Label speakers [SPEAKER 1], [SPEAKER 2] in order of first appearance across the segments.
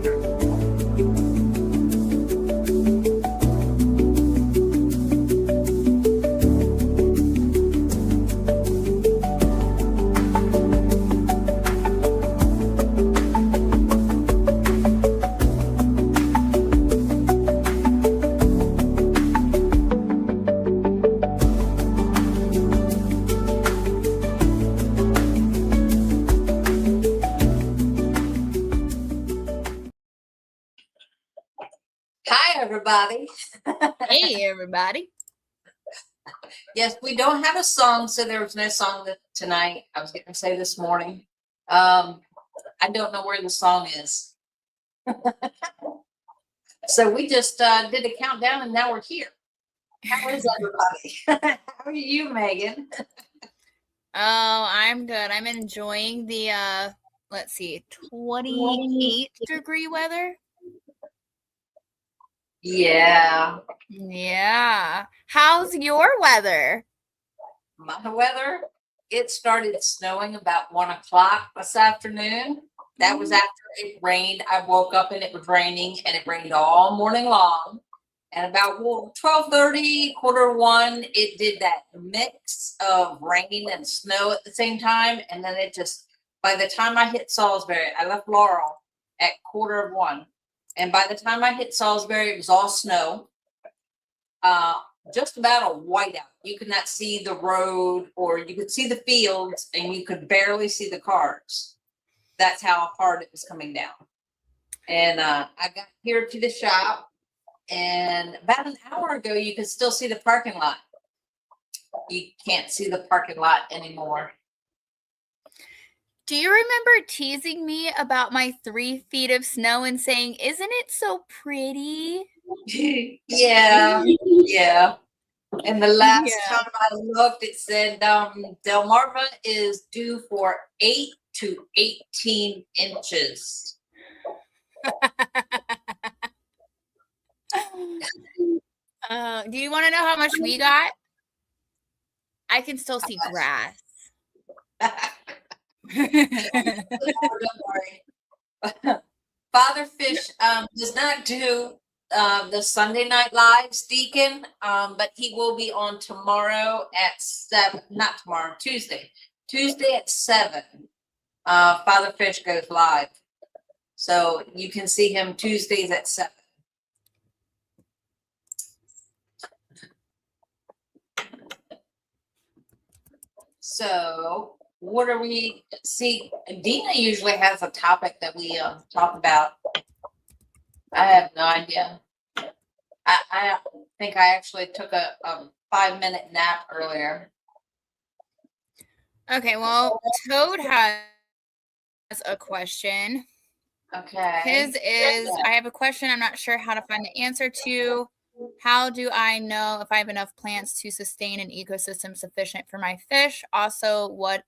[SPEAKER 1] Hi, everybody.
[SPEAKER 2] Hey, everybody.
[SPEAKER 1] Yes, we don't have a song, so there was no song tonight. I was going to say this morning. I don't know where the song is. So we just did a countdown, and now we're here. How is everybody? How are you, Megan?
[SPEAKER 2] Oh, I'm good. I'm enjoying the, let's see, 28-degree weather.
[SPEAKER 1] Yeah.
[SPEAKER 2] Yeah. How's your weather?
[SPEAKER 1] My weather, it started snowing about 1 o'clock this afternoon. That was after it rained. I woke up and it was raining, and it rained all morning long. And about 12:30, 1:45, it did that mix of rain and snow at the same time. And then it just, by the time I hit Salisbury, I left Laurel at 1:45. And by the time I hit Salisbury, it was all snow. Just about a whiteout. You could not see the road, or you could see the fields and you could barely see the cars. That's how hard it was coming down. And I got here to the shop, and about an hour ago, you could still see the parking lot. You can't see the parking lot anymore.
[SPEAKER 2] Do you remember teasing me about my 3 feet of snow and saying, "Isn't it so pretty?"
[SPEAKER 1] Yeah. And the last time I looked, it said Delmarva is due for 8 to 18 inches.
[SPEAKER 2] Do you want to know how much we got? I can still see grass.
[SPEAKER 1] Don't worry. Father Fish does not do the Sunday night lives, Deacon, but he will be on tomorrow at 7. Not tomorrow, Tuesday. Tuesday at 7. Father Fish goes live, so you can see him Tuesdays at 7. So what are we see? Dina usually has a topic that we talk about. I have no idea. I think I actually took a 5-minute nap earlier.
[SPEAKER 2] Okay, well, Toad has a question.
[SPEAKER 1] Okay.
[SPEAKER 2] His is, I have a question I'm not sure how to find the answer to. How do I know if I have enough plants to sustain an ecosystem sufficient for my fish? Also, what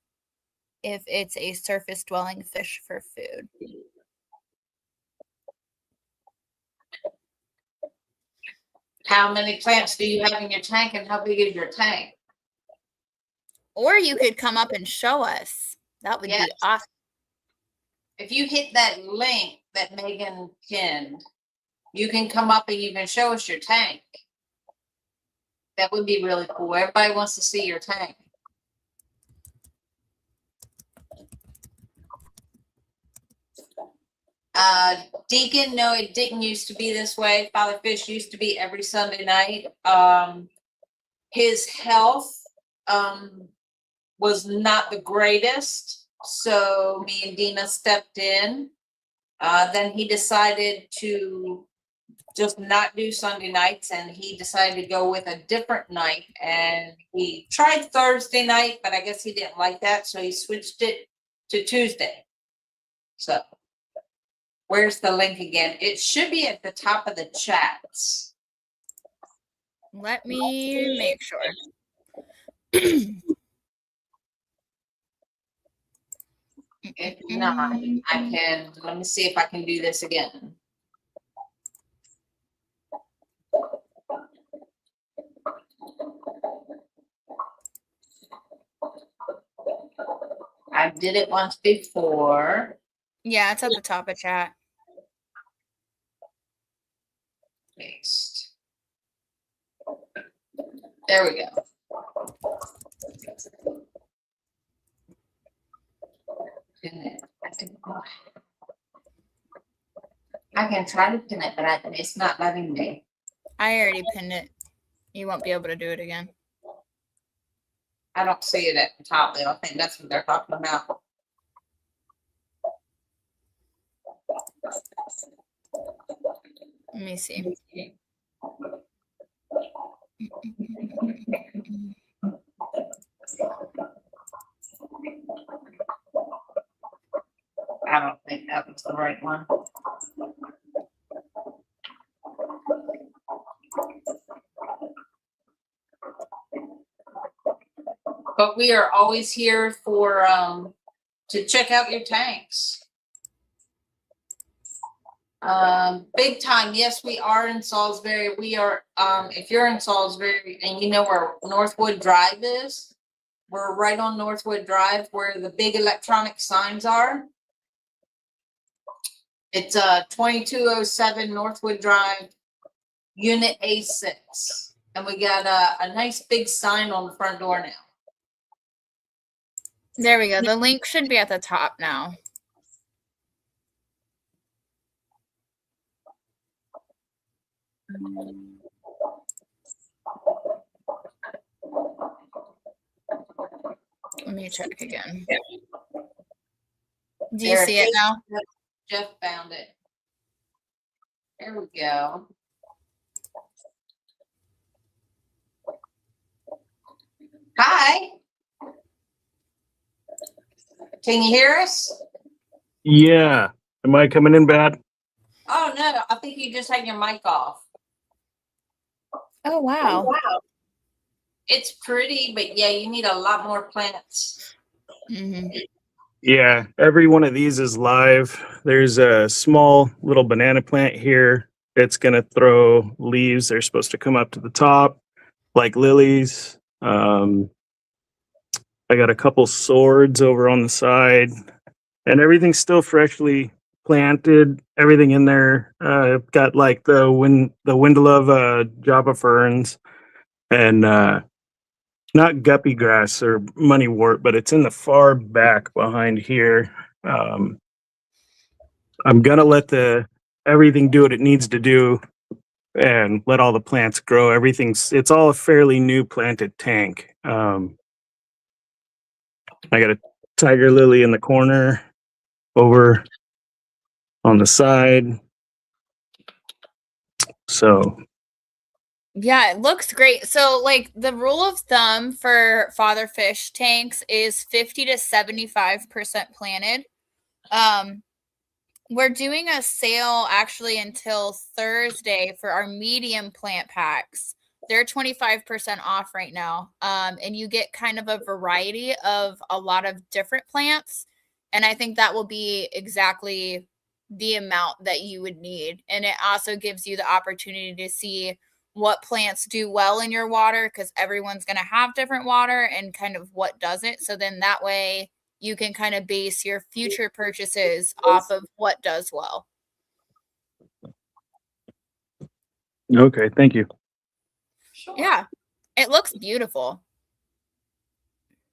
[SPEAKER 2] if it's a surface dwelling fish for food?
[SPEAKER 1] How many plants do you have in your tank, and how big is your tank?
[SPEAKER 2] Or you could come up and show us. That would be awesome.
[SPEAKER 1] If you hit that link that Megan pinned, you can come up and you can show us your tank. That would be really cool. Everybody wants to see your tank. Deacon, no, it didn't used to be this way. Father Fish used to be every Sunday night. His health was not the greatest, so me and Dina stepped in. Then he decided to just not do Sunday nights, and he decided to go with a different night. And he tried Thursday night, but I guess he didn't like that, so he switched it to Tuesday. So where's the link again? It should be at the top of the chats.
[SPEAKER 2] Let me make sure.
[SPEAKER 1] If not, I can, let me see if I can do this again. I did it once before.
[SPEAKER 2] Yeah, it's at the top of chat.
[SPEAKER 1] Paste. There we go. I can try to pin it, but it's not letting me.
[SPEAKER 2] I already pinned it. You won't be able to do it again.
[SPEAKER 1] I don't see it at the top though. I think that's what they're talking about.
[SPEAKER 2] Let me see.
[SPEAKER 1] I don't think that was the right one. But we are always here for to check out your tanks. Big time. Yes, we are in Salisbury. We are if you're in Salisbury and you know where Northwood Drive is, we're right on Northwood Drive where the big electronic signs are. It's 2207 Northwood Drive, Unit A6. And we got a nice big sign on the front door now.
[SPEAKER 2] There we go. The link should be at the top now. Let me check again. Do you see it now?
[SPEAKER 1] Jeff found it. There we go. Hi. Can you hear us?
[SPEAKER 3] Yeah. Am I coming in bad?
[SPEAKER 1] Oh no, I think you just had your mic off.
[SPEAKER 2] Oh, wow.
[SPEAKER 1] It's pretty, but yeah, you need a lot more plants.
[SPEAKER 2] Mm-hmm.
[SPEAKER 3] Yeah. Every one of these is live. There's a small little banana plant here. It's going to throw leaves. They're supposed to come up to the top like lilies. I got a couple swords over on the side, and everything's still freshly planted. Everything in there. Got like the Windlove Java ferns and not guppy grass or moneywort, but it's in the far back behind here. I'm gonna let everything do what it needs to do and let all the plants grow. It's all a fairly new planted tank. I got a tiger lily in the corner over on the side. So
[SPEAKER 2] Yeah, it looks great. So, like, the rule of thumb for father fish tanks is 50 to 75% planted. We're doing a sale actually until Thursday for our medium plant packs. They're 25% off right now. And you get kind of a variety of a lot of different plants. And I think that will be exactly the amount that you would need. And it also gives you the opportunity to see what plants do well in your water, because everyone's going to have different water and kind of what doesn't. So then that way you can kind of base your future purchases off of what does well.
[SPEAKER 3] okay, thank you.
[SPEAKER 1] Sure.
[SPEAKER 2] Yeah, it looks beautiful.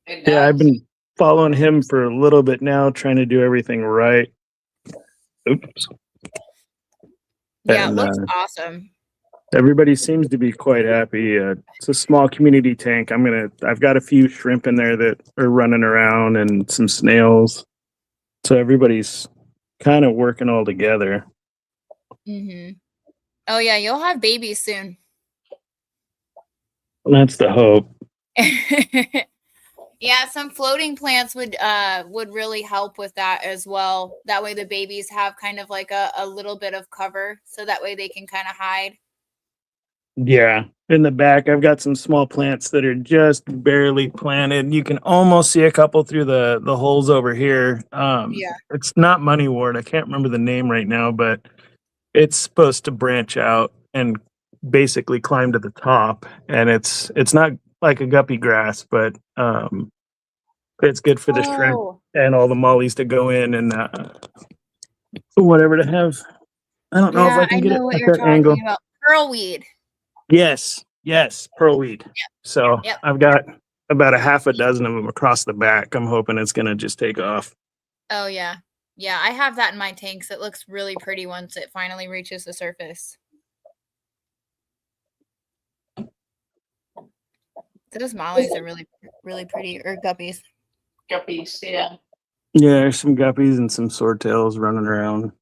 [SPEAKER 1] It
[SPEAKER 3] Yeah, I've
[SPEAKER 1] does.
[SPEAKER 3] been following him for a little bit now, trying to do everything right. Oops.
[SPEAKER 2] Yeah,
[SPEAKER 3] And,
[SPEAKER 2] it looks awesome.
[SPEAKER 3] Everybody seems to be quite happy. It's a small community tank. I've got a few shrimp in there that are running around and some snails. So everybody's kind of working all together.
[SPEAKER 2] Mm-hmm. Oh yeah, you'll have babies soon.
[SPEAKER 3] That's the hope.
[SPEAKER 2] Yeah, some floating plants would really help with that as well. That way the babies have kind of like a little bit of cover, so that way they can kind of hide.
[SPEAKER 3] Yeah. In the back, I've got some small plants that are just barely planted. You can almost see a couple through the holes over here.
[SPEAKER 2] Yeah.
[SPEAKER 3] It's not moneywort. I can't remember the name right now, but it's supposed to branch out and basically climb to the top. And it's not like a guppy grass, but it's good for the shrimp and all the mollies to go in and whatever to have. I don't know if
[SPEAKER 2] Yeah,
[SPEAKER 3] I can
[SPEAKER 2] I
[SPEAKER 3] get it
[SPEAKER 2] know what
[SPEAKER 3] at
[SPEAKER 2] you're
[SPEAKER 3] that angle.
[SPEAKER 2] talking about. pearlweed.
[SPEAKER 3] Yes, pearlweed. So
[SPEAKER 2] Yep.
[SPEAKER 3] I've got about a half a dozen of them across the back. I'm hoping it's gonna just take off.
[SPEAKER 2] Oh yeah. Yeah, I have that in my tanks. It looks really pretty once it finally reaches the surface. Those mollies are really, really pretty, or guppies.
[SPEAKER 1] Guppies, yeah.
[SPEAKER 3] Yeah, there's some guppies and some swordtails running around.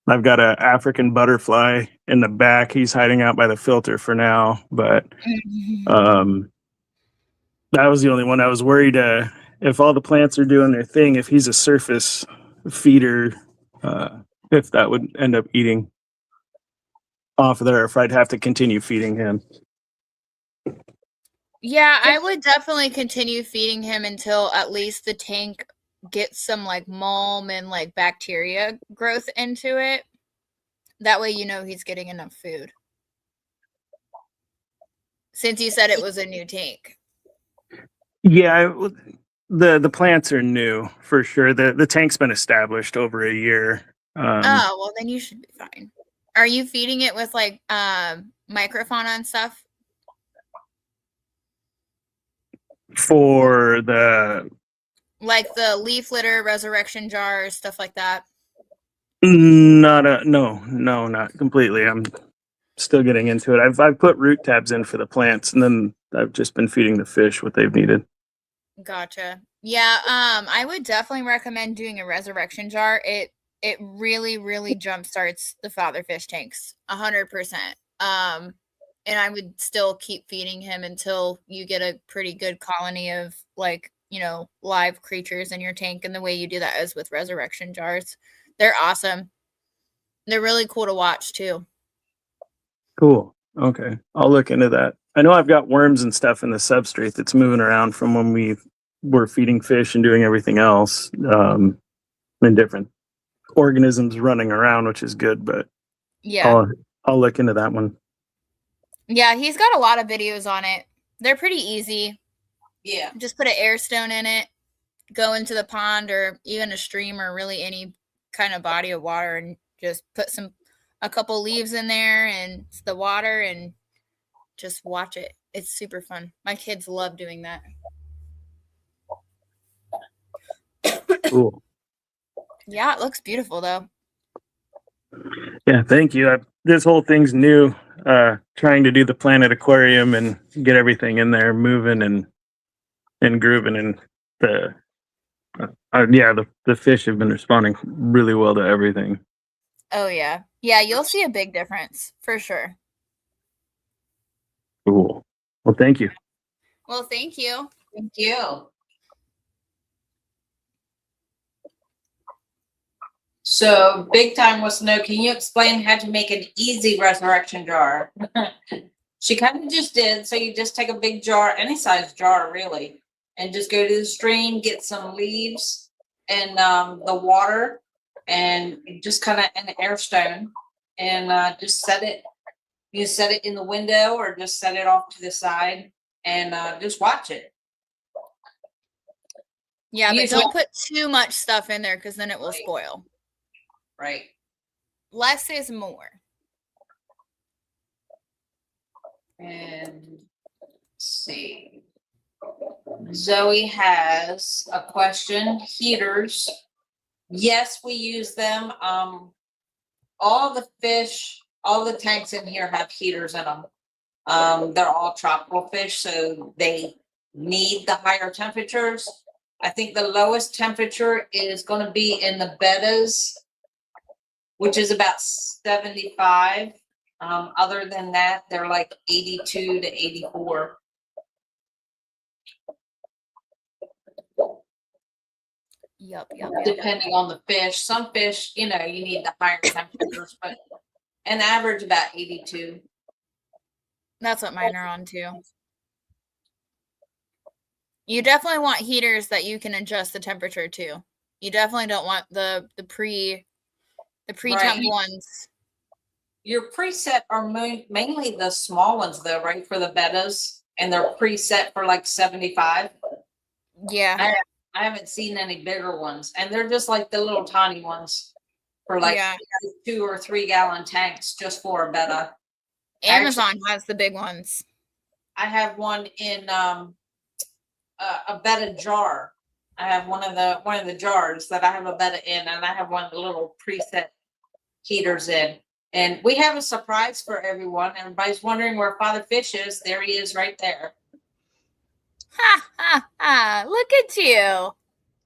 [SPEAKER 3] I've got a African butterfly in the back. He's hiding out by the filter for now, but that was the only one I was worried if all the plants are doing their thing, if he's a surface feeder, if that would end up eating off of there, or if I'd have to continue feeding him.
[SPEAKER 2] Yeah, I would definitely continue feeding him until at least the tank gets some like mulm and like bacteria growth into it. That way you know he's getting enough food. Since you said it was a new tank.
[SPEAKER 3] Yeah, the plants are new for sure. The tank's been established over a year.
[SPEAKER 2] Oh, well then you should be fine. Are you feeding it with like microfauna and stuff?
[SPEAKER 3] For the
[SPEAKER 2] Like the leaf litter, resurrection jars, stuff like that?
[SPEAKER 3] no, not completely. I'm still getting into it. I've put root tabs in for the plants, and then I've just been feeding the fish what they've needed.
[SPEAKER 2] Gotcha. Yeah, I would definitely recommend doing a resurrection jar. It really, really jumpstarts the father fish tanks 100%. And I would still keep feeding him until you get a pretty good colony of like, you know, live creatures in your tank. And the way you do that is with resurrection jars. They're awesome. They're really cool to watch too.
[SPEAKER 3] Cool. Okay, I'll look into that. I know I've got worms and stuff in the substrate that's moving around from when we were feeding fish and doing everything else. And different organisms running around, which is good. But
[SPEAKER 2] Yeah.
[SPEAKER 3] I'll look into that one.
[SPEAKER 2] Yeah, he's got a lot of videos on it. They're pretty easy.
[SPEAKER 1] Yeah.
[SPEAKER 2] Just put an air stone in it, go into the pond or even a stream or really any kind of body of water and just put a couple leaves in there and the water and just watch it. It's super fun. My kids love doing that.
[SPEAKER 3] Cool.
[SPEAKER 2] Yeah, it looks beautiful though.
[SPEAKER 3] Yeah, thank you. This whole thing's new. Trying to do the Planet Aquarium and get everything in there moving and grooving, and the fish have been responding really well to everything.
[SPEAKER 2] Oh yeah. Yeah, you'll see a big difference for sure.
[SPEAKER 3] Cool. Well, thank you.
[SPEAKER 2] Well, thank you.
[SPEAKER 1] Thank you. So Big Time wants to know, can you explain how to make an easy resurrection jar? She kind of just did. So you just take a big jar, any size jar really, and just go to the stream, get some leaves and the water, and just kind of an air stone, and just set it. You set it in the window or just set it off to the side and just watch it.
[SPEAKER 2] Yeah, but don't put too much stuff in there because then it will spoil.
[SPEAKER 1] Right.
[SPEAKER 2] Less is more.
[SPEAKER 1] And let's see. Zoe has a question. Heaters. Yes, we use them. All the fish, all the tanks in here have heaters in them. They're all tropical fish, so they need the higher temperatures. I think the lowest temperature is going to be in the bettas, which is about 75. Other than that, they're like 82 to 84.
[SPEAKER 2] Yep.
[SPEAKER 1] Depending on the fish. Some fish, you need the higher temperatures, but an average about 82.
[SPEAKER 2] That's what mine are on too. You definitely want heaters that you can adjust the temperature to. You definitely don't want the pre-temp ones.
[SPEAKER 1] Your preset are mainly the small ones though, right? For the bettas, and they're preset for like 75.
[SPEAKER 2] Yeah.
[SPEAKER 1] I haven't seen any bigger ones, and they're just like the little tiny ones for like 2 or 3 gallon tanks just for a betta.
[SPEAKER 2] Amazon has the big ones.
[SPEAKER 1] I have one in a Betta jar. I have one of the jars that I have a Betta in, and I have one of the little preset heaters in. And we have a surprise for everyone. Everybody's wondering where Father Fish is. There he is, right there.
[SPEAKER 2] Ha ha ha! Look at you.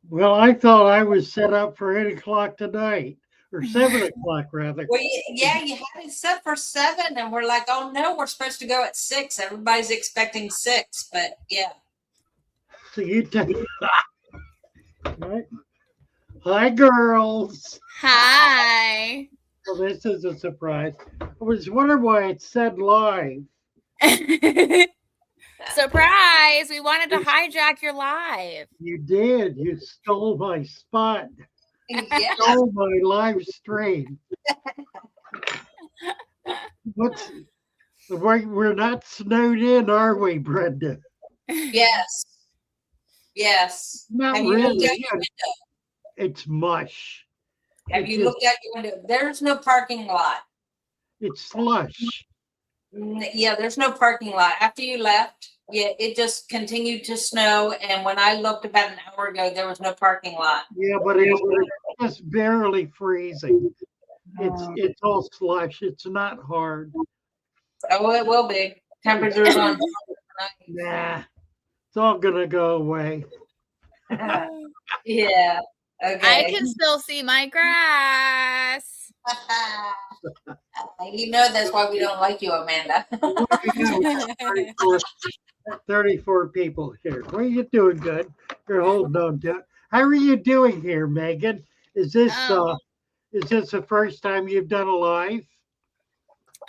[SPEAKER 4] Well, I thought I was set up for 8 o'clock tonight, or 7 o'clock rather.
[SPEAKER 1] Well, yeah, you had it set for 7, and we're like, oh no, we're supposed to go at 6. Everybody's expecting 6, but yeah.
[SPEAKER 4] So you take. Right. Hi, girls.
[SPEAKER 2] Hi.
[SPEAKER 4] Well, this is a surprise. I was wondering why it said live.
[SPEAKER 2] Surprise! We wanted to hijack your live.
[SPEAKER 4] You did. You stole my spot.
[SPEAKER 1] Yeah.
[SPEAKER 4] Stole my live stream. What's we're not snowed in, are we, Brenda?
[SPEAKER 1] Yes. Yes.
[SPEAKER 4] Not
[SPEAKER 1] Have you looked
[SPEAKER 4] really.
[SPEAKER 1] out your window?
[SPEAKER 4] It's mush.
[SPEAKER 1] Have you looked out your window? There's no parking lot.
[SPEAKER 4] It's slush.
[SPEAKER 1] Yeah, there's no parking lot. After you left, yeah, it just continued to snow. And when I looked about an hour ago, there was no parking lot.
[SPEAKER 4] Yeah, but it's just barely freezing. It's all slush. It's not hard.
[SPEAKER 1] Oh, it will be. Temperatures on.
[SPEAKER 4] Nah, it's all gonna go away.
[SPEAKER 1] Yeah.
[SPEAKER 2] I
[SPEAKER 1] Okay.
[SPEAKER 2] can still see my grass.
[SPEAKER 1] You know that's why we don't like you, Amanda.
[SPEAKER 4] 34 people here. Well, you're doing good. You're holding on to it. How are you doing here, Megan? Is this the first time you've done a live?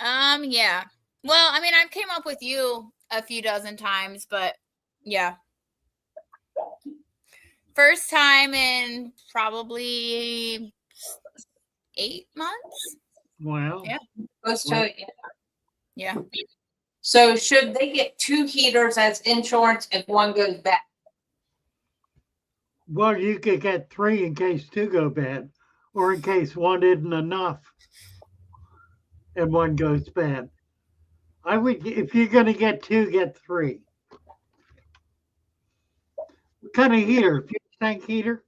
[SPEAKER 2] Yeah. Well, I mean, I've came up with you a few dozen times, but yeah. First time in probably 8 months.
[SPEAKER 4] Wow.
[SPEAKER 2] Yeah.
[SPEAKER 1] Close to it,
[SPEAKER 2] Yeah.
[SPEAKER 1] So should they get 2 heaters as insurance if one goes bad?
[SPEAKER 4] Well, you could get 3 in case 2 go bad, or in case 1 isn't enough and 1 goes bad. I would, if you're going to get 2, get 3. What kind of heater? Fuel tank heater?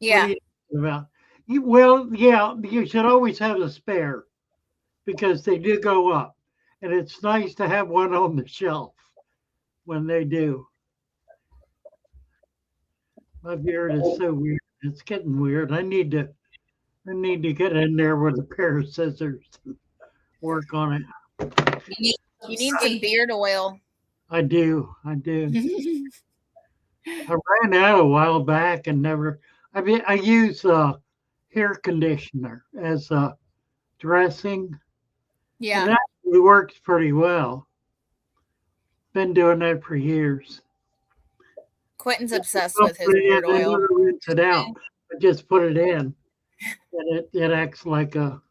[SPEAKER 2] Yeah.
[SPEAKER 4] What are you talking about? Well, yeah, you should always have a spare because they do go up. And it's nice to have one on the shelf when they do. My beard is so weird. It's getting weird. I need to get in there with a pair of scissors and work on it.
[SPEAKER 2] You need some beard oil.
[SPEAKER 4] I do. I ran out a while back and never. I mean, I use hair conditioner as a dressing.
[SPEAKER 2] Yeah.
[SPEAKER 4] And that actually works pretty well. Been doing that for years.
[SPEAKER 2] Quentin's obsessed
[SPEAKER 4] Don't
[SPEAKER 2] with his
[SPEAKER 4] put it in,
[SPEAKER 2] beard
[SPEAKER 4] I
[SPEAKER 2] oil.
[SPEAKER 4] never rinse it out. I just put it in, and it acts like a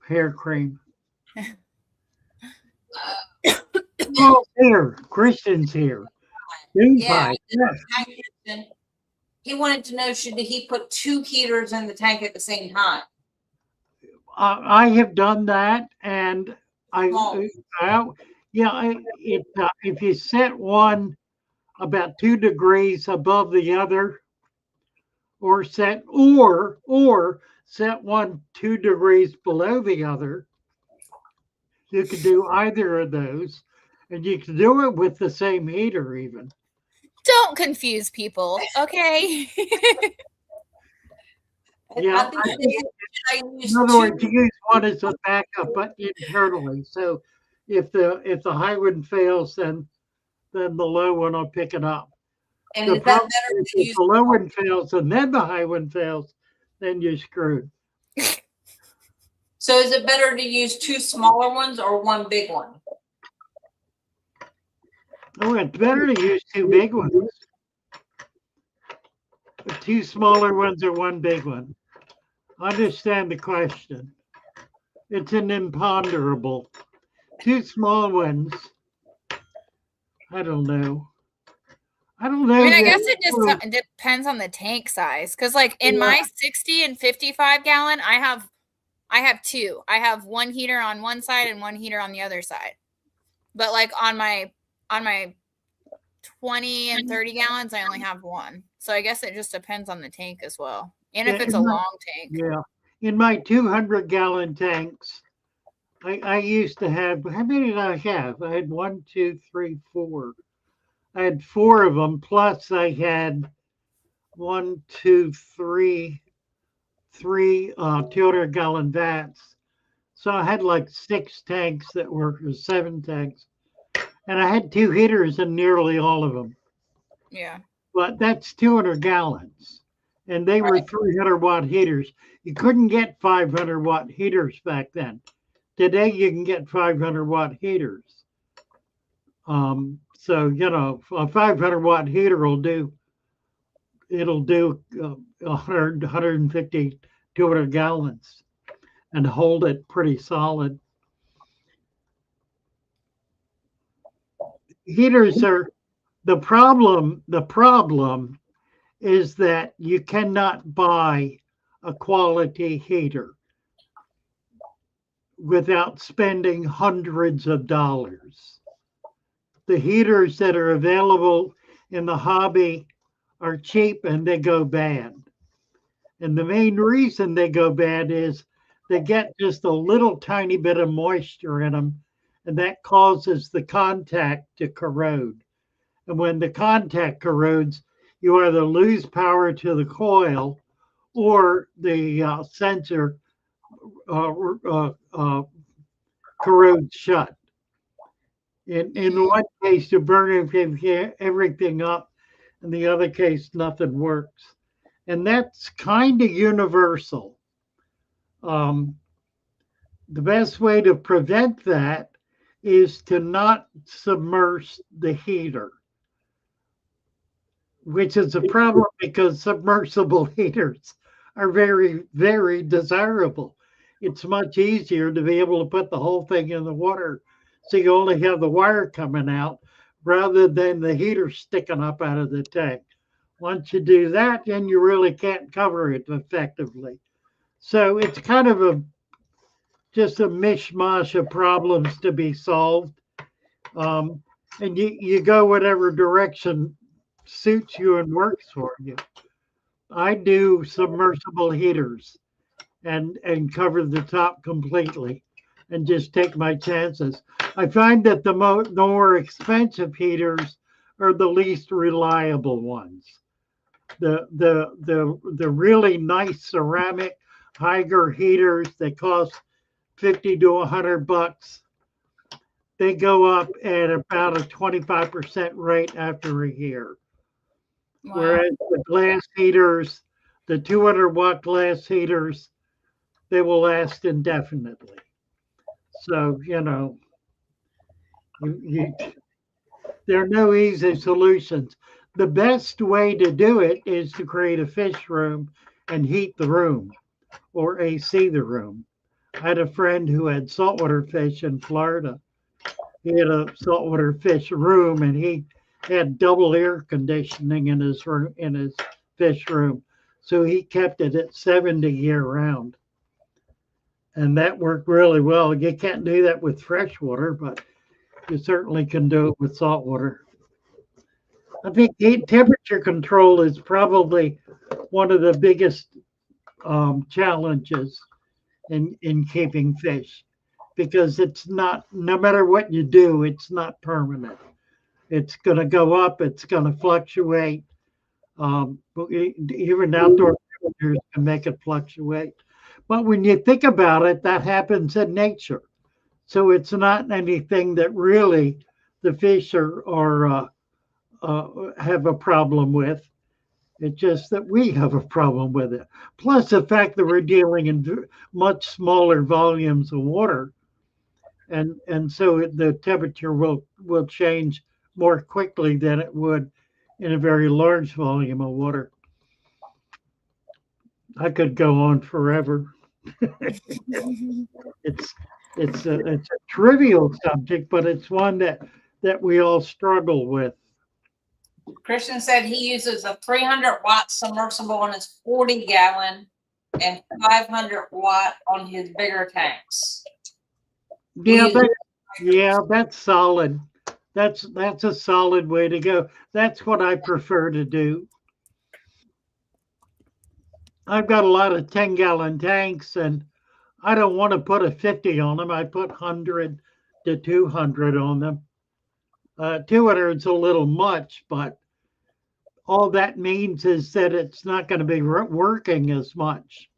[SPEAKER 4] hair cream. Oh, here, Christian's here.
[SPEAKER 1] Yeah.
[SPEAKER 4] Yes.
[SPEAKER 1] He wanted to know, should he put 2 heaters in the tank at the same time?
[SPEAKER 4] I have done that, and if you set one about 2 degrees above the other, or set one 2 degrees below the other, you can do either of those, and you can do it with the same heater even.
[SPEAKER 2] Don't confuse people, okay?
[SPEAKER 4] Yeah. In other words, you use one as a backup, but internally. So if the high one fails, then the low one will pick it up.
[SPEAKER 1] And
[SPEAKER 4] The
[SPEAKER 1] is that
[SPEAKER 4] problem
[SPEAKER 1] better
[SPEAKER 4] is
[SPEAKER 1] to
[SPEAKER 4] if
[SPEAKER 1] use?
[SPEAKER 4] the low one fails and then the high one fails, then you're screwed.
[SPEAKER 1] So is it better to use 2 smaller ones or 1 big one?
[SPEAKER 4] Oh, it's better to use 2 big ones. 2 smaller ones or 1 big one. Understand the question. It's an imponderable. 2 small ones. I don't know.
[SPEAKER 2] I mean, I guess it just depends on the tank size. Because, like, in my 60 and 55 gallon, I have I have two. I have one heater on one side and one heater on the other side. But like on my 20 and 30 gallons, I only have one. So I guess it just depends on the tank as well. And if
[SPEAKER 4] Yeah,
[SPEAKER 2] it's a long tank.
[SPEAKER 4] Yeah. In my 200-gallon tanks, I used to have, how many did I have? I had 1, 2, 3, 4. I had 4 of them, plus I had 1, 2, 3, 200-gallon vats. So I had like 6 tanks that were, or 7 tanks. And I had 2 heaters in nearly all of them.
[SPEAKER 2] Yeah.
[SPEAKER 4] But that's 200 gallons. And they were 300-watt heaters. You couldn't get 500-watt heaters back then. Today you can get 500-watt heaters. So, you know, a 500-watt heater will do, it'll do 100, 150, 200 gallons and hold it pretty solid. Heaters are the problem. The problem is that you cannot buy a quality heater without spending hundreds of dollars. The heaters that are available in the hobby are cheap and they go bad. And the main reason they go bad is they get just a little tiny bit of moisture in them, and that causes the contact to corrode. And when the contact corrodes, you either lose power to the coil or the sensor corrodes shut. In one case, you burn everything up. In the other case, nothing works. And that's kind of universal. The best way to prevent that is to not submerge the heater, which is a problem because submersible heaters are very, very desirable. It's much easier to be able to put the whole thing in the water so you only have the wire coming out rather than the heater sticking up out of the tank. Once you do that, then you really can't cover it effectively. So it's kind of just a mishmash of problems to be solved. And you go whatever direction suits you and works for you. I do submersible heaters and cover the top completely and just take my chances. I find that the more expensive heaters are the least reliable ones. The really nice ceramic Haiger heaters that cost 50 to 100 bucks, they go up at about a 25% rate after a year.
[SPEAKER 2] Wow.
[SPEAKER 4] Whereas the glass heaters, the 200-watt glass heaters, they will last indefinitely. So, you know, there are no easy solutions. The best way to do it is to create a fish room and heat the room or AC the room. I had a friend who had saltwater fish in Florida. He had a saltwater fish room and he had double air conditioning in his room, in his fish room. So he kept it at 70 year round. And that worked really well. You can't do that with fresh water, but you certainly can do it with salt water. I think temperature control is probably one of the biggest challenges in keeping fish, because it's not, no matter what you do, it's not permanent. It's going to go up, it's going to fluctuate. Even outdoor temperatures can make it fluctuate. But when you think about it, that happens in nature. So it's not anything that really the fish are have a problem with. It's just that we have a problem with it. Plus the fact that we're dealing in much smaller volumes of water. And so the temperature will change more quickly than it would in a very large volume of water. I could go on forever. It's a trivial subject, but it's one that we all struggle with.
[SPEAKER 1] Christian said he uses a 300-watt submersible on his 40-gallon and 500-watt on his bigger tanks.
[SPEAKER 4] Yeah,
[SPEAKER 1] Use-
[SPEAKER 4] that's solid. That's a solid way to go. That's what I prefer to do. I've got a lot of 10-gallon tanks, and I don't want to put a 50 on them. I put 100 to 200 on them. 200 is a little much, but all that means is that it's not going to be working as much.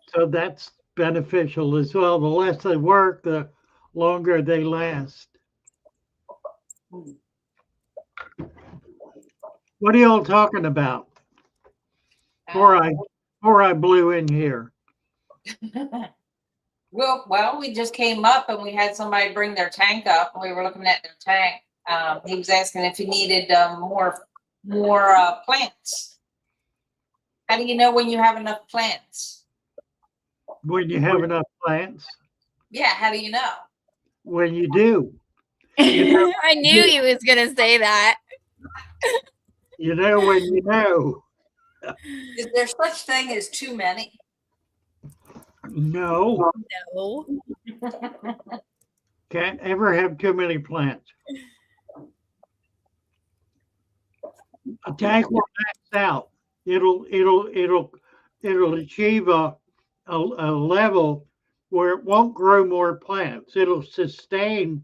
[SPEAKER 4] So that's beneficial as well. The less they work, the longer they last. What are y'all talking about? Before I blew in here.
[SPEAKER 1] Well, we just came up and we had somebody bring their tank up and we were looking at their tank. He was asking if he needed more plants. How do you know when you have enough plants?
[SPEAKER 4] When you have enough plants,
[SPEAKER 1] Yeah, how do you know?
[SPEAKER 4] when you do,
[SPEAKER 2] I knew he was gonna say that.
[SPEAKER 4] you know when you know.
[SPEAKER 1] Is there such thing as too many?
[SPEAKER 4] No,
[SPEAKER 2] No.
[SPEAKER 4] can't ever have too many plants. A tank will max out. It'll achieve a level where it won't grow more plants. It'll sustain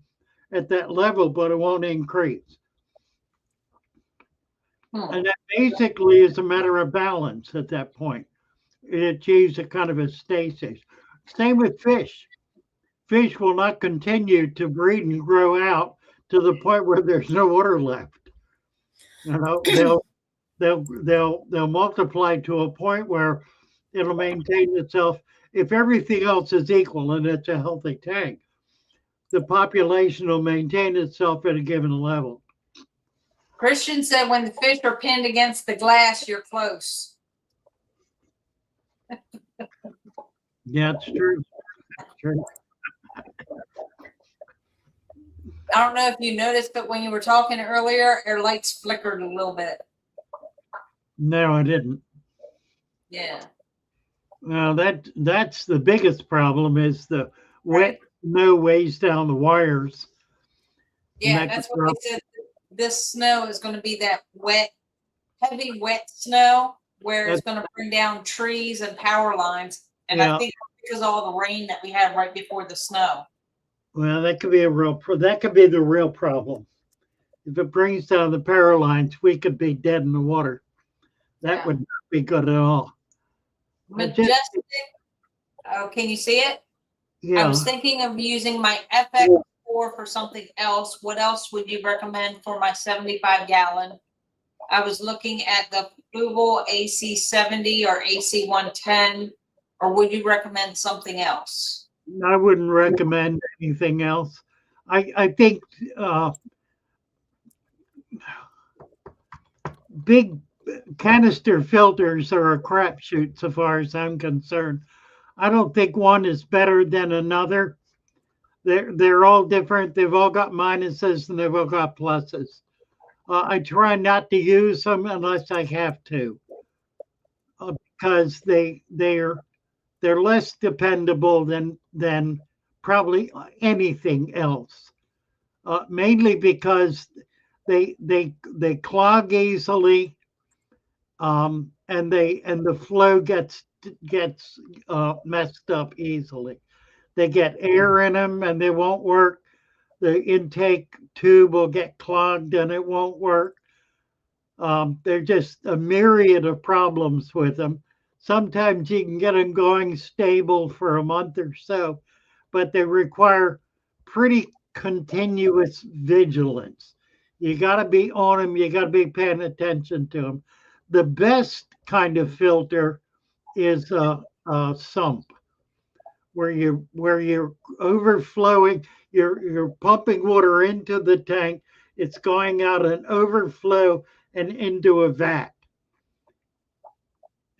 [SPEAKER 4] at that level, but it won't increase. And that basically is a matter of balance at that point. It achieves a kind of a stasis. Same with fish. Fish will not continue to breed and grow out to the point where there's no water left. You know, they'll multiply to a point where it'll maintain itself. If everything else is equal and it's a healthy tank, the population will maintain itself at a given level.
[SPEAKER 1] Christian said when the fish are pinned against the glass, you're close.
[SPEAKER 4] Yeah, it's true. True.
[SPEAKER 1] I don't know if you noticed, but when you were talking earlier, your lights flickered a little bit.
[SPEAKER 4] No, I didn't.
[SPEAKER 1] Yeah.
[SPEAKER 4] Well, that's the biggest problem is the wet snow weighs down the wires.
[SPEAKER 1] Yeah, that's what they said. This snow is going to be that wet, heavy, wet snow where it's going to bring down trees and power lines. And I think because of all the rain that we had right before the snow.
[SPEAKER 4] Well, that could be the real problem. If it brings down the power lines, we could be dead in the water. That would not be good at all.
[SPEAKER 1] Majestic. Oh, can you see it?
[SPEAKER 4] Yeah.
[SPEAKER 1] I was thinking of using my FX4 for something else. What else would you recommend for my 75-gallon? I was looking at the Google AC70 or AC110, or would you recommend something else?
[SPEAKER 4] I wouldn't recommend anything else. I think big canister filters are a crapshoot so far as I'm concerned. I don't think one is better than another. They're all different. They've all got minuses and they've all got pluses. I try not to use them unless I have to, because they're less dependable than probably anything else. Mainly because they clog easily, and the flow gets messed up easily. They get air in them and they won't work. The intake tube will get clogged and it won't work. There's just a myriad of problems with them. Sometimes you can get them going stable for a month or so, but they require pretty continuous vigilance. You got to be on them. You got to be paying attention to them. The best kind of filter is a sump, where you're overflowing. You're pumping water into the tank. It's going out an overflow and into a vat.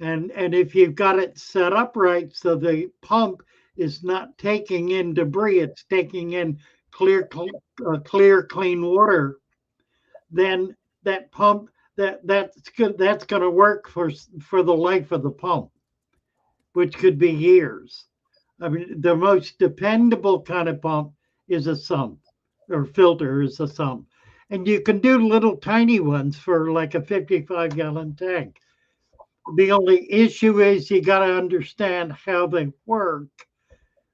[SPEAKER 4] And if you've got it set up right, so the pump is not taking in debris, it's taking in clear, clean water, then that pump, that's good. That's going to work for the life of the pump, which could be years. I mean, the most dependable kind of pump is a sump or filter is a sump. And you can do little tiny ones for like a 55-gallon tank. The only issue is you got to understand how they work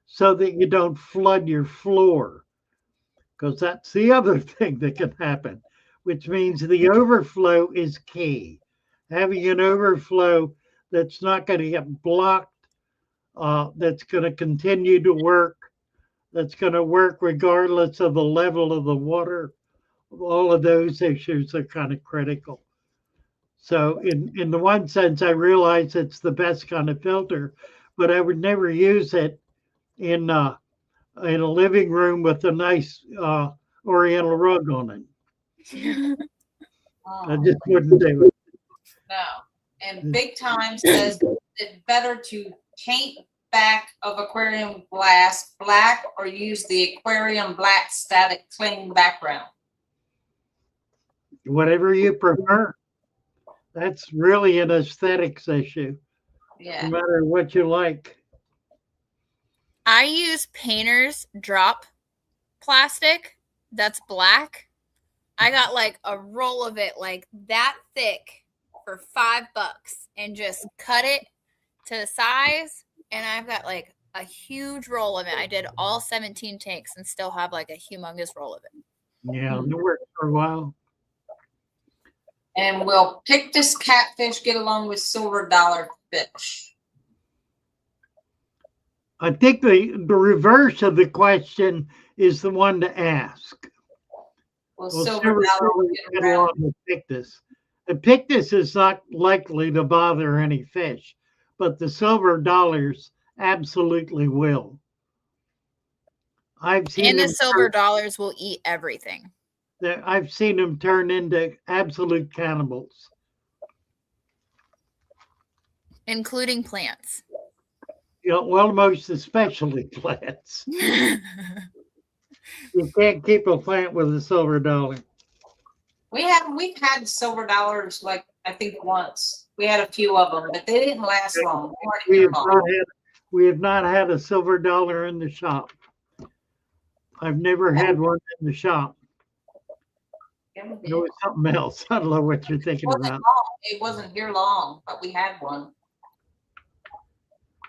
[SPEAKER 4] so that you don't flood your floor, because that's the other thing that can happen, which means the overflow is key. Having an overflow that's not going to get blocked, that's going to continue to work, that's going to work regardless of the level of the water. All of those issues are kind of critical. So, in the one sense, I realize it's the best kind of filter, but I would never use it in a living room with a nice Oriental rug on it. I just wouldn't do it.
[SPEAKER 1] No. And Big Time says it's better to paint back of aquarium glass black or use the aquarium black static clean background.
[SPEAKER 4] Whatever you prefer. That's really an aesthetics issue.
[SPEAKER 1] Yeah.
[SPEAKER 4] No matter what you like.
[SPEAKER 2] I use painter's drop plastic that's black. I got like a roll of it like that thick for $5 and just cut it to size. And I've got like a huge roll of it. I did all 17 takes and still have like a humongous roll of it.
[SPEAKER 4] Yeah, it worked for a while.
[SPEAKER 1] And will Pictus catfish get along with silver dollar fish?
[SPEAKER 4] I think the reverse of the question is the one to ask.
[SPEAKER 1] Will
[SPEAKER 4] Well,
[SPEAKER 1] silver dollar get around?
[SPEAKER 4] with Pictus. The Pictus is not likely to bother any fish, but the silver dollars absolutely will. I've seen
[SPEAKER 2] And the
[SPEAKER 4] them
[SPEAKER 2] silver dollars will eat everything,
[SPEAKER 4] I've seen them turn into absolute cannibals.
[SPEAKER 2] including plants.
[SPEAKER 4] You know, well, most especially plants. You can't keep a plant with a silver dollar.
[SPEAKER 1] We've had silver dollars like I think once. We had a few of them, but they didn't last long. They weren't
[SPEAKER 4] We
[SPEAKER 1] here
[SPEAKER 4] have,
[SPEAKER 1] long.
[SPEAKER 4] we have not had a silver dollar in the shop. I've never had one in the shop.
[SPEAKER 1] Yeah, we
[SPEAKER 4] It
[SPEAKER 1] did.
[SPEAKER 4] was something else. I don't know what you're thinking
[SPEAKER 1] Wasn't
[SPEAKER 4] about.
[SPEAKER 1] long. It wasn't here long, but we had one.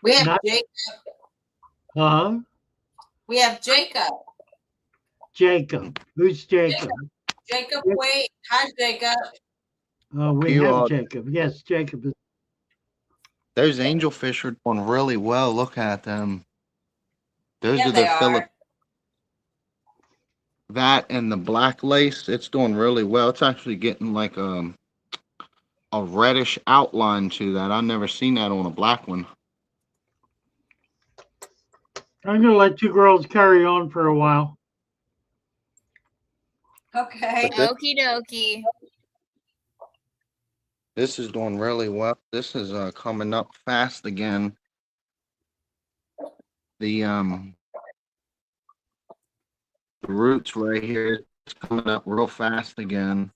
[SPEAKER 1] We have
[SPEAKER 4] Not-
[SPEAKER 1] Jacob.
[SPEAKER 4] Huh?
[SPEAKER 1] We have Jacob.
[SPEAKER 4] Jacob. Who's Jacob?
[SPEAKER 1] Jacob,
[SPEAKER 4] Yes.
[SPEAKER 1] wait. Hi, Jacob.
[SPEAKER 4] We
[SPEAKER 5] You
[SPEAKER 4] have
[SPEAKER 5] all-
[SPEAKER 4] Jacob. Yes, Jacob is.
[SPEAKER 5] Those angelfish are doing really well. Look at them. Those
[SPEAKER 1] Yeah,
[SPEAKER 5] are
[SPEAKER 1] they
[SPEAKER 5] the
[SPEAKER 1] are.
[SPEAKER 5] Philip. That and the black lace, it's doing really well. It's actually getting like a reddish outline to that. I've never seen that on a black one.
[SPEAKER 4] I'm going to let you girls carry on for a while.
[SPEAKER 1] Okay.
[SPEAKER 2] Okie dokie.
[SPEAKER 5] This is doing really well. This is coming up fast again. The roots right here is coming up real fast again.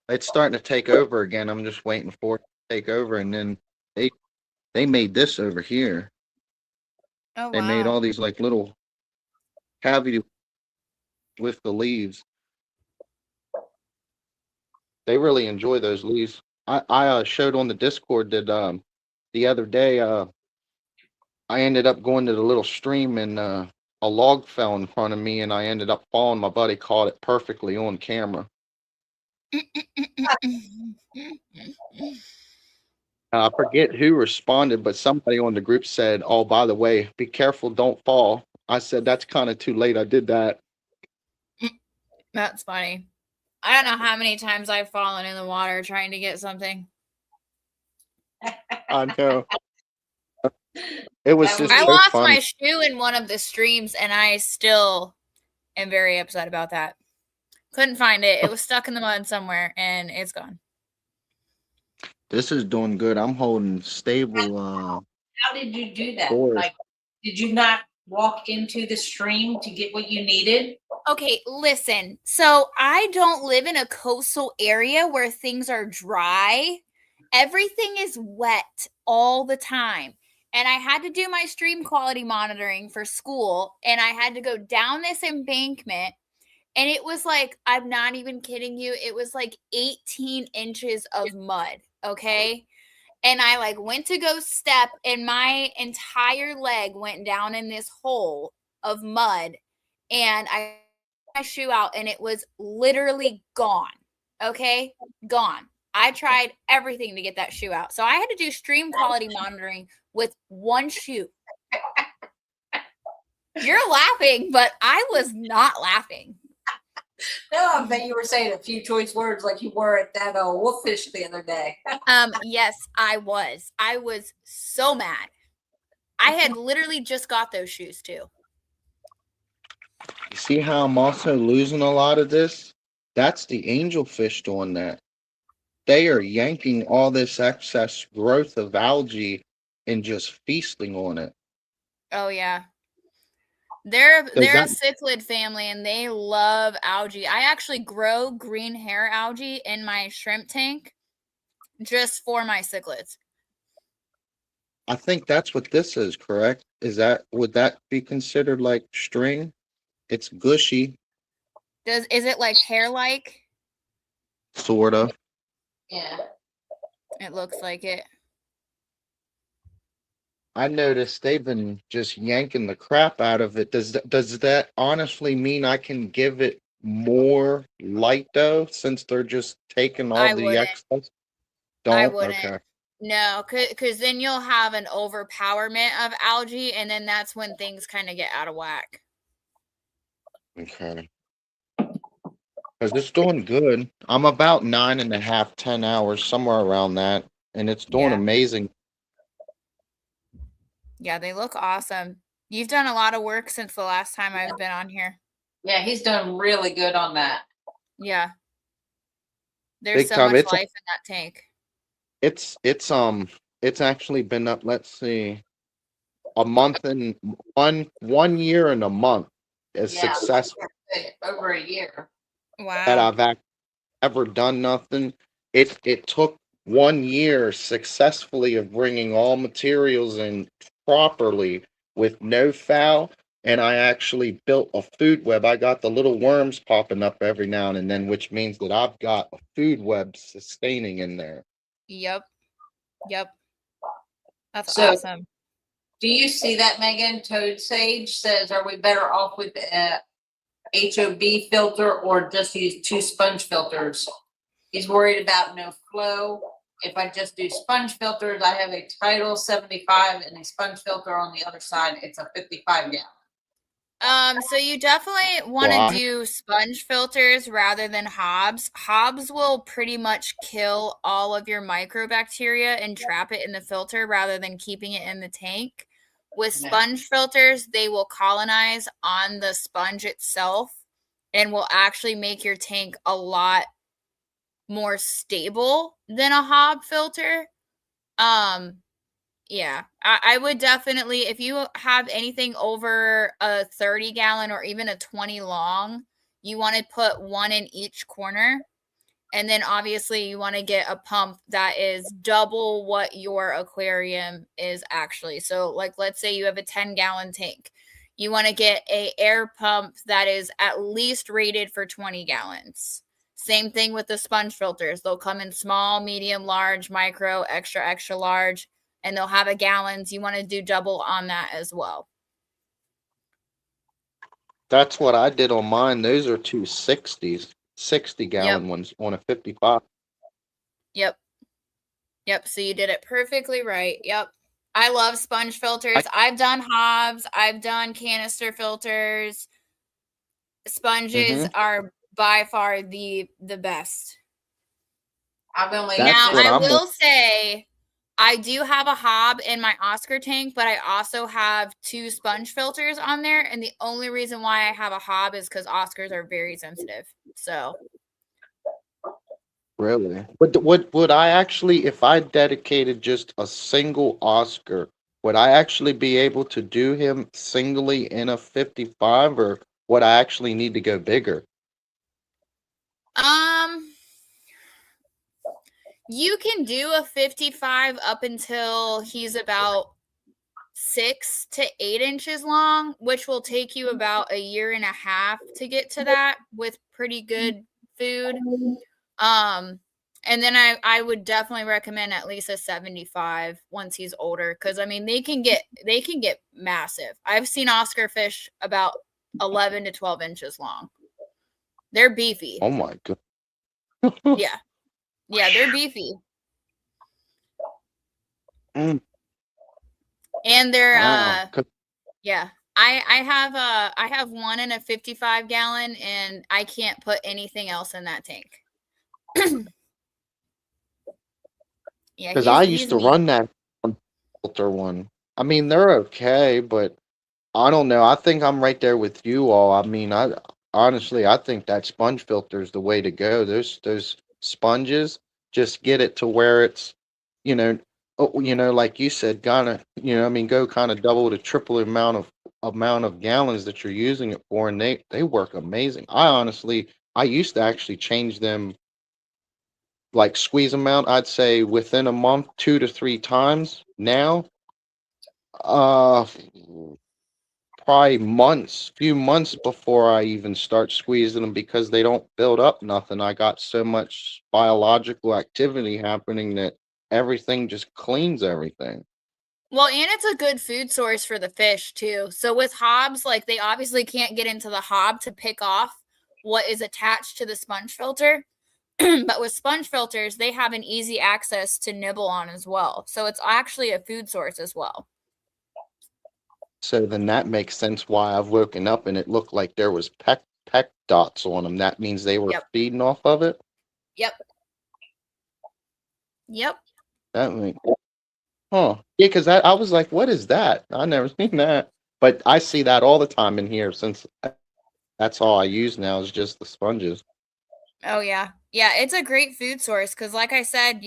[SPEAKER 5] It's starting to take over again. I'm just waiting for it to take over, and then they made this over here.
[SPEAKER 2] Oh,
[SPEAKER 5] They made
[SPEAKER 2] wow.
[SPEAKER 5] all these like little cavity with the leaves. They really enjoy those leaves. I showed on the Discord that the other day I ended up going to the little stream and a log fell in front of me and I ended up falling. My buddy caught it perfectly on camera. I forget who responded, but somebody on the group said, "Oh, by the way, be careful, don't fall." I said, "That's kind of too late. I did that."
[SPEAKER 2] That's funny. I don't know how many times I've fallen in the water trying to get something.
[SPEAKER 5] I know. It was
[SPEAKER 1] That
[SPEAKER 5] just
[SPEAKER 2] I
[SPEAKER 5] so
[SPEAKER 2] lost
[SPEAKER 5] funny.
[SPEAKER 2] my shoe in one of the streams and I still am very upset about that. Couldn't find it. It was stuck in the mud somewhere and it's gone.
[SPEAKER 5] This is doing good. I'm holding stable.
[SPEAKER 1] How did you do that?
[SPEAKER 5] Doors.
[SPEAKER 1] Like, did you not walk into the stream to get what you needed?
[SPEAKER 2] Okay, listen. So I don't live in a coastal area where things are dry. Everything is wet all the time. And I had to do my stream quality monitoring for school, and I had to go down this embankment. And it was like, I'm not even kidding you, it was like 18 inches of mud. Okay. And I like went to go step, and my entire leg went down in this hole of mud. And I my shoe out, and it was literally gone. Okay, gone. I tried everything to get that shoe out. So I had to do stream quality monitoring with one shoe. You're laughing, but I was not laughing.
[SPEAKER 1] No, I bet you were saying a few choice words like you were at that wolfish the other day.
[SPEAKER 2] Yes, I was. I was so mad. I had literally just got those shoes too.
[SPEAKER 5] You see how I'm also losing a lot of this? That's the angelfish doing that. They are yanking all this excess growth of algae and just feasting on it.
[SPEAKER 2] Oh yeah. They're a
[SPEAKER 5] that-
[SPEAKER 2] cichlid family, and they love algae. I actually grow green hair algae in my shrimp tank just for my cichlids.
[SPEAKER 5] I think that's what this is, correct? Would that be considered like string? It's gushy,
[SPEAKER 2] Is it like hair like?
[SPEAKER 5] sort of.
[SPEAKER 1] Yeah.
[SPEAKER 2] It looks like it.
[SPEAKER 5] I noticed they've been just yanking the crap out of it. Does that honestly mean I can give it more light though, since they're just taking all
[SPEAKER 2] I
[SPEAKER 5] the
[SPEAKER 2] wouldn't.
[SPEAKER 5] excess?
[SPEAKER 2] I
[SPEAKER 5] Don't?
[SPEAKER 2] wouldn't.
[SPEAKER 5] Okay.
[SPEAKER 2] No, because then you'll have an overpowerment of algae, and then that's when things kind of get out of whack.
[SPEAKER 5] Okay. Because it's doing good. I'm about 9.5, 10 hours, somewhere around that. And it's doing
[SPEAKER 2] Yeah.
[SPEAKER 5] amazing.
[SPEAKER 2] Yeah, they look awesome. You've done a lot of work since the last time I've been on here.
[SPEAKER 1] Yeah, he's done really good on that.
[SPEAKER 2] Yeah. There's
[SPEAKER 5] Big
[SPEAKER 2] so
[SPEAKER 5] time.
[SPEAKER 2] much
[SPEAKER 5] It's
[SPEAKER 2] life in that tank.
[SPEAKER 5] it's actually been up, let's see, a month and 1 year and a month is
[SPEAKER 1] Yeah.
[SPEAKER 5] successful
[SPEAKER 1] Over a year.
[SPEAKER 5] that
[SPEAKER 2] Wow.
[SPEAKER 5] I've ever done nothing. It took 1 year successfully of bringing all materials in properly with no foul, and I actually built a food web. I got the little worms popping up every now and then, which means that I've got a food web sustaining in there.
[SPEAKER 2] Yep. Yep. That's
[SPEAKER 1] So-
[SPEAKER 2] awesome.
[SPEAKER 1] Do you see that, Megan? Toad Sage says, are we better off with the HOB filter or just use 2 sponge filters? He's worried about no flow. If I just do sponge filters, I have a Tidal 75 and a sponge filter on the other side. It's a 55 gallon.
[SPEAKER 2] So you definitely want
[SPEAKER 5] Why?
[SPEAKER 2] to do sponge filters rather than hobs. Hobs will pretty much kill all of your microbacteria and trap it in the filter rather than keeping it in the tank. With
[SPEAKER 1] Yeah.
[SPEAKER 2] sponge filters, they will colonize on the sponge itself and will actually make your tank a lot more stable than a hob filter. Yeah, I would definitely, if you have anything over a 30 gallon or even a 20 long, you want to put 1 in each corner. And then obviously you want to get a pump that is double what your aquarium is actually. So like, let's say you have a 10-gallon tank. You want to get a air pump that is at least rated for 20 gallons. Same thing with the sponge filters. They'll come in small, medium, large, micro, extra, extra large, and they'll have a gallons. You want to do double on that as well.
[SPEAKER 5] That's what I did on mine. Those are 2 60s, 60-gallon ones on a 55.
[SPEAKER 2] Yep. So you did it perfectly right. Yep. I love sponge filters. I've done hobs. I've done canister filters. Sponges are by far the best.
[SPEAKER 1] I've only
[SPEAKER 5] That's
[SPEAKER 2] Now,
[SPEAKER 5] what
[SPEAKER 2] I
[SPEAKER 5] I'm
[SPEAKER 2] will say I do have a hob in my Oscar tank, but I also have 2 sponge filters on there. And the only reason why I have a hob is because Oscars are very sensitive. So,
[SPEAKER 5] Really? Would I actually, if I dedicated just a single Oscar would I actually be able to do him singly in a 55, or would I actually need to go bigger?
[SPEAKER 2] You can do a 55 up until he's about 6 to 8 inches long, which will take you about a year and a half to get to that with pretty good food. And then I would definitely recommend at least a 75 once he's older, because I mean they can get massive. I've seen Oscar fish about 11 to 12 inches long. They're beefy.
[SPEAKER 5] Oh my god.
[SPEAKER 2] Yeah. Yeah, they're beefy.
[SPEAKER 5] Mm,
[SPEAKER 2] And they're
[SPEAKER 5] wow. 'Cause
[SPEAKER 2] yeah. I have one in a 55 gallon, and I can't put anything else in that tank. Yeah,
[SPEAKER 5] I used
[SPEAKER 2] he's
[SPEAKER 5] to
[SPEAKER 2] mean.
[SPEAKER 5] run that filter one. I mean, they're okay, but I don't know. I think I'm right there with you all. I mean, I honestly, I think that sponge filter is the way to go. Those sponges just get it to where it's, you know, like you said, gonna, I mean, go kind of double to triple amount of gallons that you're using it for, and they work amazing. I used to actually change them, like squeeze them out. I'd say within a month, 2 to 3 times. Now, uh probably few months before I even start squeezing them, because they don't build up nothing. I got so much biological activity happening that everything just cleans everything.
[SPEAKER 2] Well, and it's a good food source for the fish too. So with hobs, like they obviously can't get into the hob to pick off what is attached to the sponge filter. But with sponge filters, they have an easy access to nibble on as well. So it's actually a food source as well.
[SPEAKER 5] So then that makes sense why I've woken up and it looked like there was peck dots on them. That means they were
[SPEAKER 2] Yep.
[SPEAKER 5] feeding off of it.
[SPEAKER 2] Yep. Yep.
[SPEAKER 5] That makes, huh? Yeah, because I was like, what is that? I never seen that, but I see that all the time in here, since that's all I use now is just the sponges.
[SPEAKER 2] Oh yeah. Yeah, it's a great food source because like I said,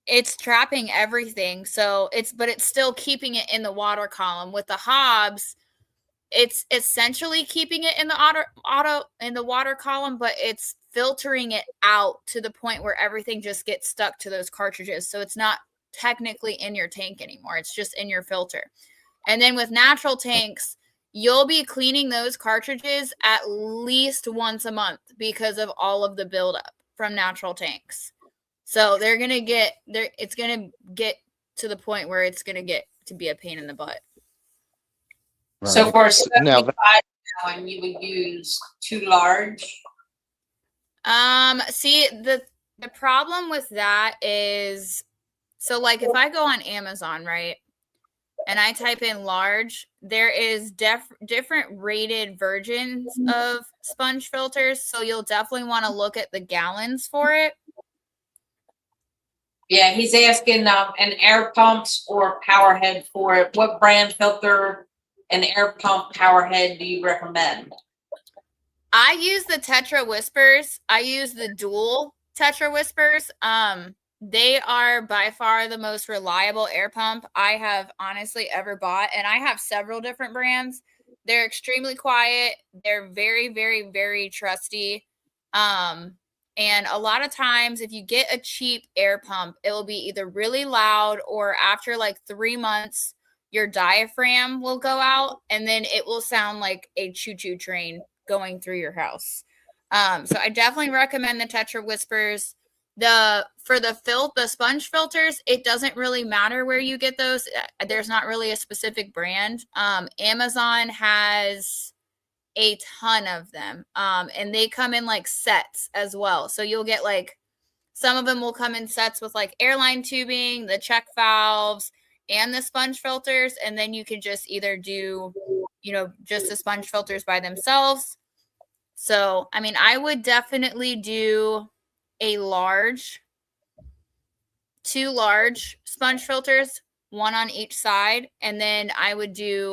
[SPEAKER 2] it's trapping everything. So it's still keeping it in the water column. With the hobs, it's essentially keeping it in the in the water column, but it's filtering it out to the point where everything just gets stuck to those cartridges. So it's not technically in your tank anymore. It's just in your filter. And then with natural tanks, you'll be cleaning those cartridges at least once a month because of all of the buildup from natural tanks. So it's gonna get to the point where it's gonna get to be a pain in the butt.
[SPEAKER 1] So
[SPEAKER 5] Right.
[SPEAKER 1] for a
[SPEAKER 5] Now,
[SPEAKER 1] 75 gallon, you would use 2 large.
[SPEAKER 2] See, the problem with that is, so like if I go on Amazon, right, and I type in large, there is different rated versions of sponge filters. So you'll definitely want to look at the gallons for it.
[SPEAKER 1] Yeah, he's asking an air pumps or power head for it. What brand filter and air pump power head do you recommend?
[SPEAKER 2] I use the Tetra Whispers. I use the dual Tetra Whispers. They are by far the most reliable air pump I have honestly ever bought, and I have several different brands. They're extremely quiet. They're very, very, very trusty. And a lot of times, if you get a cheap air pump, it will be either really loud, or after like 3 months, your diaphragm will go out, and then it will sound like a choo-choo train going through your house. So I definitely recommend the Tetra Whispers. The sponge filters, it doesn't really matter where you get those. There's not really a specific brand. Amazon has a ton of them. And they come in like sets as well. So you'll get like, some of them will come in sets with like airline tubing, the check valves, and the sponge filters. And then you can just either do, just the sponge filters by themselves. So, I mean, I would definitely do a two large sponge filters, one on each side. And then I would do,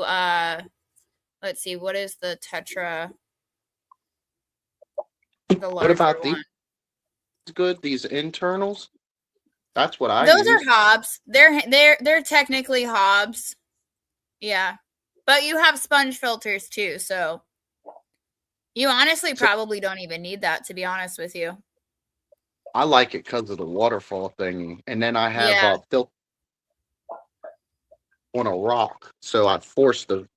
[SPEAKER 2] let's see, what is the Tetra? The larger
[SPEAKER 5] what about
[SPEAKER 2] one.
[SPEAKER 5] these? Good, these internals. That's what I
[SPEAKER 2] Those
[SPEAKER 5] use.
[SPEAKER 2] are hobs. They're technically hobs. Yeah. But you have sponge filters too, so you honestly probably don't even need that, to be honest with you.
[SPEAKER 5] I like it because of the waterfall thing, and then I have
[SPEAKER 2] Yeah.
[SPEAKER 5] filter on a rock, so I force the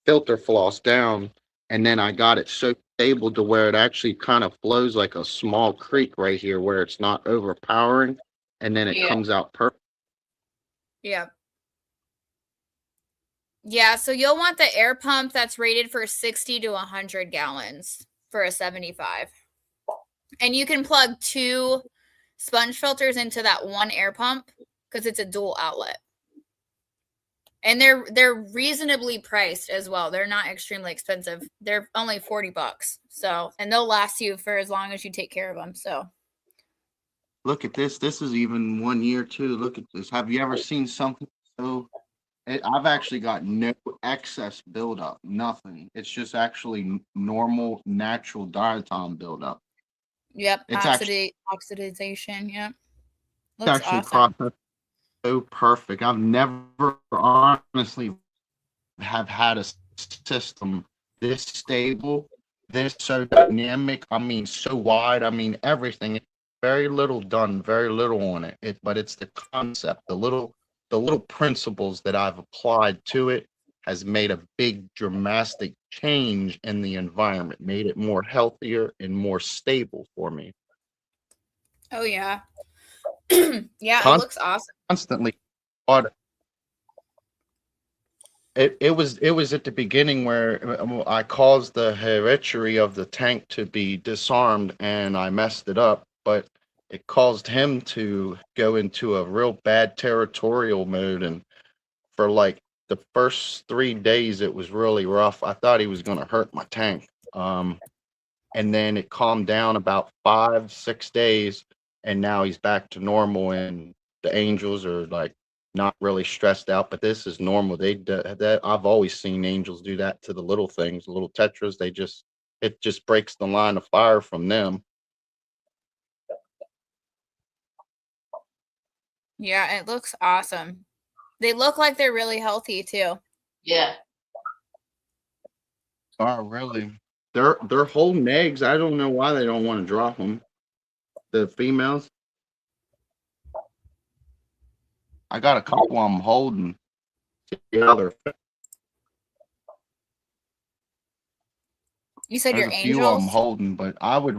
[SPEAKER 5] filter floss down, and then I got it so stable to where it actually kind of flows like a small creek right here, where it's not overpowering, and then it
[SPEAKER 1] Yeah.
[SPEAKER 5] comes out perfect.
[SPEAKER 2] Yeah. Yeah, so you'll want the air pump that's rated for 60 to 100 gallons for a 75. And you can plug 2 sponge filters into that one air pump because it's a dual outlet. And they're reasonably priced as well. They're not extremely expensive. They're only $40. So, and they'll last you for as long as you take care of them. So,
[SPEAKER 5] Look at this. This is even 1 year too. Look at this. Have you ever seen something so? I've actually got no excess buildup. Nothing. It's just actually normal, natural diatom buildup.
[SPEAKER 2] yep,
[SPEAKER 5] It's actually
[SPEAKER 2] oxidization, yep.
[SPEAKER 5] it's
[SPEAKER 2] Looks
[SPEAKER 5] actually
[SPEAKER 2] awesome.
[SPEAKER 5] processed so perfect. I've never honestly have had a system this stable, this so dynamic. I mean, so wide. I mean, everything. Very little done, very little on it. But it's the concept, the little principles that I've applied to it has made a big dramatic change in the environment, made it more healthier and more stable for me.
[SPEAKER 2] Oh yeah. Yeah, it
[SPEAKER 5] Con-
[SPEAKER 2] looks awesome.
[SPEAKER 5] Constantly water. It was at the beginning where I caused the hereditary of the tank to be disarmed and I messed it up, but it caused him to go into a real bad territorial mode, and for like the first 3 days it was really rough. I thought he was going to hurt my tank. And then it calmed down about 5, 6 days, and now he's back to normal, and the angels are like not really stressed out. But this is normal. That I've always seen angels do that to the little things, the little tetras. It just breaks the line of fire from them.
[SPEAKER 2] Yeah, it looks awesome. They look like they're really healthy too.
[SPEAKER 1] Yeah.
[SPEAKER 5] Oh, really? They're holding eggs. I don't know why they don't want to drop them. The females. I got a couple of them holding. See how they're.
[SPEAKER 2] You said
[SPEAKER 5] There's
[SPEAKER 2] your
[SPEAKER 5] a few of them
[SPEAKER 2] angels?
[SPEAKER 5] holding, but I would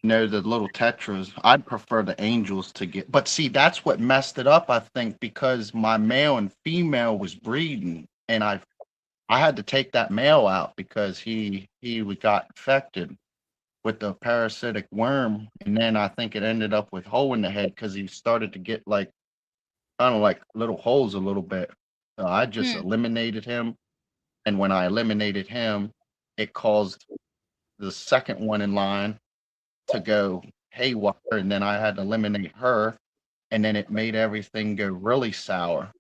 [SPEAKER 5] know the little tetras. I'd prefer the angels to get. But see, that's what messed it up, I think, because my male and female was breeding, and I had to take that male out because he got infected with the parasitic worm, and then I think it ended up with hole in the head because he started to get like kind of like little holes a little bit. So I just
[SPEAKER 2] Hmm.
[SPEAKER 5] eliminated him, and when I eliminated him, it caused the second one in line to go haywire, and then I had to eliminate her, and then it made everything go really sour.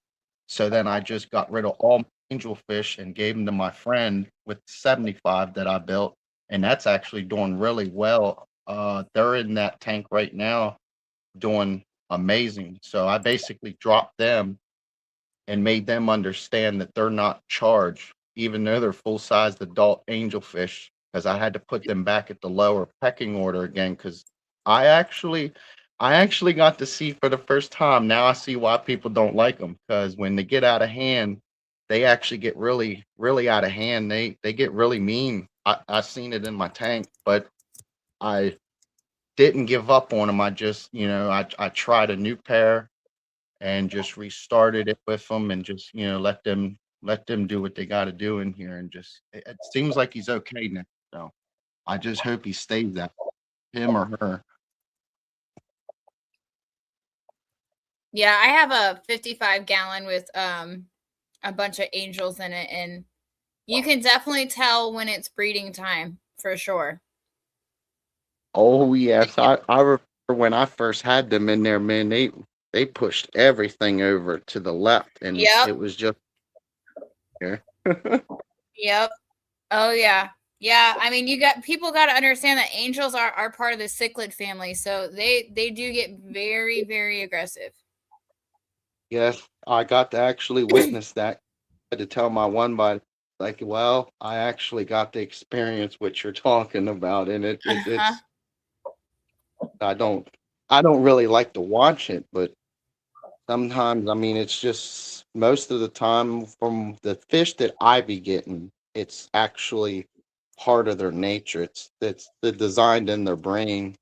[SPEAKER 5] So then I just got rid of all my angelfish and gave them to my friend with 75 that I built, and that's actually doing really well. They're in that tank right now, doing amazing. So I basically dropped them and made them understand that they're not charged, even though they're full-sized adult angelfish, because I had to put them back at the lower pecking order again. Because I actually, I actually got to see for the first time. Now I see why people don't like them. Because when they get out of hand, they actually get really, really out of hand. They get really mean. I seen it in my tank, but I didn't give up on them. I just, I tried a new pair and just restarted it with them and just let them do what they got to do in here, and just it seems like he's okay now. So I just hope he stays that, him or her.
[SPEAKER 2] Yeah, I have a 55 gallon with a bunch of angels in it, and you can definitely tell when it's breeding time for sure.
[SPEAKER 5] Oh yes, I remember when I first had them in there, man. They pushed everything over to the left, and
[SPEAKER 2] Yep.
[SPEAKER 5] it was just here.
[SPEAKER 2] Yep. Oh yeah. Yeah, I mean, people got to understand that angels are part of the cichlid family, so they do get very, very aggressive.
[SPEAKER 5] Yes, I got to actually witness that. I had to tell my one bud, like, well, I actually got to experience what you're talking about, and
[SPEAKER 2] Uh-huh.
[SPEAKER 5] it's I don't really like to watch it, but sometimes, I mean, it's just most of the time from the fish that I be getting, it's actually part of their nature. It's the designed in their brain.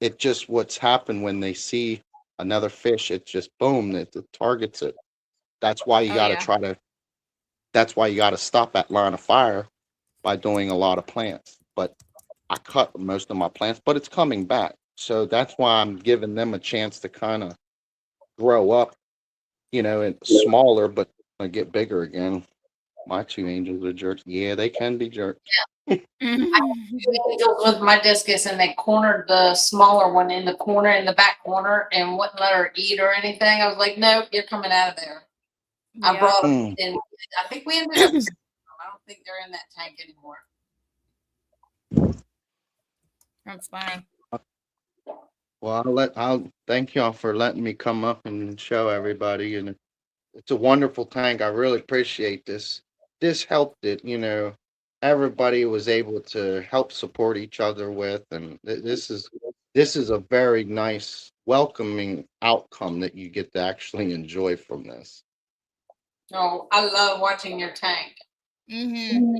[SPEAKER 5] It just what's happened when they see another fish, it just boom, it targets it. That's why you
[SPEAKER 2] Oh
[SPEAKER 5] got to
[SPEAKER 2] yeah.
[SPEAKER 5] try to. That's why you got to stop that line of fire by doing a lot of plants. But I cut most of my plants, but it's coming back. So that's why I'm giving them a chance to kind of grow up, and smaller, but get bigger again. My two angels are jerks. Yeah, they can be jerks.
[SPEAKER 2] Mhm.
[SPEAKER 1] Angels with my discus, and they cornered the smaller one in the corner, in the back corner, and wouldn't let her eat or anything. I was like, nope, you're coming out of there. I
[SPEAKER 2] Yep.
[SPEAKER 1] brought them
[SPEAKER 5] Mm.
[SPEAKER 1] in. I think we ended up. I don't think they're in that tank anymore.
[SPEAKER 2] That's funny.
[SPEAKER 5] Well, I'll thank y'all for letting me come up and show everybody, and it's a wonderful tank. I really appreciate this. This helped it, everybody was able to help support each other with, and this is a very nice, welcoming outcome that you get to actually enjoy from this.
[SPEAKER 1] No, I love watching your tank.
[SPEAKER 2] Mm-hmm.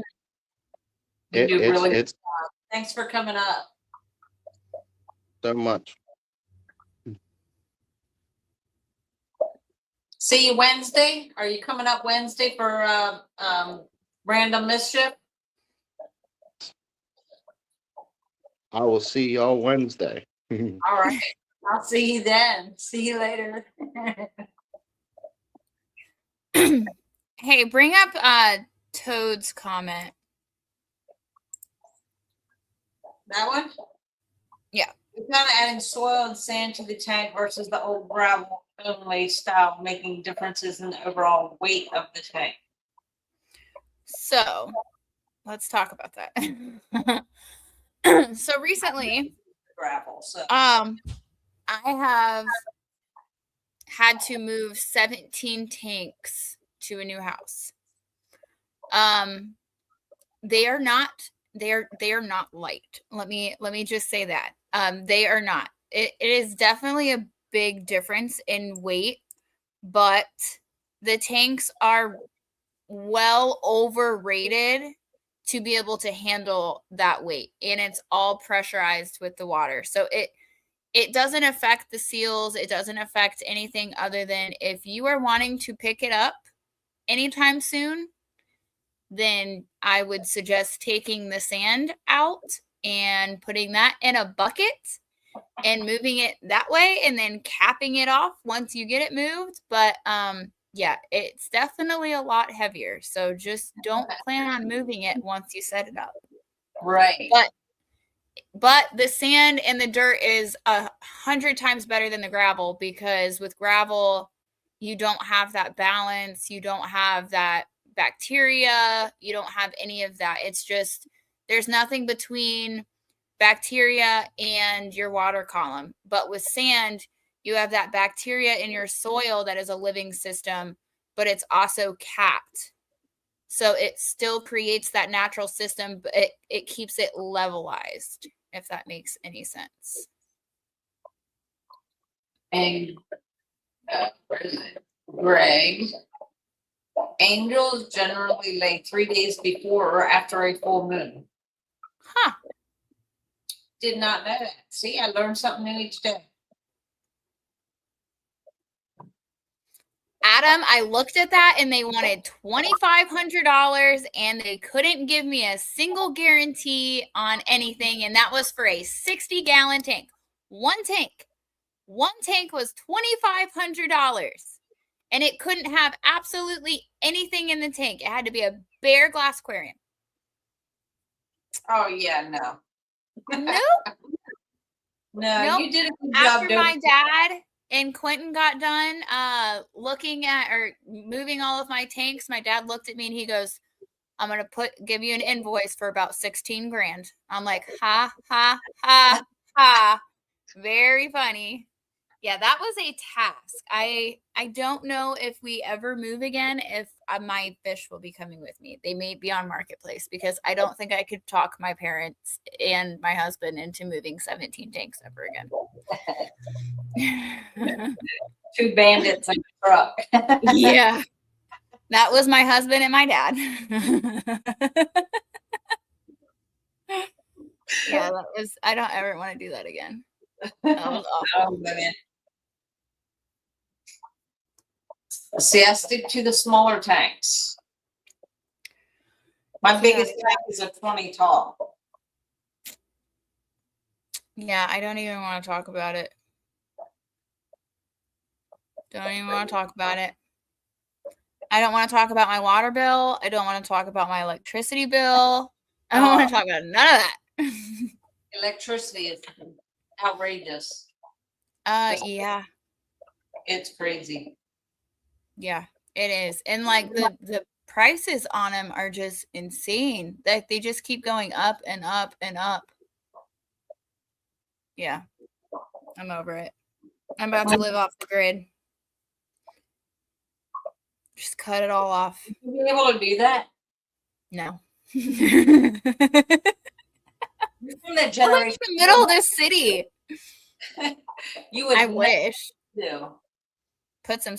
[SPEAKER 1] You do really.
[SPEAKER 5] It's
[SPEAKER 1] Thanks for coming up.
[SPEAKER 5] so much.
[SPEAKER 1] See you Wednesday. Are you coming up Wednesday for random mischief?
[SPEAKER 5] I will see y'all Wednesday.
[SPEAKER 1] All right. I'll see you then. See you later.
[SPEAKER 2] Hey, bring up Toad's comment.
[SPEAKER 1] That one?
[SPEAKER 2] Yeah.
[SPEAKER 1] We're kind of adding soil and sand to the tank versus the old gravel only style, making differences in the overall weight of the tank.
[SPEAKER 2] So let's talk about that. So recently,
[SPEAKER 1] Gravel. So
[SPEAKER 2] I have had to move 17 tanks to a new house. They are not light. Let me just say that. They are not. It is definitely a big difference in weight, but the tanks are well overrated to be able to handle that weight, and it's all pressurized with the water. So it doesn't affect the seals. It doesn't affect anything other than if you are wanting to pick it up anytime soon, then I would suggest taking the sand out and putting that in a bucket and moving it that way and then capping it off once you get it moved. But yeah, it's definitely a lot heavier. So just don't plan on moving it once you set it up.
[SPEAKER 1] right.
[SPEAKER 2] But the sand and the dirt is 100 times better than the gravel, because with gravel, you don't have that balance. You don't have that bacteria. You don't have any of that. It's just, there's nothing between bacteria and your water column. But with sand, you have that bacteria in your soil that is a living system, but it's also capped. So it still creates that natural system, but it keeps it levelized, if that makes any sense.
[SPEAKER 1] And where is it? Greg. Angels generally lay 3 days before or after a full moon.
[SPEAKER 2] Huh.
[SPEAKER 1] Did not know that. See, I learned something new each day.
[SPEAKER 2] Adam, I looked at that and they wanted $2,500 and they couldn't give me a single guarantee on anything. And that was for a 60-gallon tank. One tank was $2,500 and it couldn't have absolutely anything in the tank. It had to be a bare glass aquarium.
[SPEAKER 1] Oh yeah, no.
[SPEAKER 2] Nope.
[SPEAKER 1] No,
[SPEAKER 2] Nope.
[SPEAKER 1] you did a good
[SPEAKER 2] After
[SPEAKER 1] job.
[SPEAKER 2] my dad and Quentin got done looking at or moving all of my tanks, my dad looked at me and he goes, I'm going to give you an invoice for about 16 grand. I'm like, ha, ha, ha, ha. Very funny. Yeah, that was a task. I don't know if we ever move again, if my fish will be coming with me. They may be on Marketplace because I don't think I could talk my parents and my husband into moving 17 tanks ever again.
[SPEAKER 1] 2 bandits in a truck.
[SPEAKER 2] Yeah. That was my husband and my dad. Yeah, I don't ever want to do that again. That was awful.
[SPEAKER 1] Oh, man. See, I stick to the smaller tanks. My biggest tank is a 20 tall.
[SPEAKER 2] Yeah, I don't even want to talk about it. Don't even want to talk about it. I don't want to talk about my water bill. I don't want to talk about my electricity bill. I don't want to talk about none of that.
[SPEAKER 1] Electricity is outrageous.
[SPEAKER 2] Yeah.
[SPEAKER 1] It's crazy.
[SPEAKER 2] Yeah, it is. And like the prices on them are just insane. Like they just keep going up and up and up. Yeah. I'm over it. I'm about to live off the grid. Just cut it all off.
[SPEAKER 1] Will you be able to do that?
[SPEAKER 2] No.
[SPEAKER 1] You're from that
[SPEAKER 2] I'm
[SPEAKER 1] generation.
[SPEAKER 2] in the middle of this city.
[SPEAKER 1] You would
[SPEAKER 2] I wish.
[SPEAKER 1] do.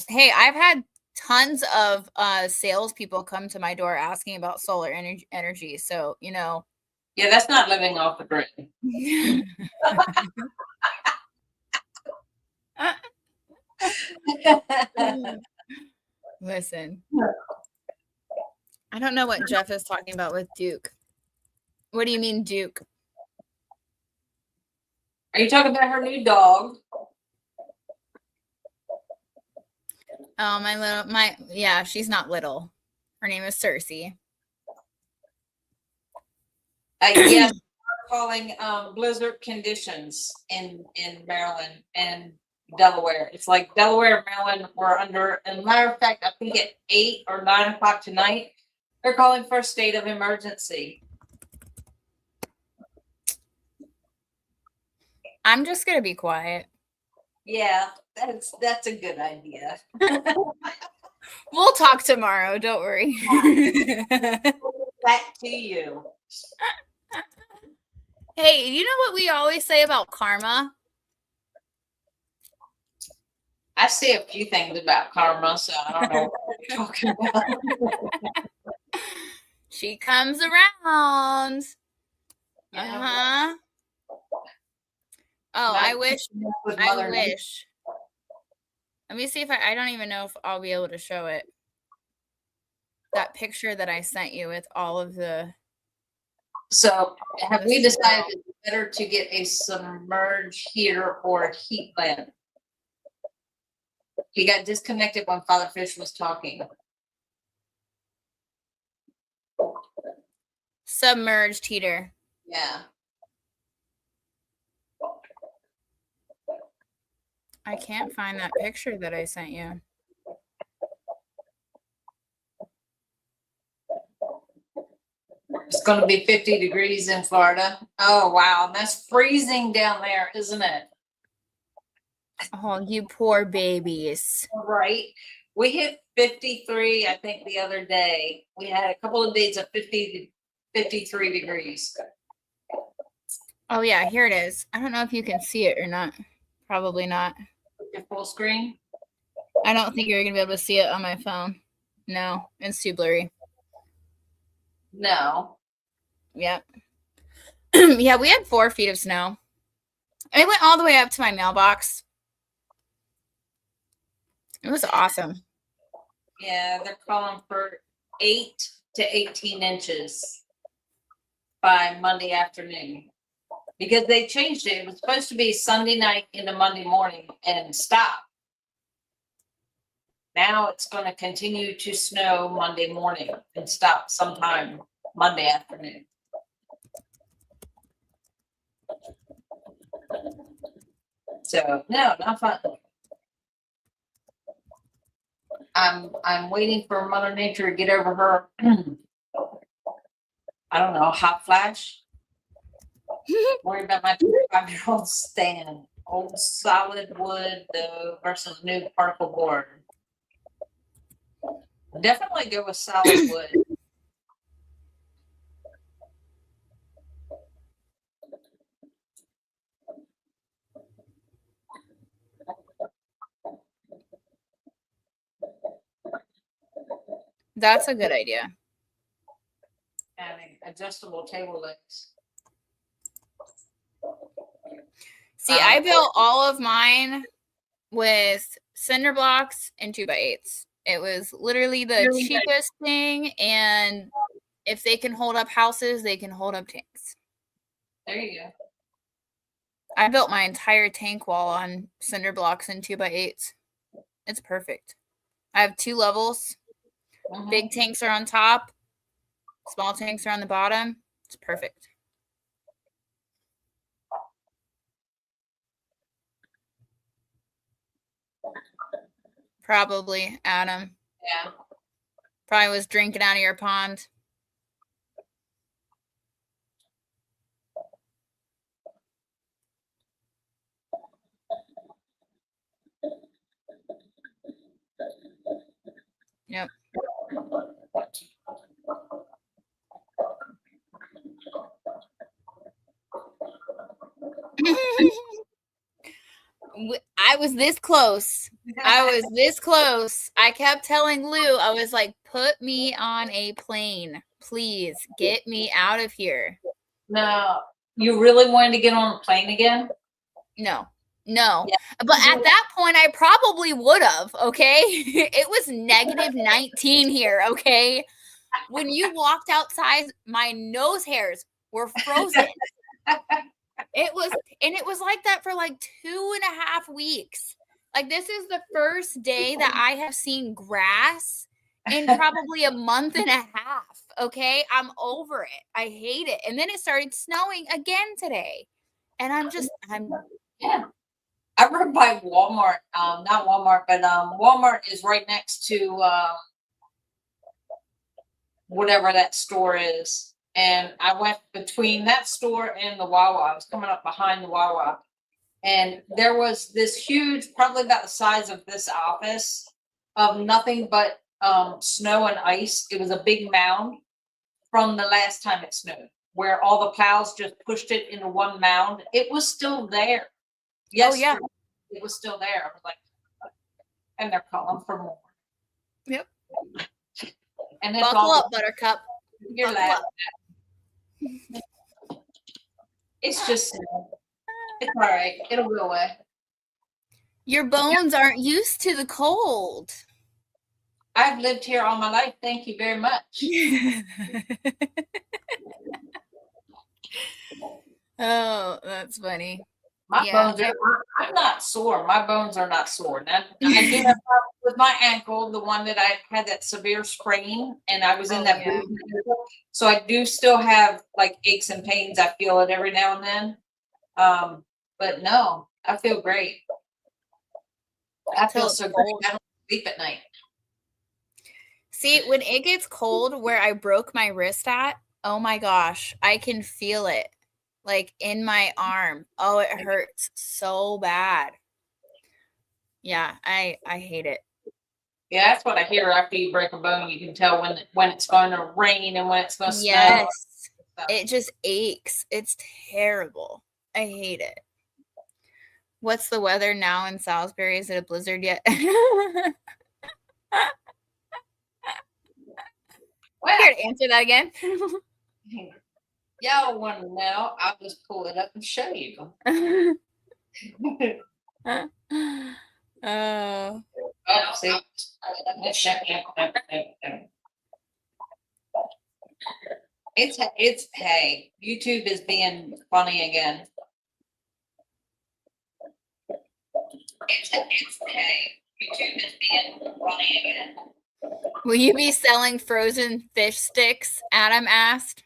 [SPEAKER 2] Hey, I've had tons of salespeople come to my door asking about solar energy. So, you know.
[SPEAKER 1] Yeah, that's not living off the grid.
[SPEAKER 2] Listen. I don't know what Jeff is talking about with Duke. What do you mean, Duke?
[SPEAKER 1] Are you talking about her new dog?
[SPEAKER 2] Oh, yeah, she's not little. Her name is Cersei.
[SPEAKER 1] Yes, we're calling blizzard conditions in Maryland and Delaware. It's like Delaware and Maryland were under, and matter of fact, I think at 8 or 9 o'clock tonight, they're calling for a state of emergency.
[SPEAKER 2] I'm just gonna be quiet.
[SPEAKER 1] Yeah, that's a good idea.
[SPEAKER 2] We'll talk tomorrow. Don't worry.
[SPEAKER 1] Back to you.
[SPEAKER 2] Hey, you know what we always say about karma?
[SPEAKER 1] I say a few things about karma, so I don't know what you're talking about.
[SPEAKER 2] She comes around.
[SPEAKER 1] Yeah.
[SPEAKER 2] Oh, I wish.
[SPEAKER 1] I
[SPEAKER 2] wish. Let me see if I don't even know if I'll be able to show it. That picture that I sent you with all of the.
[SPEAKER 1] So have we decided it's better to get a submerged heater or a heat lamp? He got disconnected when Father Fish was talking.
[SPEAKER 2] Submerged heater.
[SPEAKER 1] Yeah.
[SPEAKER 2] I can't find that picture that I sent you.
[SPEAKER 1] It's going to be 50 degrees in Florida. Oh, wow. That's freezing down there, isn't it?
[SPEAKER 2] Oh, you poor babies.
[SPEAKER 1] Right. We hit 53, I think, the other day. We had a couple of days of 50 to 53 degrees.
[SPEAKER 2] Oh, yeah, here it is. I don't know if you can see it or not. Probably not.
[SPEAKER 1] Your full screen?
[SPEAKER 2] I don't think you're going to be able to see it on my phone. No, it's too blurry.
[SPEAKER 1] No.
[SPEAKER 2] Yep. Yeah, we had 4 feet of snow. And it went all the way up to my mailbox. It was awesome.
[SPEAKER 1] Yeah, they're calling for 8 to 18 inches by Monday afternoon. Because they changed it. It was supposed to be Sunday night into Monday morning and stop. Now it's going to continue to snow Monday morning and stop sometime Monday afternoon. So no, not fun. I'm waiting for Mother Nature to get over her I don't know, hot flash. Worried about my 25-year-old stand. Old solid wood though versus new particle board. Definitely go with solid wood.
[SPEAKER 2] That's a good idea.
[SPEAKER 1] Adding adjustable table legs.
[SPEAKER 2] See, I built all of mine with cinder blocks and 2x8s. It was literally the cheapest thing, and if they can hold up houses, they can hold up tanks.
[SPEAKER 1] There you go.
[SPEAKER 2] I built my entire tank wall on cinder blocks and 2x8s. It's perfect. I have 2 levels. Big tanks are on top. Small tanks are on the bottom. It's perfect. Probably, Adam.
[SPEAKER 1] Yeah.
[SPEAKER 2] Probably was drinking out of your pond. Yep. I was this close. I kept telling Lou, I was like, put me on a plane. Please get me out of here.
[SPEAKER 1] No, you really wanted to get on a plane again?
[SPEAKER 2] No. Yeah. But
[SPEAKER 1] Mm-hmm.
[SPEAKER 2] at that point, I probably would have, okay? It was -19 here, okay? When you walked outside, my nose hairs were frozen. It was like that for like 2.5 weeks. Like, this is the first day that I have seen grass in probably a month and a half. Okay. I'm over it. I hate it. And then it started snowing again today. And I'm
[SPEAKER 1] yeah. I rode by Walmart, not Walmart, but Walmart is right next to whatever that store is. And I went between that store and the Wawa. I was coming up behind the Wawa. And there was this huge, probably about the size of this office, of nothing but snow and ice. It was a big mound from the last time it snowed, where all the plows just pushed it into one mound. It was still there. Yes,
[SPEAKER 2] yeah.
[SPEAKER 1] It was still there. I was like, and they're calling for more.
[SPEAKER 2] Yep.
[SPEAKER 1] And it's
[SPEAKER 2] buckle
[SPEAKER 1] all
[SPEAKER 2] up, Buttercup.
[SPEAKER 1] you're laughing. It's just, it's all right. It'll go away.
[SPEAKER 2] Your bones aren't used to the cold.
[SPEAKER 1] I've lived here all my life. Thank you very much.
[SPEAKER 2] Oh, that's funny.
[SPEAKER 1] My bones are, I'm not sore. My bones are not sore. Now, I do have problems with my ankle, the one that I had that severe sprain, and I was in that boot. So I do still have like aches and pains. I feel it every now and then. But no, I feel great. I feel so great. I don't sleep at night.
[SPEAKER 2] See, when it gets cold where I broke my wrist at, oh my gosh, I can feel it. Like in my arm. Oh, it hurts so bad. Yeah, I hate it.
[SPEAKER 1] Yeah, that's what I hear after you break a bone. You can tell when it's going to rain and when it's going to snow.
[SPEAKER 2] Yes, it just aches. It's terrible. I hate it. What's the weather now in Salisbury? Is it a blizzard yet? Here to answer that again.
[SPEAKER 1] Y'all want to know? I'll just pull it up and show you.
[SPEAKER 2] Oh.
[SPEAKER 1] Oh, see? It's hey, YouTube is being funny again. It's hey, YouTube is being funny again.
[SPEAKER 2] Will you be selling frozen fish sticks? Adam asked.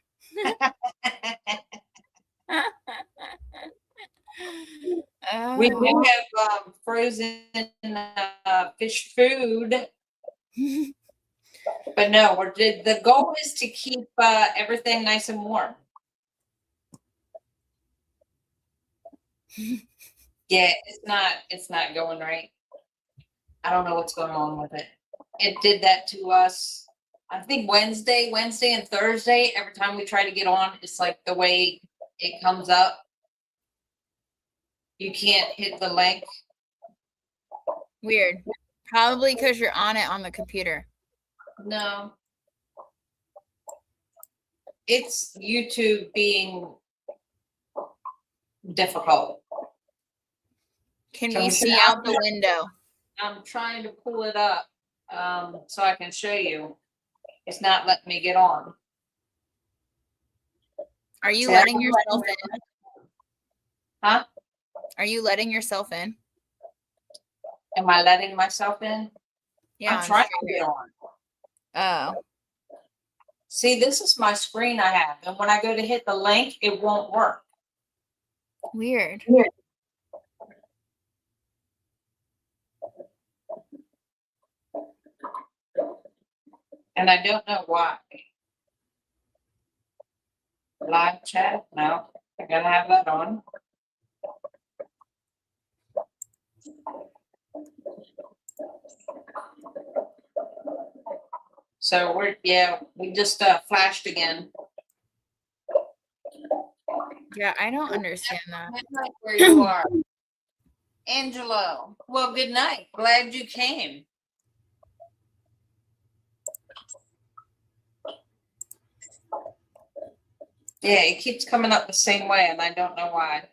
[SPEAKER 1] We do have frozen fish food. But no, the goal is to keep everything nice and warm. Yeah, it's not going right. I don't know what's going on with it. It did that to us. I think Wednesday and Thursday, every time we try to get on, it's like the way it comes up. You can't hit the link.
[SPEAKER 2] Weird. Probably because you're on it on the computer.
[SPEAKER 1] No. It's YouTube being difficult.
[SPEAKER 2] Can
[SPEAKER 1] So
[SPEAKER 2] we
[SPEAKER 1] I'm
[SPEAKER 2] see
[SPEAKER 1] sure-
[SPEAKER 2] out the window?
[SPEAKER 1] I'm trying to pull it up so I can show you. It's not letting me get on.
[SPEAKER 2] Are you
[SPEAKER 1] See,
[SPEAKER 2] letting yourself in?
[SPEAKER 1] Huh?
[SPEAKER 2] Are you letting yourself in?
[SPEAKER 1] Am I letting myself in?
[SPEAKER 2] Yeah.
[SPEAKER 1] I'm trying to get on.
[SPEAKER 2] Oh.
[SPEAKER 1] See, this is my screen I have. And when I go to hit the link, it won't work.
[SPEAKER 2] Weird.
[SPEAKER 1] And I don't know why. Live chat? No, I gotta have that on. So we just flashed again.
[SPEAKER 2] Yeah, I don't understand that.
[SPEAKER 1] Good night, where you are. Angelo, well, good night. Glad you came. Yeah, it keeps coming up the same way, and I don't know why.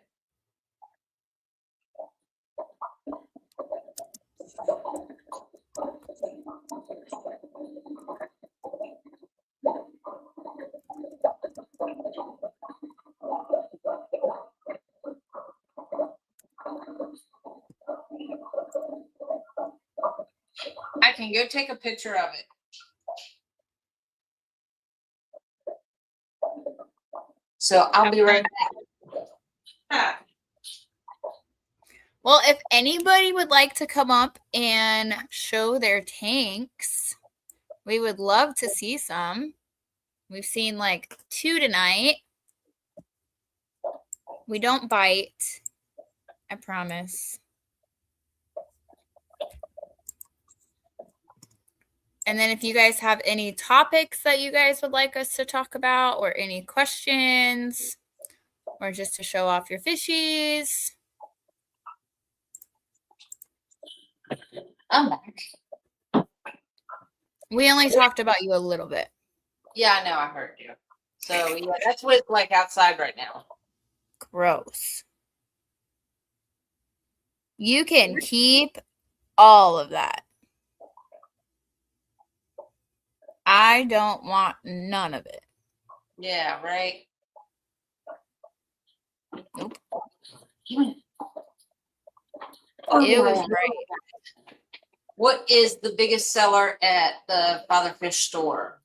[SPEAKER 1] I can go take a picture of it. So I'll be right back. Ah.
[SPEAKER 2] Well, if anybody would like to come up and show their tanks, we would love to see some. We've seen like 2 tonight. We don't bite. I promise. And then if you guys have any topics that you guys would like us to talk about or any questions or just to show off your fishies.
[SPEAKER 1] I'm back.
[SPEAKER 2] We only talked about you a little bit.
[SPEAKER 1] Yeah, I know. I heard you. So yeah, that's what it's like outside right now.
[SPEAKER 2] Gross. You can keep all of that. I don't want none of it.
[SPEAKER 1] Yeah, right.
[SPEAKER 2] Nope.
[SPEAKER 1] Oh,
[SPEAKER 2] It was right.
[SPEAKER 1] What is the biggest seller at the Father Fish store?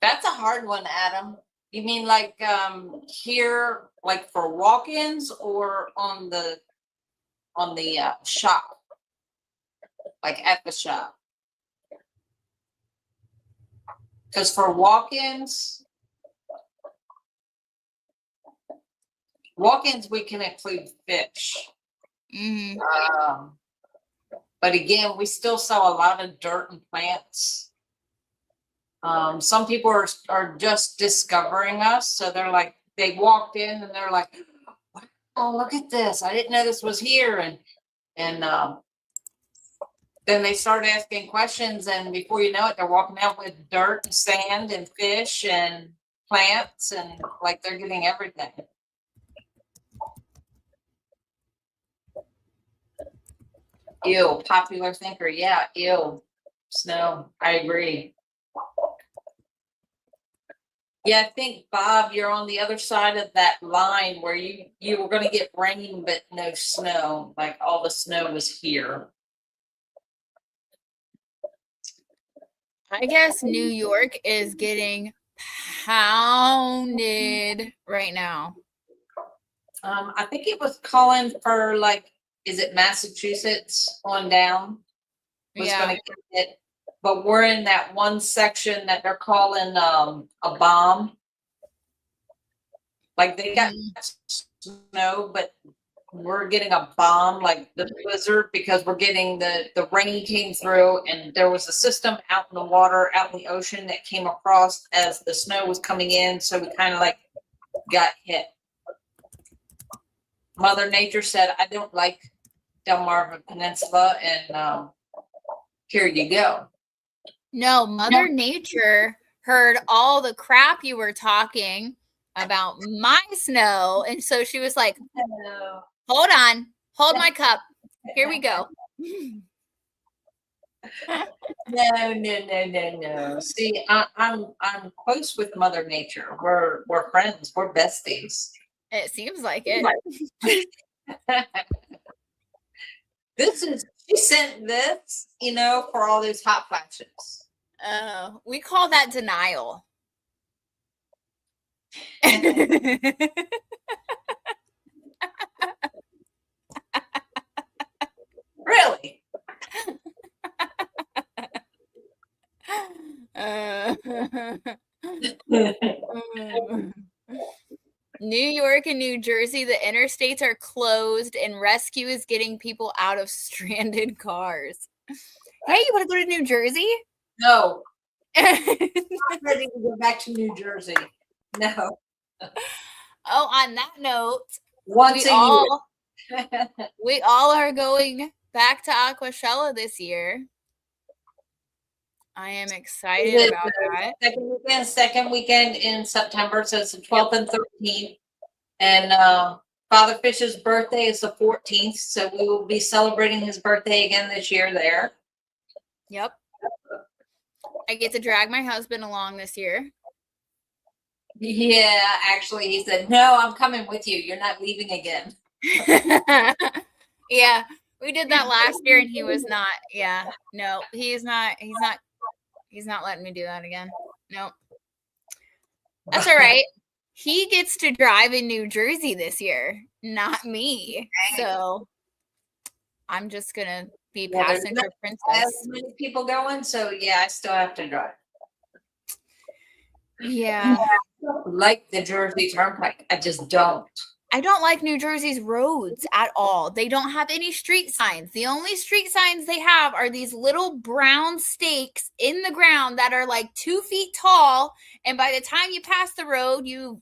[SPEAKER 1] That's a hard one, Adam. You mean like here, like for walk-ins, or on the shop, like at the shop? Because for walk-ins, we can include fish.
[SPEAKER 2] Mm-hmm.
[SPEAKER 1] But again, we still sell a lot of dirt and plants. Some people are just discovering us, so they're like, they walked in and they're like, "Oh, look at this! I didn't know this was here." And then they start asking questions, and before you know it, they're walking out with dirt and sand and fish and plants, and like they're getting everything. Ew, popular thinker. Yeah, ew. Snow. I agree. Yeah, I think, Bob, you're on the other side of that line where you were going to get rain, but no snow. Like all the snow was here.
[SPEAKER 2] I guess New York is getting pounded right now.
[SPEAKER 1] I think it was calling for like is it Massachusetts on down? Was
[SPEAKER 2] Yeah.
[SPEAKER 1] gonna get it, but we're in that one section that they're calling a bomb. Like they got snow, but we're getting a bomb, like the blizzard, because we're getting the rain came through and there was a system out in the water, out in the ocean that came across as the snow was coming in. So we kind of like got hit. Mother Nature said, I don't like Delmarva Peninsula, and here you go.
[SPEAKER 2] No, Mother Nature heard all the crap you were talking about my snow. And so she was like, hold on, hold my cup. Here we go.
[SPEAKER 1] No. See, I'm close with Mother Nature. We're friends. We're besties.
[SPEAKER 2] It seems like it.
[SPEAKER 1] She sent this, for all those hot flashes.
[SPEAKER 2] We call that denial.
[SPEAKER 1] Really?
[SPEAKER 2] New York and New Jersey, the interstates are closed and rescue is getting people out of stranded cars. Hey, you want to go to New Jersey?
[SPEAKER 1] No. I'm not ready to go back to New Jersey. No.
[SPEAKER 2] Oh, on that note,
[SPEAKER 1] Once a year.
[SPEAKER 2] We all are going back to Aquashella this year. I am excited about that.
[SPEAKER 1] Second weekend in September, so it's the 12th and 13th. And Father Fish's birthday is the 14th, so we will be celebrating his birthday again this year there.
[SPEAKER 2] Yep. I get to drag my husband along this year.
[SPEAKER 1] Yeah, actually, he said, no, I'm coming with you. You're not leaving again.
[SPEAKER 2] Yeah, we did that last year and he was not. Yeah, no, he's not letting me do that again. Nope. That's all right. He gets to drive in New Jersey this year, not me. So I'm just gonna be passenger princess.
[SPEAKER 1] As many people going, so yeah, I still have to drive.
[SPEAKER 2] Yeah.
[SPEAKER 1] Like the Jersey Turnpike. I just don't.
[SPEAKER 2] I don't like New Jersey's roads at all. They don't have any street signs. The only street signs they have are these little brown stakes in the ground that are like 2 feet tall. And by the time you pass the road, you've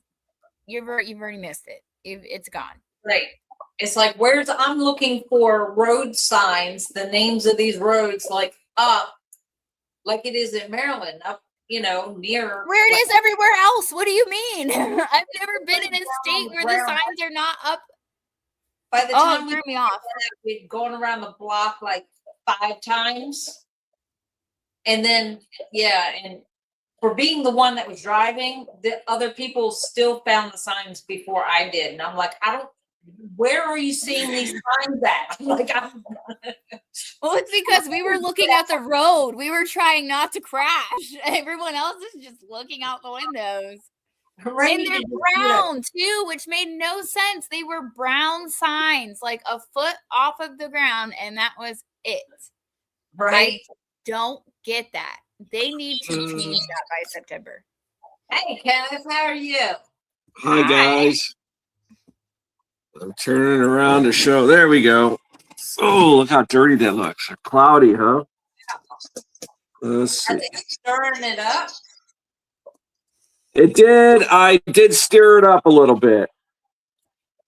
[SPEAKER 2] already missed it. It's gone.
[SPEAKER 1] Right. It's like, I'm looking for road signs, the names of these roads, like up, like it is in Maryland, up, near.
[SPEAKER 2] Where it is everywhere else. What do you mean? I've never been in a state where the signs are not up.
[SPEAKER 1] By the time
[SPEAKER 2] it threw me off.
[SPEAKER 1] We'd gone around the block like 5 times. And then, and for being the one that was driving, the other people still found the signs before I did. And I'm like, where are you seeing these signs at?
[SPEAKER 2] Well, it's because we were looking at the road. We were trying not to crash. Everyone else is just looking out the windows. And they're brown too, which made no sense. They were brown signs, like a foot off of the ground, and that was it.
[SPEAKER 1] Right.
[SPEAKER 2] I don't get that. They need to change that by September.
[SPEAKER 1] Hey, Kenneth, how are you?
[SPEAKER 6] Hi, guys. I'm turning around to show. There we go. Oh, look how dirty that looks. Cloudy, huh? Let's see.
[SPEAKER 1] Stirring it up.
[SPEAKER 6] It did. I did stir it up a little bit.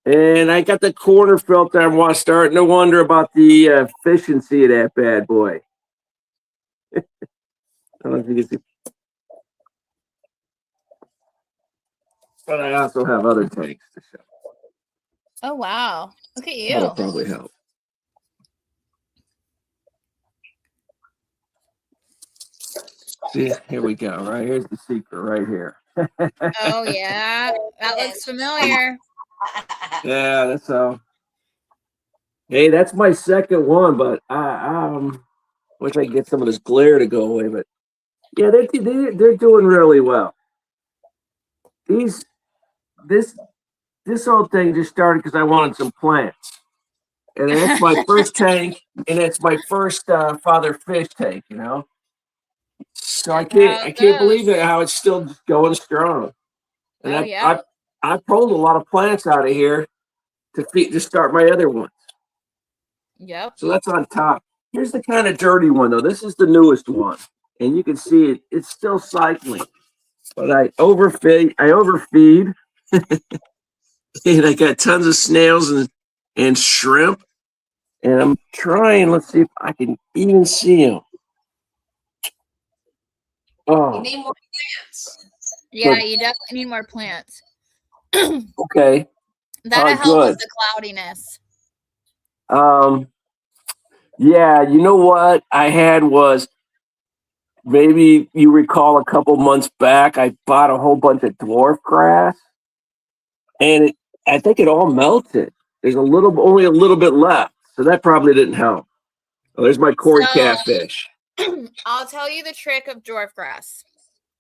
[SPEAKER 6] And I got the corner filter. I'm starting to wonder about the efficiency of that bad boy. I don't know if you can see. But I also have other tanks to show.
[SPEAKER 2] Oh, wow. Look at you.
[SPEAKER 6] That'll probably help. See, here we go. Right here's the secret right here.
[SPEAKER 2] Oh, yeah. That looks familiar.
[SPEAKER 6] Yeah, that's so. Hey, that's my second one, but I wish I could get some of this glare to go away. But yeah, they're doing really well. This whole thing just started because I wanted some plants. And that's my first tank, and it's my first father fish tank, you know. So
[SPEAKER 2] That's how
[SPEAKER 6] I
[SPEAKER 2] it
[SPEAKER 6] can't believe
[SPEAKER 2] goes.
[SPEAKER 6] it how it's still going strong. And
[SPEAKER 2] Oh yeah.
[SPEAKER 6] I pulled a lot of plants out of here to start my other one.
[SPEAKER 2] Yep.
[SPEAKER 6] So that's on top. Here's the kind of dirty one though. This is the newest one, and you can see it. It's still cycling, but I overfeed, and I got tons of snails and shrimp. And I'm trying. Let's see if I can even see them.
[SPEAKER 1] You
[SPEAKER 6] Oh,
[SPEAKER 1] need more plants.
[SPEAKER 2] Yeah,
[SPEAKER 6] But-
[SPEAKER 2] you definitely need more plants.
[SPEAKER 6] okay.
[SPEAKER 2] That'll help
[SPEAKER 6] good.
[SPEAKER 2] with the cloudiness.
[SPEAKER 6] Yeah. You know what I had was maybe you recall a couple months back. I bought a whole bunch of dwarf grass, and I think it all melted. There's only a little bit left, so that probably didn't help. Oh, there's my cord
[SPEAKER 2] So-
[SPEAKER 6] catfish.
[SPEAKER 2] I'll tell you the trick of dwarf grass.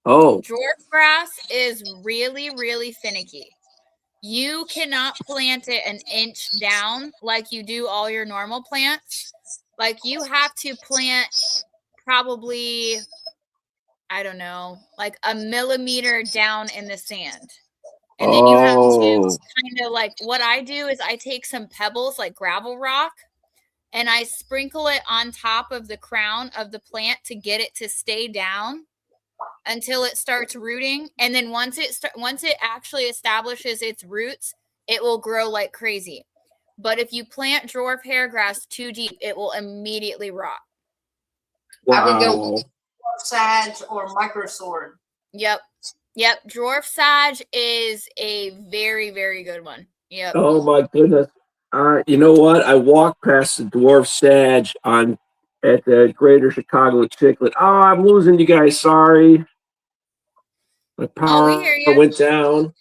[SPEAKER 6] Oh,
[SPEAKER 2] Dwarf grass is really, really finicky. You cannot plant it an inch down like you do all your normal plants. Like you have to plant probably, I don't know, like a millimeter down in the sand. And then you have to kind of like, what I do is I take some pebbles like gravel rock and I sprinkle it on top of the crown of the plant to get it to stay down until it starts rooting. And then once it actually establishes its roots, it will grow like crazy. But if you plant dwarf hairgrass too deep, it will immediately rot.
[SPEAKER 1] I would go
[SPEAKER 6] wow.
[SPEAKER 1] with sage or microsword.
[SPEAKER 2] Yep. Dwarf sage is a very, very good one. Yep.
[SPEAKER 6] Oh my goodness. You know what? I walked past the dwarf sage at the Greater Chicago Chiclet. Oh, I'm losing you guys. Sorry. My
[SPEAKER 2] Oh, we
[SPEAKER 6] power
[SPEAKER 2] hear you.
[SPEAKER 6] went down.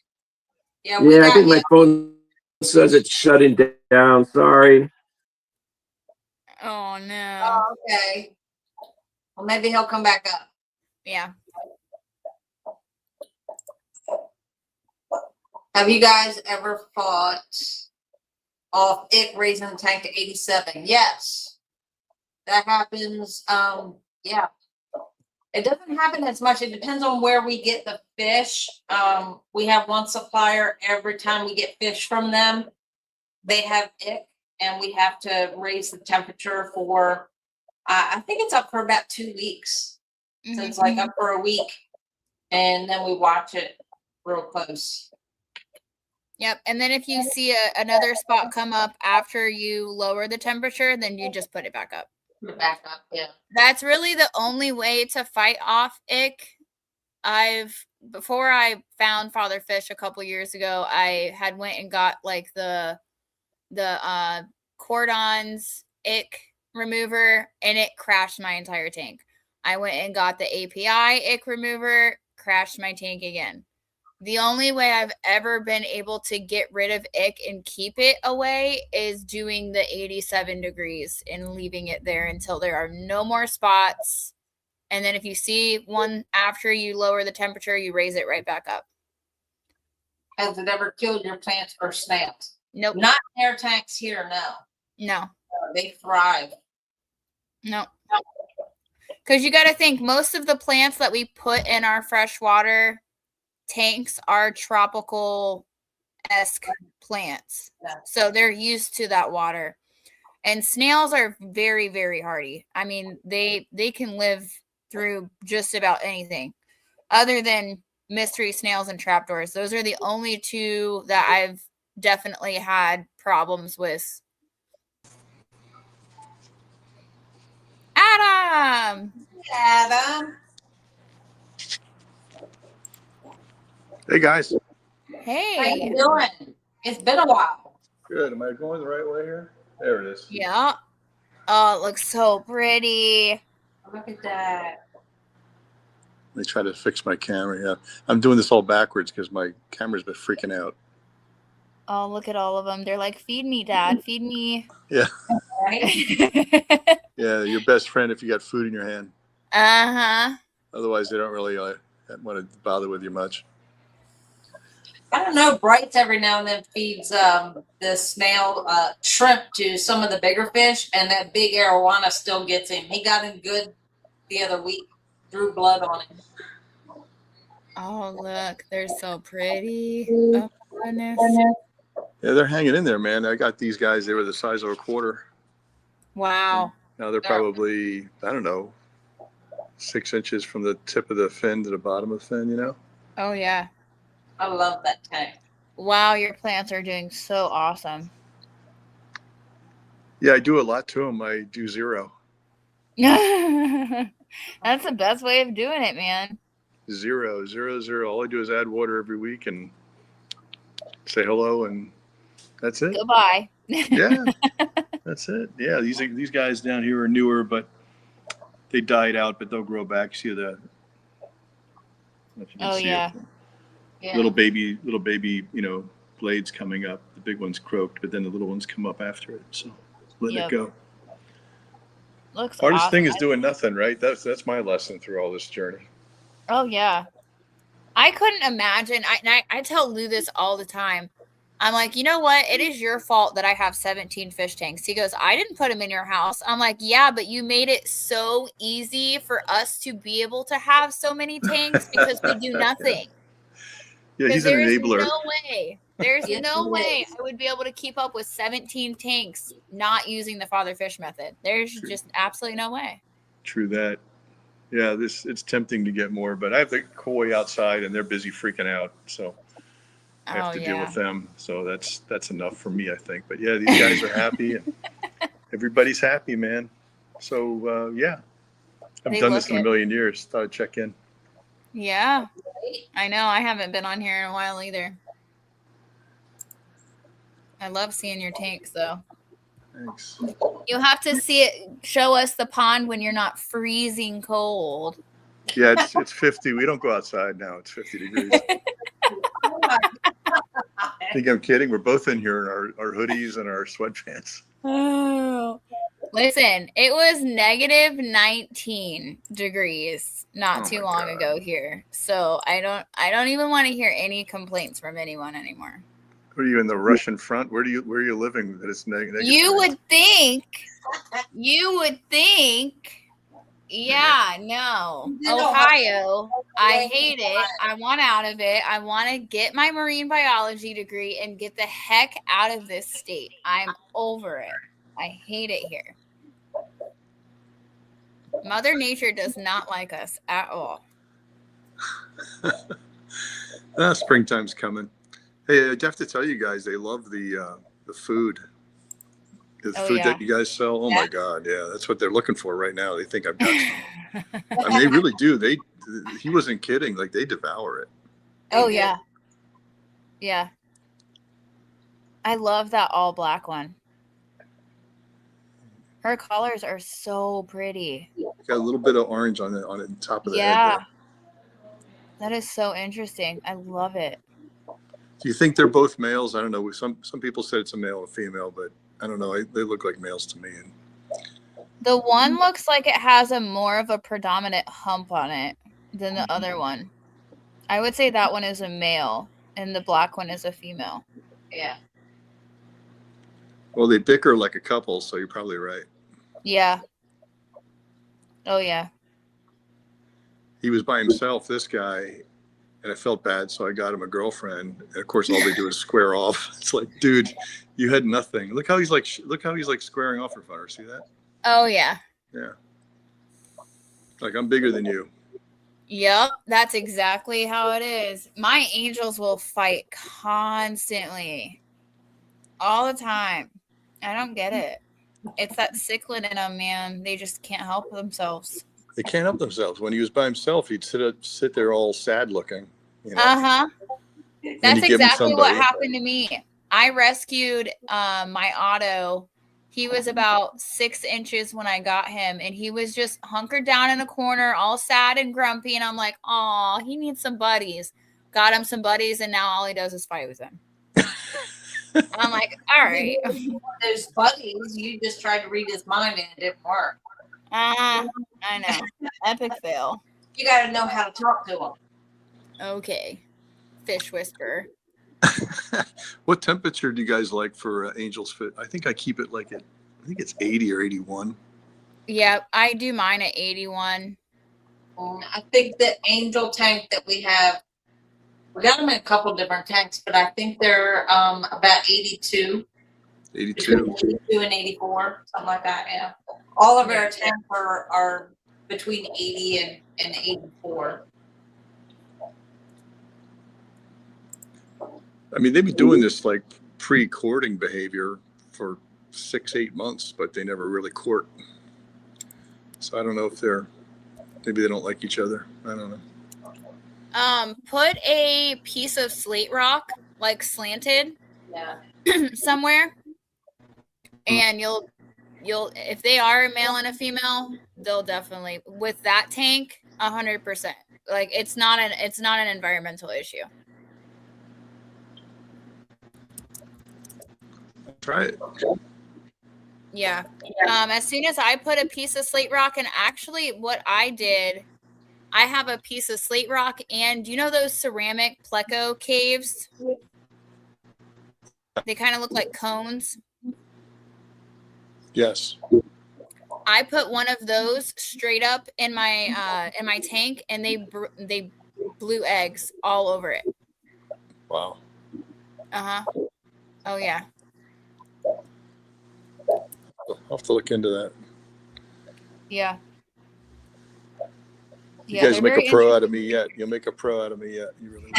[SPEAKER 1] Yeah, we
[SPEAKER 6] Yeah, I
[SPEAKER 1] got
[SPEAKER 6] think
[SPEAKER 1] you.
[SPEAKER 6] my phone says it's shutting down. Sorry.
[SPEAKER 2] Oh no.
[SPEAKER 1] Oh, okay. Well, maybe he'll come back up.
[SPEAKER 2] Yeah.
[SPEAKER 1] Have you guys ever fought off it raising the tank to 87? Yes. That happens. Yeah. It doesn't happen as much. It depends on where we get the fish. We have one supplier. Every time we get fish from them, they have ick, and we have to raise the temperature for, I think it's up for about 2 weeks. So it's like up for a week, and then we watch it real close.
[SPEAKER 2] Yep. And then if you see another spot come up after you lower the temperature, then you just put it back up.
[SPEAKER 1] Put it back up, yeah.
[SPEAKER 2] That's really the only way to fight off ick. Before I found Father Fish a couple years ago, I had went and got like the cordons ick remover, and it crashed my entire tank. I went and got the API ick remover, crashed my tank again. The only way I've ever been able to get rid of ick and keep it away is doing the 87 degrees and leaving it there until there are no more spots. And then if you see one after you lower the temperature, you raise it right back up.
[SPEAKER 1] Has it ever killed your plants or snails?
[SPEAKER 2] Nope.
[SPEAKER 1] Not in air tanks here, no.
[SPEAKER 2] No.
[SPEAKER 1] They thrive.
[SPEAKER 2] No. Because you got to think, most of the plants that we put in our freshwater tanks are tropical-esque plants. So they're used to that water. And snails are very, very hardy. I mean, they can live through just about anything other than mystery snails and trapdoors. Those are the only two that I've definitely had problems with. Adam!
[SPEAKER 1] Adam.
[SPEAKER 7] Hey guys.
[SPEAKER 1] How
[SPEAKER 2] Hey.
[SPEAKER 1] you doing? It's been a while.
[SPEAKER 7] Good. Am I going the right way here? There it is.
[SPEAKER 2] Yeah. Oh, it looks so pretty.
[SPEAKER 1] Look at that.
[SPEAKER 7] Let me try to fix my camera. Yeah, I'm doing this all backwards because my camera's been freaking out.
[SPEAKER 2] Oh, look at all of them. They're like, feed me, Dad. Feed me.
[SPEAKER 7] Yeah.
[SPEAKER 1] Right?
[SPEAKER 7] Yeah, your best friend if you got food in your hand.
[SPEAKER 2] Uh-huh.
[SPEAKER 7] Otherwise, they don't really want to bother with you much.
[SPEAKER 1] I don't know, Brights every now and then feeds the snail shrimp to some of the bigger fish, and that big arowana still gets him. He got him good the other week. Drew blood on him.
[SPEAKER 2] Oh, look, they're so pretty. Oh, my goodness.
[SPEAKER 7] Yeah, they're hanging in there, man. I got these guys. They were the size of a quarter.
[SPEAKER 2] Wow.
[SPEAKER 7] Now they're probably, I don't know, 6 inches from the tip of the fin to the bottom of the fin, you know?
[SPEAKER 2] Oh, yeah.
[SPEAKER 1] I love that tank.
[SPEAKER 2] Wow, your plants are doing so awesome.
[SPEAKER 7] Yeah, I do a lot to them. I do zero.
[SPEAKER 2] That's the best way of doing it, man.
[SPEAKER 7] Zero. All I do is add water every week and say hello, and that's it.
[SPEAKER 2] Goodbye.
[SPEAKER 7] Yeah, that's it. Yeah, these guys down here are newer, but they died out, but they'll grow back. See the?
[SPEAKER 2] Oh, yeah.
[SPEAKER 1] Yeah.
[SPEAKER 7] Little baby, blades coming up. The big ones croaked, but then the little ones come up after it. So letting it go.
[SPEAKER 2] Looks
[SPEAKER 7] Hardest
[SPEAKER 2] awesome.
[SPEAKER 7] thing is doing nothing, right? That's my lesson through all this journey.
[SPEAKER 2] Oh, yeah. I couldn't imagine. I tell Lou this all the time. I'm like, you know what? It is your fault that I have 17 fish tanks. He goes, I didn't put them in your house. I'm like, yeah, but you made it so easy for us to be able to have so many tanks because we do nothing.
[SPEAKER 7] Yeah, he's an enabler.
[SPEAKER 2] No way. There's
[SPEAKER 1] Yes,
[SPEAKER 2] no
[SPEAKER 1] he
[SPEAKER 2] way
[SPEAKER 1] is.
[SPEAKER 2] I would be able to keep up with 17 tanks not using the father fish method. There's just absolutely no way.
[SPEAKER 7] True that. Yeah, it's tempting to get more, but I have the koi outside and they're busy freaking out, so I have to deal with them. So that's enough for me, I think. But yeah, these guys are happy and everybody's happy, man. So yeah, I've done this in a million years. Thought I'd check in.
[SPEAKER 2] Yeah, I know. I haven't been on here in a while either. I love seeing your tanks, though.
[SPEAKER 7] Thanks.
[SPEAKER 2] You'll have to show us the pond when you're not freezing cold.
[SPEAKER 7] Yeah, it's 50. We don't go outside now. It's 50 degrees. I think I'm kidding. We're both in here in our hoodies and our sweatpants.
[SPEAKER 2] Oh. Listen, it was negative 19 degrees not too long ago here. So I don't even want to hear any complaints from anyone anymore.
[SPEAKER 7] What are you, in the Russian front? Where are you living that it's negative?
[SPEAKER 2] You would think. Yeah, no. Ohio, I hate it. I want out of it. I want to get my marine biology degree and get the heck out of this state. I'm over it. I hate it here. Mother Nature does not like us at all.
[SPEAKER 7] Springtime's coming. Hey, I have to tell you guys, they love the food. The food that you guys sell. Oh my God, yeah, that's what they're looking for right now. They think I've got some. I mean, they really do. He wasn't kidding. Like, they devour it.
[SPEAKER 2] Oh yeah, yeah. I love that all black one. Her colors are so pretty.
[SPEAKER 7] Got a little bit of orange on the top of the head there.
[SPEAKER 2] That is so interesting. I love it.
[SPEAKER 7] Do you think they're both males? I don't know. Some people said it's a male and a female, but I don't know. They look like males to me.
[SPEAKER 2] The one looks like it has a more of a predominant hump on it than the other one. I would say that one is a male and the black one is a female.
[SPEAKER 1] Yeah.
[SPEAKER 7] Well, they bicker like a couple, so you're probably right.
[SPEAKER 2] Yeah. Oh, yeah.
[SPEAKER 7] He was by himself, this guy, and I felt bad, so I got him a girlfriend. And of course, all they do is square off. It's like, dude, you had nothing. Look how he's like squaring off in front of her. See that?
[SPEAKER 2] Oh, yeah.
[SPEAKER 7] Yeah. Like, I'm bigger than you.
[SPEAKER 2] Yep, that's exactly how it is. My angels will fight constantly. All the time. I don't get it. It's that cichlid in them, man. They just can't help themselves.
[SPEAKER 7] They can't help themselves. When he was by himself, he'd sit there all sad looking. You know?
[SPEAKER 2] Uh-huh. That's exactly what happened to me. I rescued my Otto. He was about 6 inches when I got him, and he was just hunkered down in a corner, all sad and grumpy. And I'm like, oh, he needs some buddies. Got him some buddies, and now all he does is fight with them. I'm like, all right.
[SPEAKER 1] Those buddies, you just tried to read his mind and it didn't work.
[SPEAKER 2] I know. Epic fail.
[SPEAKER 1] You got to know how to talk to him.
[SPEAKER 2] Okay. Fish whisperer.
[SPEAKER 7] What temperature do you guys like for Angel's Fit? I think I keep it like I think it's 80 or 81.
[SPEAKER 2] Yeah, I do mine at 81.
[SPEAKER 1] I think the Angel tank that we have, we got them in a couple different tanks, but I think they're about 82.
[SPEAKER 7] 82.
[SPEAKER 1] Between 82 and 84, something like that. Yeah. All of our tanks are between 80 and 84.
[SPEAKER 7] I mean, they've been doing this like pre-courting behavior for 6-8 months, but they never really court. So I don't know if maybe they don't like each other. I don't know.
[SPEAKER 2] Put a piece of slate rock, like slanted, somewhere, and you'll if they are a male and a female, they'll definitely, with that tank, 100%. Like it's not an environmental issue.
[SPEAKER 7] Try it.
[SPEAKER 2] Yeah. As soon as I put a piece of slate rock, and actually what I did, I have a piece of slate rock, and you know those ceramic pleco caves? They kind of look like cones.
[SPEAKER 7] Yes.
[SPEAKER 2] I put one of those straight up in my tank, and they blew eggs all over it.
[SPEAKER 7] Wow.
[SPEAKER 2] Oh yeah.
[SPEAKER 7] I'll have to look into that.
[SPEAKER 2] Yeah.
[SPEAKER 7] You guys make a pro out of me yet. You'll make a pro out of me yet. You really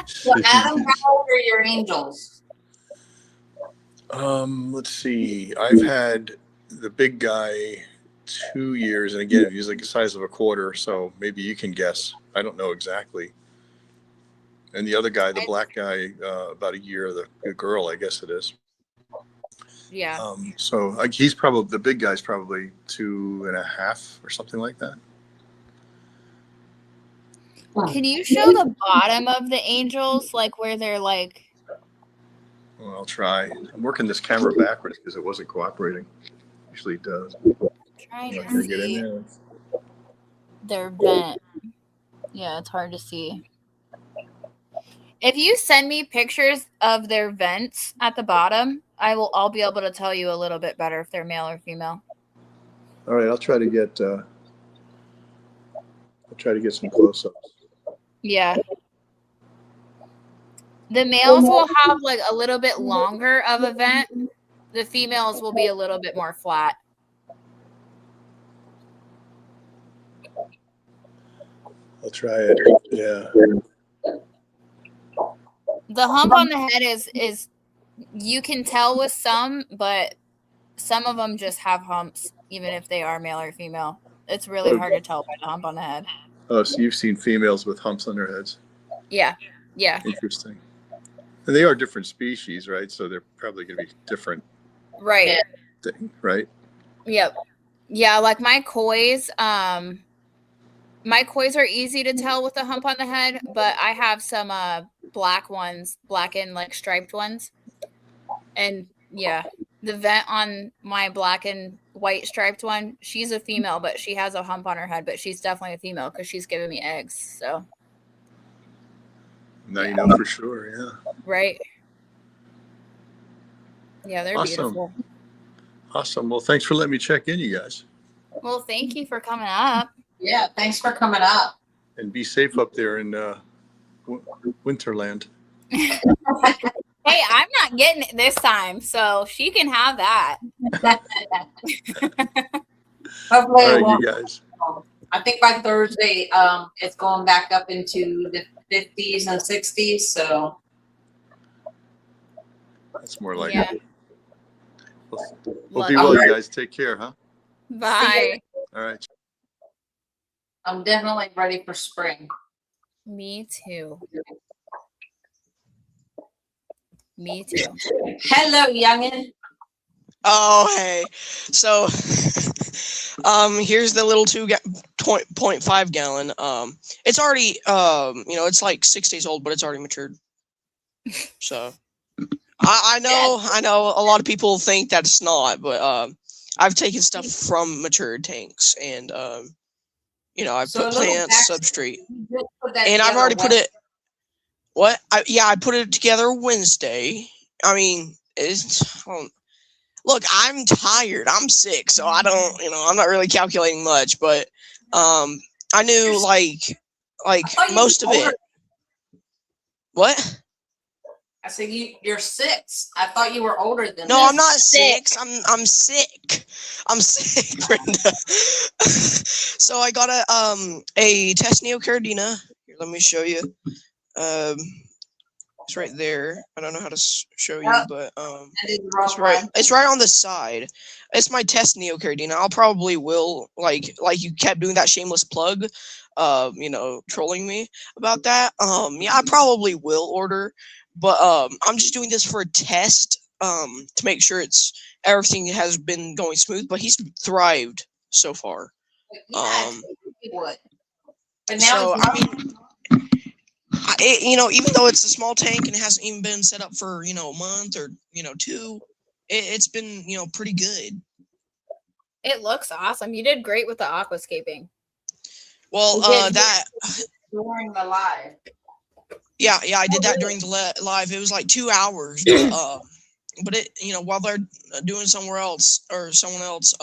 [SPEAKER 1] So Adam, how old are your Angels?
[SPEAKER 7] Let's see. I've had the big guy 2 years, and again, he's like the size of a quarter, so maybe you can guess. I don't know exactly. And the other guy, the black guy, about a year. The girl, I guess it is.
[SPEAKER 2] Yeah.
[SPEAKER 7] So he's probably, the big guy's probably 2.5 or something like that.
[SPEAKER 2] Can you show the bottom of the Angels, like where they're like?
[SPEAKER 7] Well, I'll try. I'm working this camera backwards because it wasn't cooperating. Usually it does.
[SPEAKER 2] Trying
[SPEAKER 7] Not
[SPEAKER 2] to
[SPEAKER 7] gonna get in
[SPEAKER 2] see
[SPEAKER 7] there.
[SPEAKER 2] their vent. Yeah, it's hard to see. If you send me pictures of their vents at the bottom, I'll be able to tell you a little bit better if they're male or female.
[SPEAKER 7] All right, I'll try to get some close-ups.
[SPEAKER 2] Yeah. The males will have like a little bit longer of a vent. The females will be a little bit more flat.
[SPEAKER 7] I'll try it. Yeah.
[SPEAKER 2] The hump on the head is you can tell with some, but some of them just have humps, even if they are male or female. It's really hard to tell by the hump on the head.
[SPEAKER 7] Oh, so you've seen females with humps on their heads?
[SPEAKER 2] Yeah. Yeah.
[SPEAKER 7] Interesting. And they are different species, right? So they're probably going to be different.
[SPEAKER 2] Right.
[SPEAKER 7] Thing, right?
[SPEAKER 2] Yep. Yeah, like my kois are easy to tell with a hump on the head, but I have some black ones, black and like striped ones. And yeah, the vent on my black and white striped one, she's a female, but she has a hump on her head, but she's definitely a female because she's giving me eggs. So
[SPEAKER 7] now you know for sure, yeah.
[SPEAKER 2] Right. Yeah, they're
[SPEAKER 7] awesome.
[SPEAKER 2] Beautiful.
[SPEAKER 7] Awesome. Well, thanks for letting me check in, you guys.
[SPEAKER 2] Well, thank you for coming up.
[SPEAKER 1] Yeah, thanks for coming up.
[SPEAKER 7] And be safe up there in Winterland.
[SPEAKER 2] Hey, I'm not getting it this time, so she can have that.
[SPEAKER 1] Hopefully,
[SPEAKER 7] all right, you guys.
[SPEAKER 1] I think by Thursday, it's going back up into the 50s and 60s. So
[SPEAKER 7] that's more like
[SPEAKER 2] yeah.
[SPEAKER 7] it. Well, be well, you guys. Take care, huh?
[SPEAKER 2] Bye.
[SPEAKER 7] All right.
[SPEAKER 1] I'm definitely ready for spring.
[SPEAKER 2] Me too. Me too.
[SPEAKER 1] Hello, youngin.
[SPEAKER 8] Oh, hey. So, here's the little 2.5 gallon. It's already, it's like 6 days old, but it's already matured. So, I know a lot of people think that it's not, but I've taken stuff from matured tanks, and I've put plants, substrate, and I've already put it. What? I put it together Wednesday. I mean, look, I'm tired. I'm sick, so I don't, I'm not really calculating much, but I knew like most of it. What?
[SPEAKER 1] I said you're 6. I thought you were older than
[SPEAKER 8] No,
[SPEAKER 1] this.
[SPEAKER 8] I'm not 6. I'm sick. I'm sick, Brenda. So I got a test neocaridina. Here, let me show you. It's right there. I don't know how to show you, but it's right on the side. It's my test neocaridina. I'll probably will like you kept doing that shameless plug, trolling me about that. Yeah, I probably will order, but I'm just doing this for a test, to make sure everything has been going smooth. But he's thrived so far.
[SPEAKER 1] Yeah, he would. But now
[SPEAKER 8] So I mean. Even though it's a small tank and it hasn't even been set up for, a month or, 2, it's been, pretty good.
[SPEAKER 2] It looks awesome. You did great with the aquascaping.
[SPEAKER 8] Well,
[SPEAKER 1] during the live.
[SPEAKER 8] Yeah, I did that during the live. It was like 2 hours, but it, while they're doing somewhere else or someone else,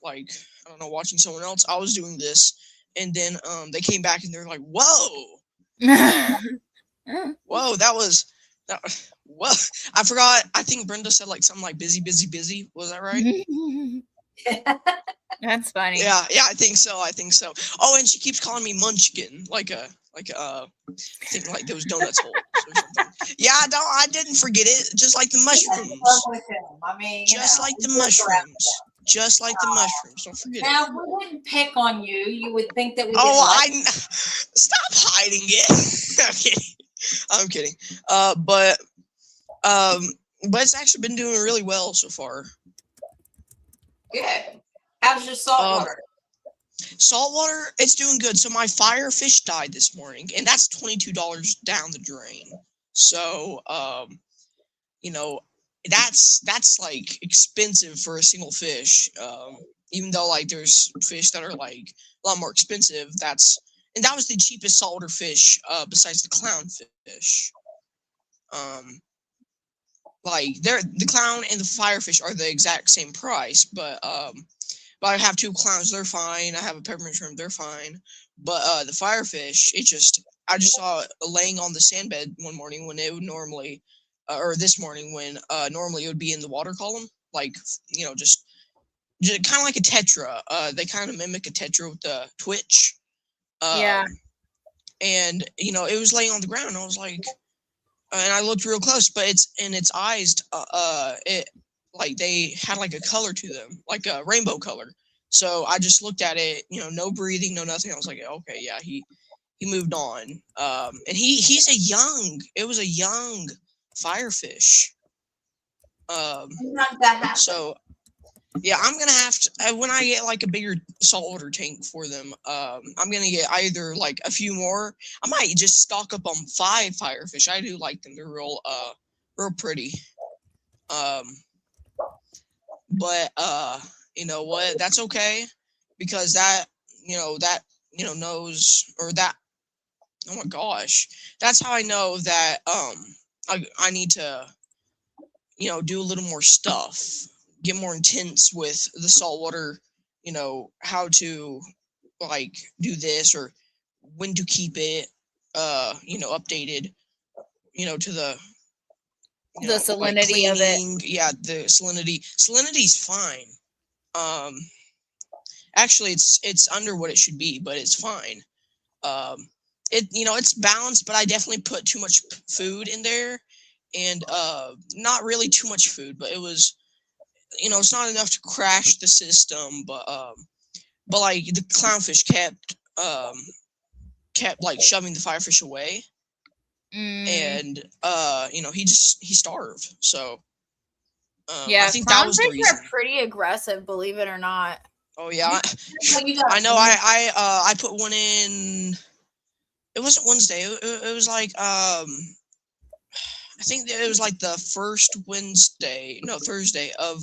[SPEAKER 8] like, I don't know, watching someone else, I was doing this, and then they came back and they're like, whoa. Whoa, whoa. I forgot. I think Brenda said like something like busy. Was that right?
[SPEAKER 2] That's funny.
[SPEAKER 8] Yeah, I think so. Oh, and she keeps calling me Munchkin, like I think like those donuts holes or something. Yeah, I didn't forget it. Just like the mushrooms.
[SPEAKER 1] I mean,
[SPEAKER 8] just like the mushrooms. Just like the mushrooms. Don't forget it.
[SPEAKER 1] Now, we didn't pick on you. You would think that we
[SPEAKER 8] stop hiding it. I'm kidding. But it's actually been doing really well so far.
[SPEAKER 1] Good. How's your saltwater?
[SPEAKER 8] Saltwater, it's doing good. So my firefish died this morning, and that's $22 down the drain. So, that's like expensive for a single fish. Even though like there's fish that are like a lot more expensive. That was the cheapest saltwater fish, besides the clownfish. Like the clown and the firefish are the exact same price, but I have 2 clowns, they're fine. I have a peppermint shrimp, they're fine. But the firefish, I just saw it laying on the sand bed one morning when it would normally, or this morning when normally it would be in the water column, like, just kind of like a tetra. They kind of mimic a tetra with the twitch.
[SPEAKER 2] Yeah.
[SPEAKER 8] And it was laying on the ground. I was like, and I looked real close, but its eyes, it like they had like a color to them, like a rainbow color. So I just looked at it, no breathing, no nothing. I was like, okay, yeah, he moved on. And it was a young firefish. So yeah, I'm gonna have to, when I get like a bigger saltwater tank for them, I'm gonna get either like a few more. I might just stock up on 5 firefish. I do like them. They're real pretty. But you know what? That's okay, because that knows, or that, oh my gosh, that's how I know that I need to do a little more stuff, get more intense with the saltwater, how to like do this, or when to keep it updated, to the
[SPEAKER 2] salinity
[SPEAKER 8] like
[SPEAKER 2] of it.
[SPEAKER 8] Yeah, the salinity's fine. Actually it's under what it should be, but it's fine. It's balanced, but I definitely put too much food in there, and not really too much food, but it was, it's not enough to crash the system, but like the clownfish kept like shoving the firefish away. And he starved. So
[SPEAKER 2] yeah,
[SPEAKER 8] I think that was the reason.
[SPEAKER 2] Are pretty aggressive, believe it or not.
[SPEAKER 8] Oh yeah, I know. I put one in. It wasn't Wednesday. It was like I think it was like the first Thursday of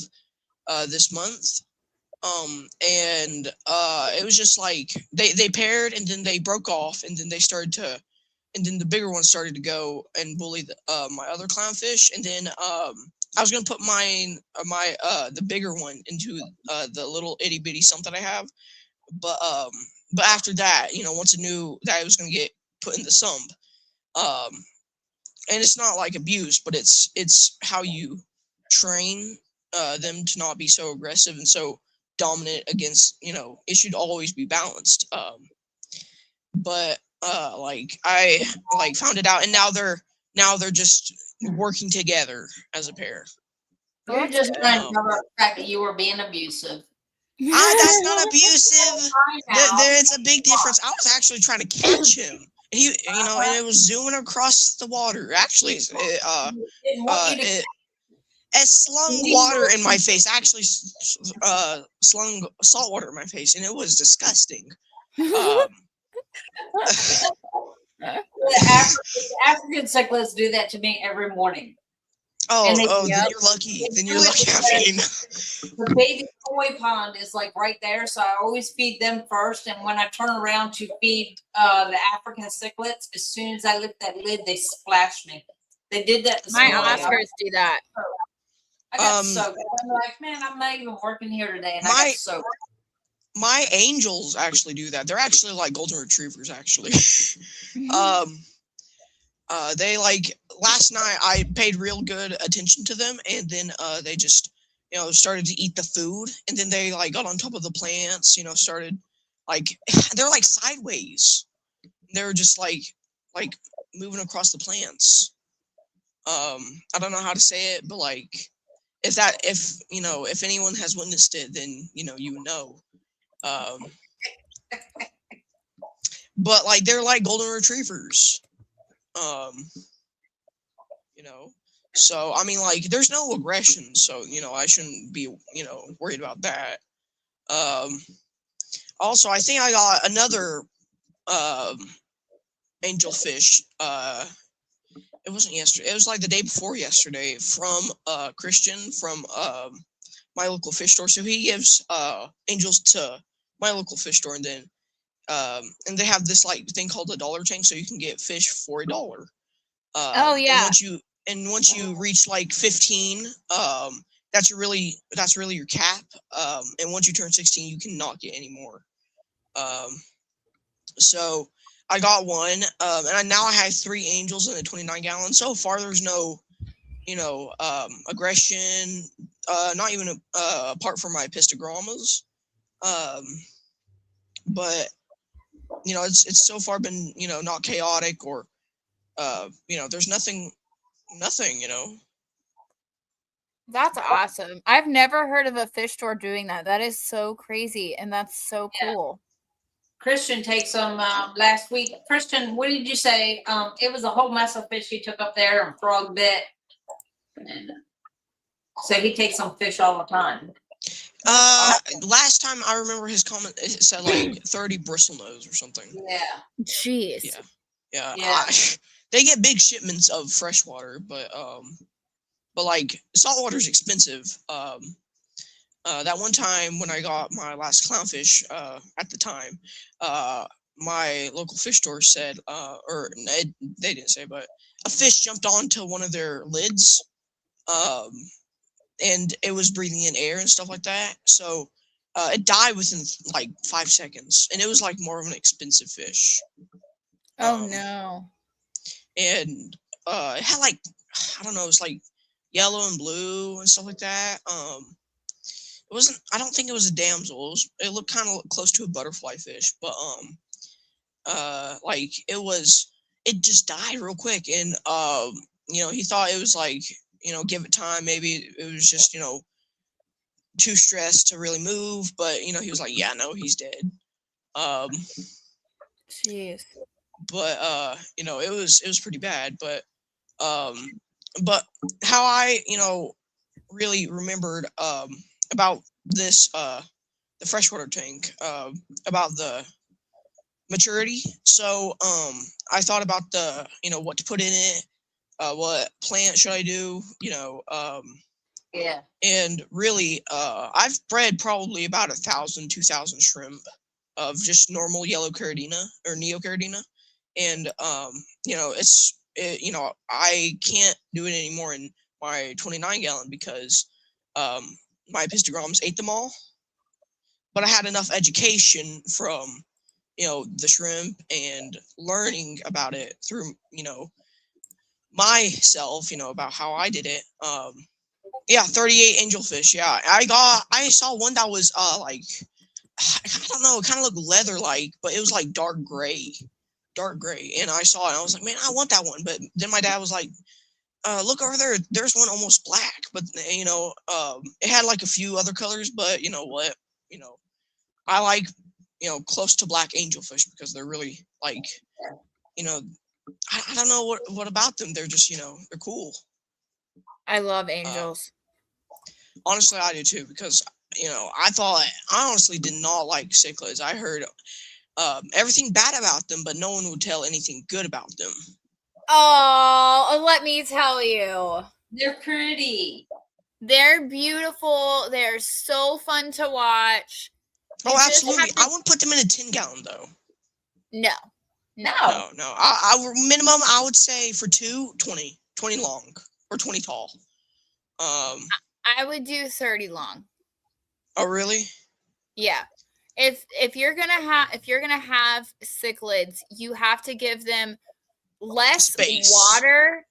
[SPEAKER 8] this month. And it was just like they paired, and then they broke off, and then they started to and then the bigger ones started to go and bully my other clownfish, and then I was gonna put the bigger one into the little itty bitty sump that I have, but after that, once I knew that I was gonna get put in the sump, and it's not like abuse, but it's how you train them to not be so aggressive and so dominant against, it should always be balanced. But like I found it out, and now they're just working together as a pair.
[SPEAKER 1] You're just trying to cover up the fact that you were being abusive.
[SPEAKER 8] That's not abusive. It's a big difference. I was actually trying to catch him. He, and it was zooming across the water. Actually, it slung water in my face. Actually, slung salt water in my face, and it was disgusting.
[SPEAKER 1] The African cichlids do that to me every morning.
[SPEAKER 8] Then you're lucky. Then you're lucky.
[SPEAKER 1] The baby koi pond is like right there, so I always feed them first. And when I turn around to feed the African cichlids, as soon as I lift that lid, they splash me. They did that this morning.
[SPEAKER 2] My Oscars do that.
[SPEAKER 1] I got soaked. I'm like, man, I'm not even working here today, and I got soaked.
[SPEAKER 8] My angels actually do that. They're actually like golden retrievers, actually. They last night I paid real good attention to them, and then they just started to eat the food, and then they got on top of the plants, started they're sideways. They're just like moving across the plants. I don't know how to say it, but if anyone has witnessed it, then you know. But they're like golden retrievers. So I mean, there's no aggression, so I shouldn't be worried about that. Also, I think I got another angelfish. It wasn't yesterday. It was the day before yesterday from Christian from my local fish store. So he gives angels to my local fish store, and then and they have this thing called a dollar tank, so you can get fish for $1.
[SPEAKER 2] Oh yeah.
[SPEAKER 8] Once you reach 15, that's really your cap. And once you turn 16, you cannot get any more. So I got one, and now I have 3 angels in a 29-gallon. So far, there's no, aggression. Not even apart from my pistogrammas. But it's so far been not chaotic or there's nothing.
[SPEAKER 2] That's awesome. I've never heard of a fish store doing that. That is so crazy, and that's so cool.
[SPEAKER 1] Christian takes them last week. Christian, what did you say? It was a whole mess of fish he took up there and frog bit. And so he takes some fish all the time.
[SPEAKER 8] Last time I remember his comment, it said 30 bristlenose or something.
[SPEAKER 1] Yeah.
[SPEAKER 2] Jeez.
[SPEAKER 8] Yeah. They get big shipments of fresh water, but salt water is expensive. That one time when I got my last clownfish, at the time, my local fish store said, they didn't say, but a fish jumped onto one of their lids, and it was breathing in air and stuff like that. So it died within 5 seconds, and it was more of an expensive fish.
[SPEAKER 2] Oh no.
[SPEAKER 8] And it had I don't know, it was yellow and blue and stuff like that. It wasn't, I don't think it was a damsel. It looked kind of close to a butterfly fish, but it just died real quick, and he thought it was give it time, maybe it was just too stressed to really move, but he was yeah, no, he's dead.
[SPEAKER 2] Jeez.
[SPEAKER 8] But it was pretty bad, but how I really remembered about this the freshwater tank, about the maturity. So I thought about the what to put in it, what plant should I do,
[SPEAKER 1] yeah.
[SPEAKER 8] And really I've bred probably about 1,000, 2,000 shrimp of just normal yellow caridina or neocaridina, and I can't do it anymore in my 29-gallon because my pistogroms ate them all. But I had enough education from the shrimp and learning about it through myself, about how I did it. 38 angelfish. Yeah, I saw one that was like, I don't know, it kind of looked leather like, but it was like dark gray, and I saw it and I was like, man, I want that one. But then my dad was like, look over there, there's one almost black, but it had like a few other colors, but you know what, I like close to black angelfish because they're really like, I don't know what about them, they're just they're cool.
[SPEAKER 2] I love angels.
[SPEAKER 8] Honestly, I do too, because I honestly did not like cichlids. I heard everything bad about them, but no one would tell anything good about them.
[SPEAKER 2] Oh, let me tell you.
[SPEAKER 1] They're pretty.
[SPEAKER 2] They're beautiful. They're so fun to watch.
[SPEAKER 8] Oh, absolutely. I wouldn't put them in a 10-gallon though.
[SPEAKER 2] No.
[SPEAKER 8] I minimum, I would say for 20 long or 20 tall.
[SPEAKER 2] I would do 30 long.
[SPEAKER 8] Oh, really?
[SPEAKER 2] Yeah. If you're gonna have cichlids, you have to give them less water,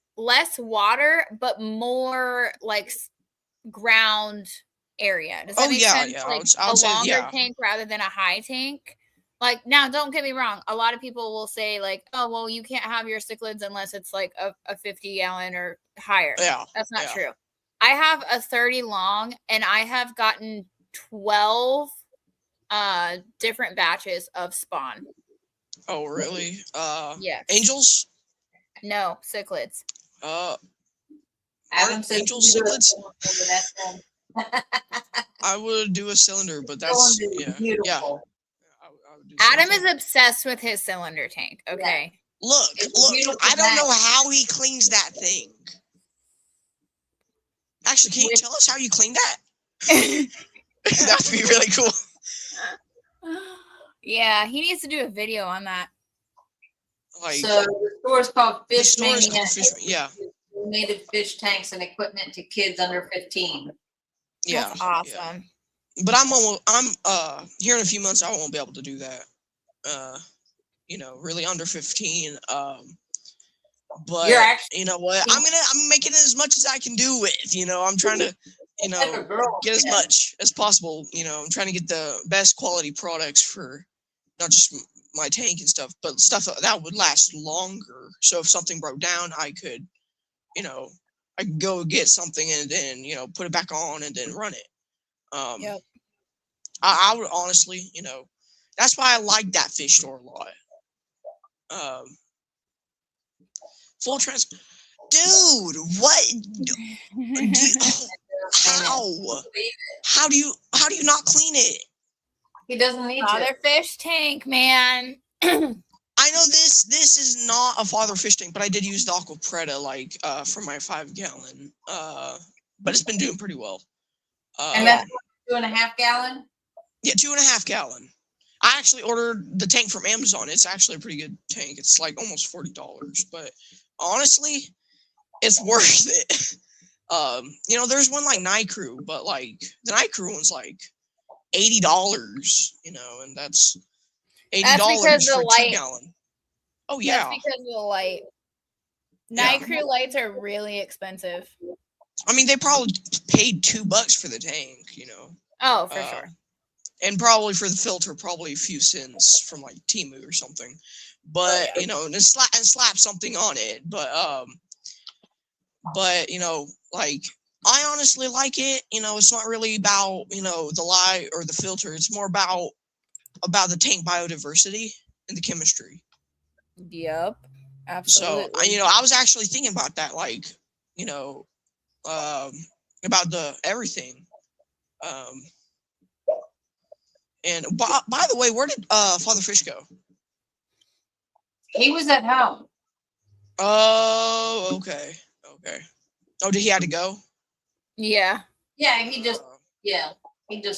[SPEAKER 2] but more like ground area. Does that make sense?
[SPEAKER 8] Yeah.
[SPEAKER 2] Like
[SPEAKER 8] I would say,
[SPEAKER 2] longer tank rather than a high tank. Like, now, don't get me wrong. A lot of people will say like, oh, well, you can't have your cichlids unless it's like a 50-gallon or higher.
[SPEAKER 8] Yeah.
[SPEAKER 2] That's not true. I have a 30 long, and I have gotten 12 different batches of spawn.
[SPEAKER 8] Oh, really?
[SPEAKER 2] Yeah.
[SPEAKER 8] Angels?
[SPEAKER 2] No, cichlids.
[SPEAKER 1] Adam says
[SPEAKER 8] angels, cichlids? I would do a cylinder, but that's
[SPEAKER 1] beautiful.
[SPEAKER 8] Yeah.
[SPEAKER 2] Adam is obsessed with his cylinder tank. Okay.
[SPEAKER 8] Yeah. Look, I don't know how he cleans that thing. Actually, can you tell us how you clean that? That would be really cool.
[SPEAKER 2] Yeah, he needs to do a video on that.
[SPEAKER 1] Like, so the store is called Fish Mania.
[SPEAKER 8] Yeah.
[SPEAKER 1] Donated fish tanks and equipment to kids under 15.
[SPEAKER 8] Yeah.
[SPEAKER 2] That's awesome.
[SPEAKER 8] Yeah. But I'm here in a few months, I won't be able to do that. Really under 15. But you know what? I'm making it as much as I can do with. I'm trying to, get as much as possible. I'm trying to get the best quality products for not just my tank and stuff, but stuff that would last longer. So if something broke down, I could, I could go get something and then, put it back on and then run it.
[SPEAKER 2] Yep.
[SPEAKER 8] I would honestly, that's why I like that fish store a lot. Full dude, what? How do you not clean it?
[SPEAKER 1] He doesn't need to.
[SPEAKER 2] Father fish tank, man.
[SPEAKER 8] I know this is not a father fish tank, but I did use the Aqua Preta for my 5-gallon. But it's been doing pretty well.
[SPEAKER 1] And that's 2.5 gallon?
[SPEAKER 8] Yeah, 2.5 gallon. I actually ordered the tank from Amazon. It's actually a pretty good tank. It's like almost $40, but honestly, it's worth it. There's one like Night Crew, but like the Night Crew one's like $80, and that's $80 for 2 gallon. Oh yeah.
[SPEAKER 2] That's because of the light. Night Crew lights are really expensive.
[SPEAKER 8] I mean, they probably paid $2 for the tank,
[SPEAKER 2] Oh, for sure.
[SPEAKER 8] And probably for the filter, probably a few cents from like Temu or something. But and slap something on it. But like I honestly like it. It's not really about the light or the filter. It's more about the tank biodiversity and the chemistry.
[SPEAKER 2] Yep, absolutely.
[SPEAKER 8] So I was actually thinking about that, like about the everything. And by the way, where did Father Fish go?
[SPEAKER 1] He was at home.
[SPEAKER 8] Oh, okay. Oh, did he have to go?
[SPEAKER 2] Yeah.
[SPEAKER 1] Yeah, he just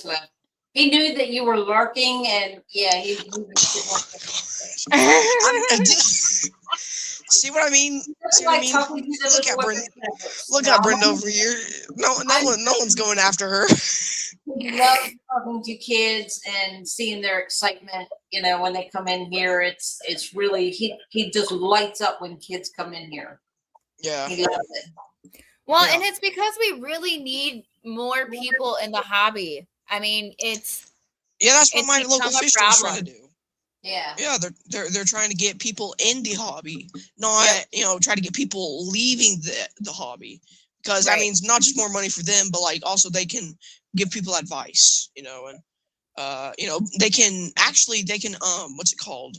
[SPEAKER 1] left. He knew that you were lurking, and yeah, he
[SPEAKER 8] See what I mean? See what I
[SPEAKER 1] like
[SPEAKER 8] mean?
[SPEAKER 1] talking to the
[SPEAKER 8] Look
[SPEAKER 1] little
[SPEAKER 8] at Brenda.
[SPEAKER 1] whippets.
[SPEAKER 8] Look at Brenda over here. No one's going after her.
[SPEAKER 1] He loves talking to kids and seeing their excitement. You know, when they come in here, it's really he just lights up when kids come in here.
[SPEAKER 8] Yeah.
[SPEAKER 1] He loves it.
[SPEAKER 2] Well,
[SPEAKER 8] Yeah.
[SPEAKER 2] and it's because we really need more people in the hobby. I mean,
[SPEAKER 8] that's what
[SPEAKER 2] it's
[SPEAKER 8] my local
[SPEAKER 2] become a
[SPEAKER 8] fish store is trying to
[SPEAKER 2] problem.
[SPEAKER 8] do.
[SPEAKER 1] Yeah.
[SPEAKER 8] Yeah, they're trying to get people in the hobby, not try to get people leaving the hobby, because that
[SPEAKER 2] Right.
[SPEAKER 8] means not just more money for them, but like also they can give people advice, and they can what's it called?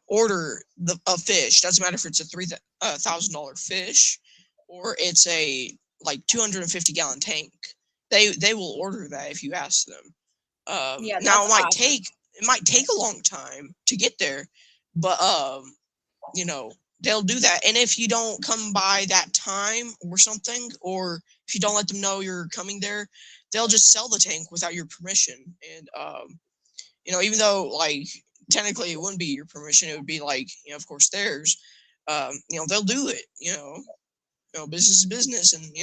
[SPEAKER 8] Order a fish. Doesn't matter if it's a $3,000 fish or it's a like 250-gallon tank. They will order that if you ask them.
[SPEAKER 2] Yeah,
[SPEAKER 8] Now
[SPEAKER 2] that's awesome.
[SPEAKER 8] it might take a long time to get there, but they'll do that. And if you don't come by that time or something, or if you don't let them know you're coming there, they'll just sell the tank without your permission. And even though like technically it wouldn't be your permission, it would be like of course theirs. They'll do it. Business is business, and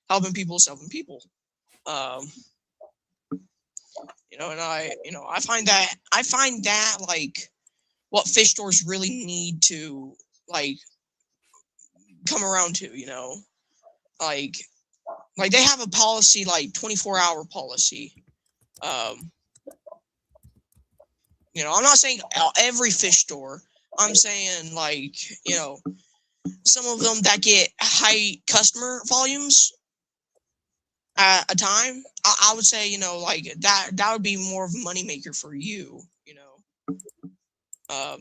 [SPEAKER 8] helping people, is helping people. And I find that like what fish stores really need to like come around to, like they have a policy, like 24-hour policy. I'm not saying every fish store. I'm saying like, some of them that get high customer volumes at a time. I would say, like that would be more of a moneymaker for you,
[SPEAKER 1] So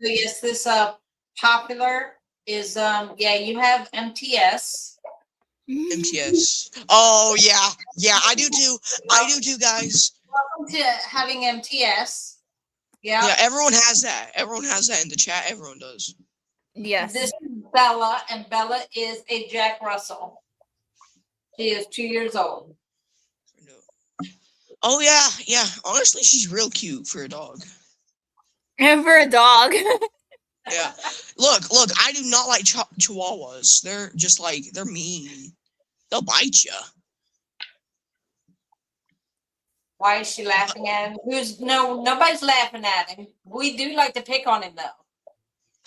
[SPEAKER 1] yes, this popular is you have MTS.
[SPEAKER 8] MTS. Oh yeah, I do too, guys.
[SPEAKER 1] Welcome to having MTS.
[SPEAKER 8] Yeah, everyone has that. Everyone has that in the chat. Everyone does.
[SPEAKER 2] Yes.
[SPEAKER 1] This is Bella, and Bella is a Jack Russell. She is 2 years old.
[SPEAKER 8] Oh yeah. Honestly, she's real cute for a dog.
[SPEAKER 2] And for a dog.
[SPEAKER 8] Yeah. Look, I do not like chihuahuas. They're just like, they're mean. They'll bite you.
[SPEAKER 1] Why is she laughing at him? Nobody's laughing at him. We do like to pick on him though.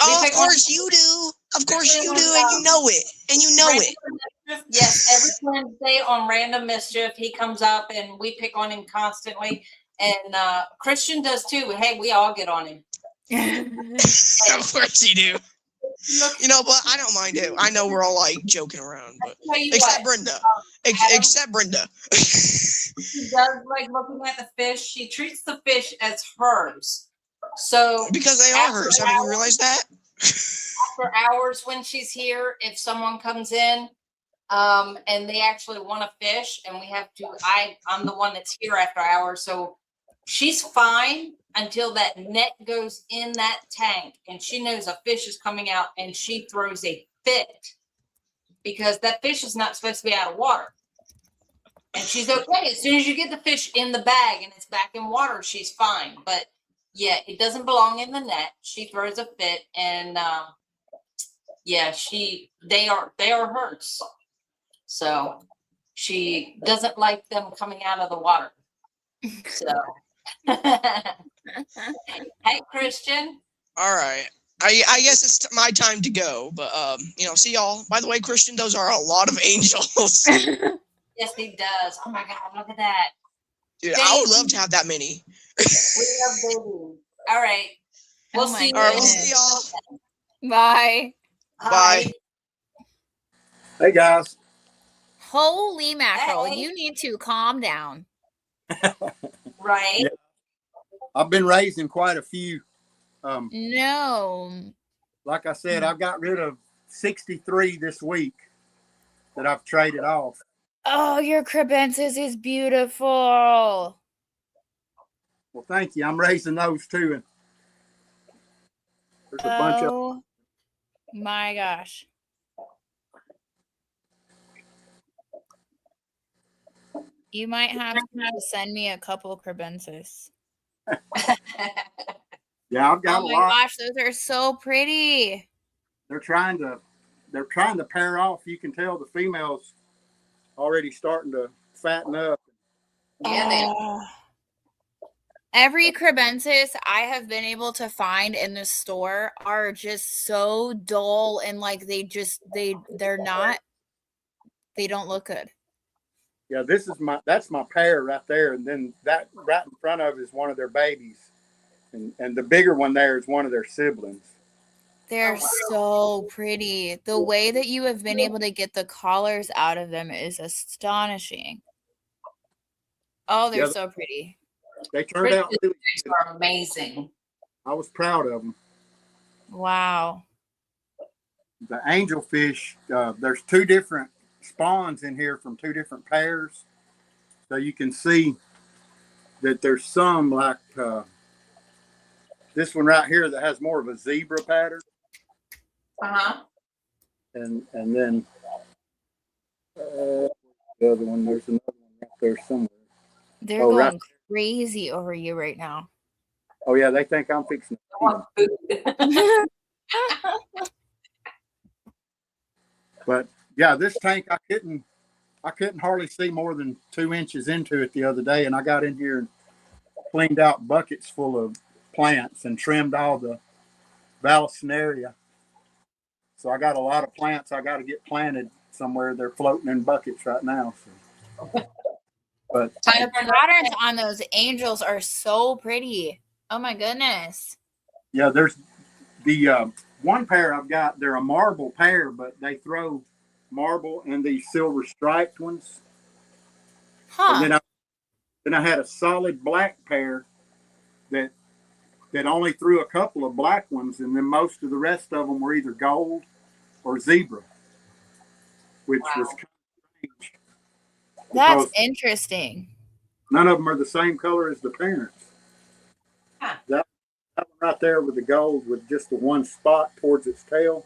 [SPEAKER 8] Oh, of course you do. Of course you do, and you know it.
[SPEAKER 1] Yes, every Wednesday on Random Mischief, he comes up and we pick on him constantly. And Christian does too. Hey, we all get on him.
[SPEAKER 8] Of course you do. But I don't mind it. I know we're all like joking around, but except Brenda. Except Brenda.
[SPEAKER 1] She does like looking at the fish. She treats the fish as hers. So
[SPEAKER 8] because they are hers. Haven't you realized that?
[SPEAKER 1] After hours when she's here, if someone comes in and they actually want to fish, and we have to, I'm the one that's here after hours. So she's fine until that net goes in that tank and she knows a fish is coming out, and she throws a fit because that fish is not supposed to be out of water. And she's okay. As soon as you get the fish in the bag and it's back in water, she's fine. But yeah, it doesn't belong in the net. She throws a fit, and they are hers. So she doesn't like them coming out of the water. So hey, Christian.
[SPEAKER 8] All right. I guess it's my time to go, but see y'all. By the way, Christian, those are a lot of angels.
[SPEAKER 1] Yes, he does. Oh my God, look at that.
[SPEAKER 8] Dude, I would love to have that many.
[SPEAKER 1] We love babies. All right. We'll see you.
[SPEAKER 8] All right, we'll see y'all.
[SPEAKER 2] Bye.
[SPEAKER 8] Bye.
[SPEAKER 9] Hey guys.
[SPEAKER 2] Holy mackerel,
[SPEAKER 1] Hey.
[SPEAKER 2] you need to calm down.
[SPEAKER 1] Right.
[SPEAKER 9] Yeah. I've been raising quite a few.
[SPEAKER 2] No.
[SPEAKER 9] Like I said, I've got rid of 63 this week that I've traded off.
[SPEAKER 2] Oh, your crebensis is beautiful.
[SPEAKER 9] Well, thank you. I'm raising those too. And there's a bunch of.
[SPEAKER 2] Oh my gosh. You might have to send me a couple crebensis.
[SPEAKER 9] Yeah, I've got
[SPEAKER 2] Oh
[SPEAKER 9] a
[SPEAKER 2] my
[SPEAKER 9] lot.
[SPEAKER 2] gosh, those are so pretty.
[SPEAKER 9] They're trying to pair off. You can tell the females already starting to fatten up.
[SPEAKER 1] Yeah, they are.
[SPEAKER 2] Oh. Every crebensis I have been able to find in the store are just so dull and like they don't look good.
[SPEAKER 9] Yeah, that's my pair right there, and then that right in front of it is one of their babies, and the bigger one there is one of their siblings.
[SPEAKER 2] They're so pretty. The way that you have been able to get the collars out of them is astonishing. Oh, they're
[SPEAKER 9] Yeah,
[SPEAKER 2] so pretty.
[SPEAKER 9] they turned out really
[SPEAKER 1] These
[SPEAKER 9] good.
[SPEAKER 1] are amazing.
[SPEAKER 9] I was proud of them.
[SPEAKER 2] Wow.
[SPEAKER 9] The angelfish, there's two different spawns in here from two different pairs, so you can see that there's some like this one right here that has more of a zebra pattern, and then the other one, there's another one right there somewhere.
[SPEAKER 2] They're
[SPEAKER 9] Oh,
[SPEAKER 2] going
[SPEAKER 9] right.
[SPEAKER 2] crazy over you right now.
[SPEAKER 9] Oh yeah, they think I'm fixing to eat 'em. But yeah, this tank I couldn't hardly see more than 2 inches into it the other day, and I got in here and cleaned out buckets full of plants and trimmed all the Vallisneria. So I got a lot of plants I got to get planted somewhere. They're floating in buckets right now. So. But
[SPEAKER 2] The patterns on those angels are so pretty. Oh my goodness.
[SPEAKER 9] yeah, there's the one pair I've got. They're a marble pair, but they throw marble and these silver striped ones.
[SPEAKER 2] Huh.
[SPEAKER 9] And then I had a solid black pair that only threw a couple of black ones, and then most of the rest of them were either gold or zebra, which was kind of strange.
[SPEAKER 2] That's interesting.
[SPEAKER 9] None of them are the same color as the parents.
[SPEAKER 1] Huh.
[SPEAKER 9] That one right there with the gold with just the one spot towards its tail.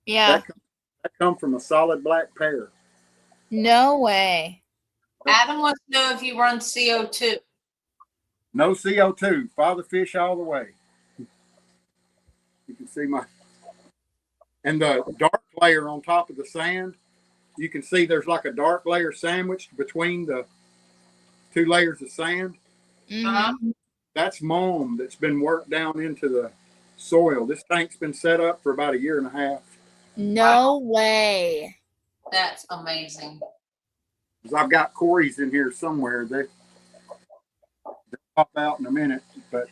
[SPEAKER 2] Yeah.
[SPEAKER 9] That come from a solid black pair.
[SPEAKER 2] No way.
[SPEAKER 1] Adam wants to know if you run CO2.
[SPEAKER 9] No CO2. Father fish all the way. You can see and the dark layer on top of the sand, you can see there's like a dark layer sandwiched between the two layers of sand.
[SPEAKER 2] Mm-hmm.
[SPEAKER 9] That's mold that's been worked down into the soil. This tank's been set up for about 1.5 years.
[SPEAKER 2] No way.
[SPEAKER 1] That's amazing.
[SPEAKER 9] I've got Corey's in here somewhere. They'll pop out in a minute, but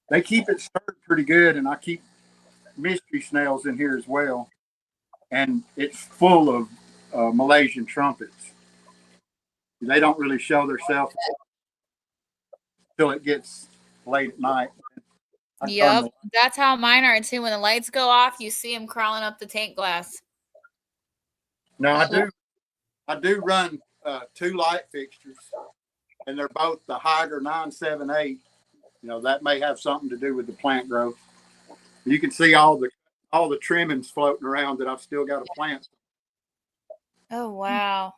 [SPEAKER 9] they keep it stirred pretty good, and I keep mystery snails in here as well. And it's full of Malaysian trumpets. They don't really show themselves until it gets late at night.
[SPEAKER 2] Yep, that's how mine are too. When the lights go off, you see them crawling up the tank glass.
[SPEAKER 9] No, I do run 2 light fixtures, and they're both the Hydra 978. You know, that may have something to do with the plant growth. You can see all the trimmings floating around that I've still got to plant.
[SPEAKER 2] Oh wow.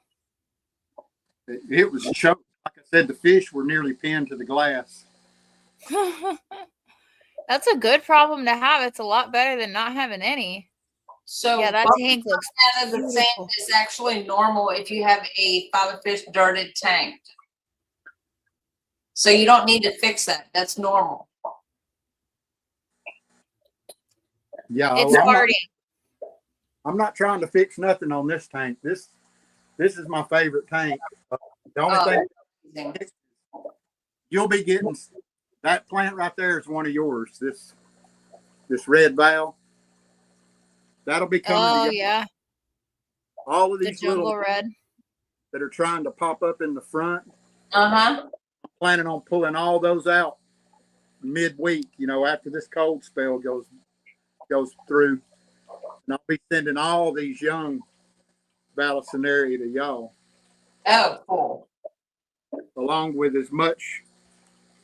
[SPEAKER 9] It was choked. Like I said, the fish were nearly pinned to the glass.
[SPEAKER 2] That's a good problem to have. It's a lot better than not having any.
[SPEAKER 1] So
[SPEAKER 2] yeah, that tank looks
[SPEAKER 1] out of the sand is actually normal if you have a fatherfish dirted tank. So you don't need to fix that. That's normal.
[SPEAKER 9] Yeah,
[SPEAKER 2] it's starting.
[SPEAKER 9] I'm not trying to fix nothing on this tank. This is my favorite tank. The only thing you'll be getting, that plant right there is one of yours. This red valve. That'll be coming.
[SPEAKER 2] Oh
[SPEAKER 9] together.
[SPEAKER 2] Yeah.
[SPEAKER 9] All of these
[SPEAKER 2] jungle
[SPEAKER 9] little
[SPEAKER 2] red
[SPEAKER 9] that are trying to pop up in the front.
[SPEAKER 1] I'm
[SPEAKER 9] planning on pulling all those out midweek. You know, after this cold spell goes through, and I'll be sending all these young Vallisneria to y'all.
[SPEAKER 1] Oh, cool.
[SPEAKER 9] Along with as much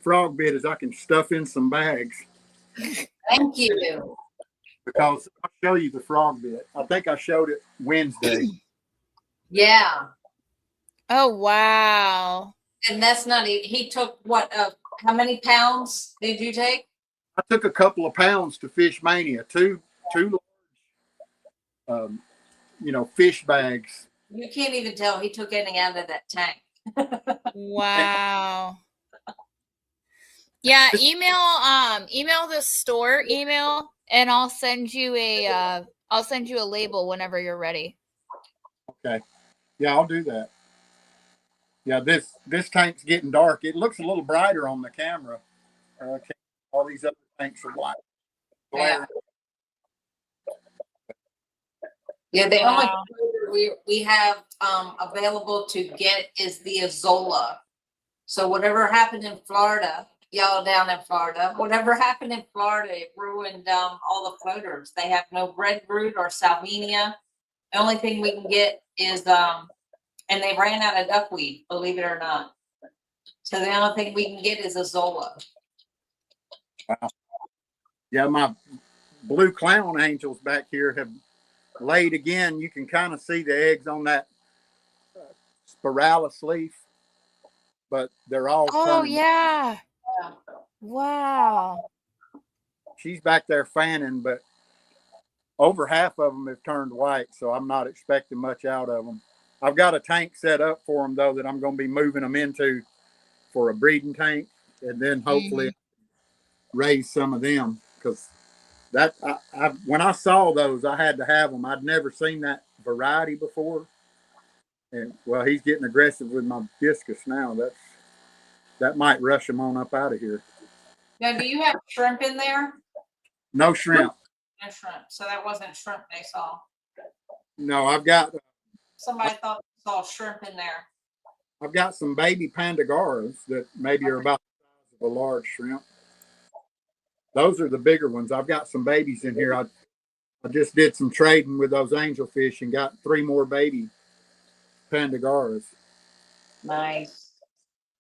[SPEAKER 9] frog bit as I can stuff in some bags.
[SPEAKER 1] Thank you.
[SPEAKER 9] Because I'll show you the frog bit. I think I showed it Wednesday.
[SPEAKER 1] Yeah.
[SPEAKER 2] Oh, wow.
[SPEAKER 1] And that's not, he took what, how many pounds did you take?
[SPEAKER 9] I took a couple of pounds to Fish Mania, two um, fish bags.
[SPEAKER 1] You can't even tell he took any out of that tank.
[SPEAKER 2] Wow. Yeah, email the store email and I'll send you a label whenever you're ready.
[SPEAKER 9] Okay. Yeah, I'll do that. Yeah, this tank's getting dark. It looks a little brighter on the camera. All these other tanks are white.
[SPEAKER 1] Yeah. Yeah, the only
[SPEAKER 2] Wow.
[SPEAKER 1] we have available to get is the Azola. So whatever happened in Florida, y'all down in Florida, whatever happened in Florida, it ruined all the floaters. They have no breadroot or salvinia. The only thing we can get is and they ran out of duckweed, believe it or not. So the only thing we can get is Azola.
[SPEAKER 9] Wow. Yeah, my blue clown angels back here have laid again. You can kind of see the eggs on that spiralis leaf, but they're all turning.
[SPEAKER 2] Yeah. Wow.
[SPEAKER 9] She's back there fanning, but over half of them have turned white, so I'm not expecting much out of them. I've got a tank set up for them, though, that I'm going to be moving them into for a breeding tank, and then hopefully raise some of them, because that when I saw those, I had to have them. I'd never seen that variety before, and well, he's getting aggressive with my discus now. That might rush him on up out of here.
[SPEAKER 1] Now, do you have shrimp in there?
[SPEAKER 9] No shrimp.
[SPEAKER 1] No shrimp. So that wasn't shrimp they saw.
[SPEAKER 9] No, I've got.
[SPEAKER 1] Somebody thought they saw shrimp in there.
[SPEAKER 9] I've got some baby pandagaras that maybe are about the size of a large shrimp. Those are the bigger ones. I've got some babies in here. I just did some trading with those angelfish and got 3 more baby pandagaras.
[SPEAKER 1] Nice.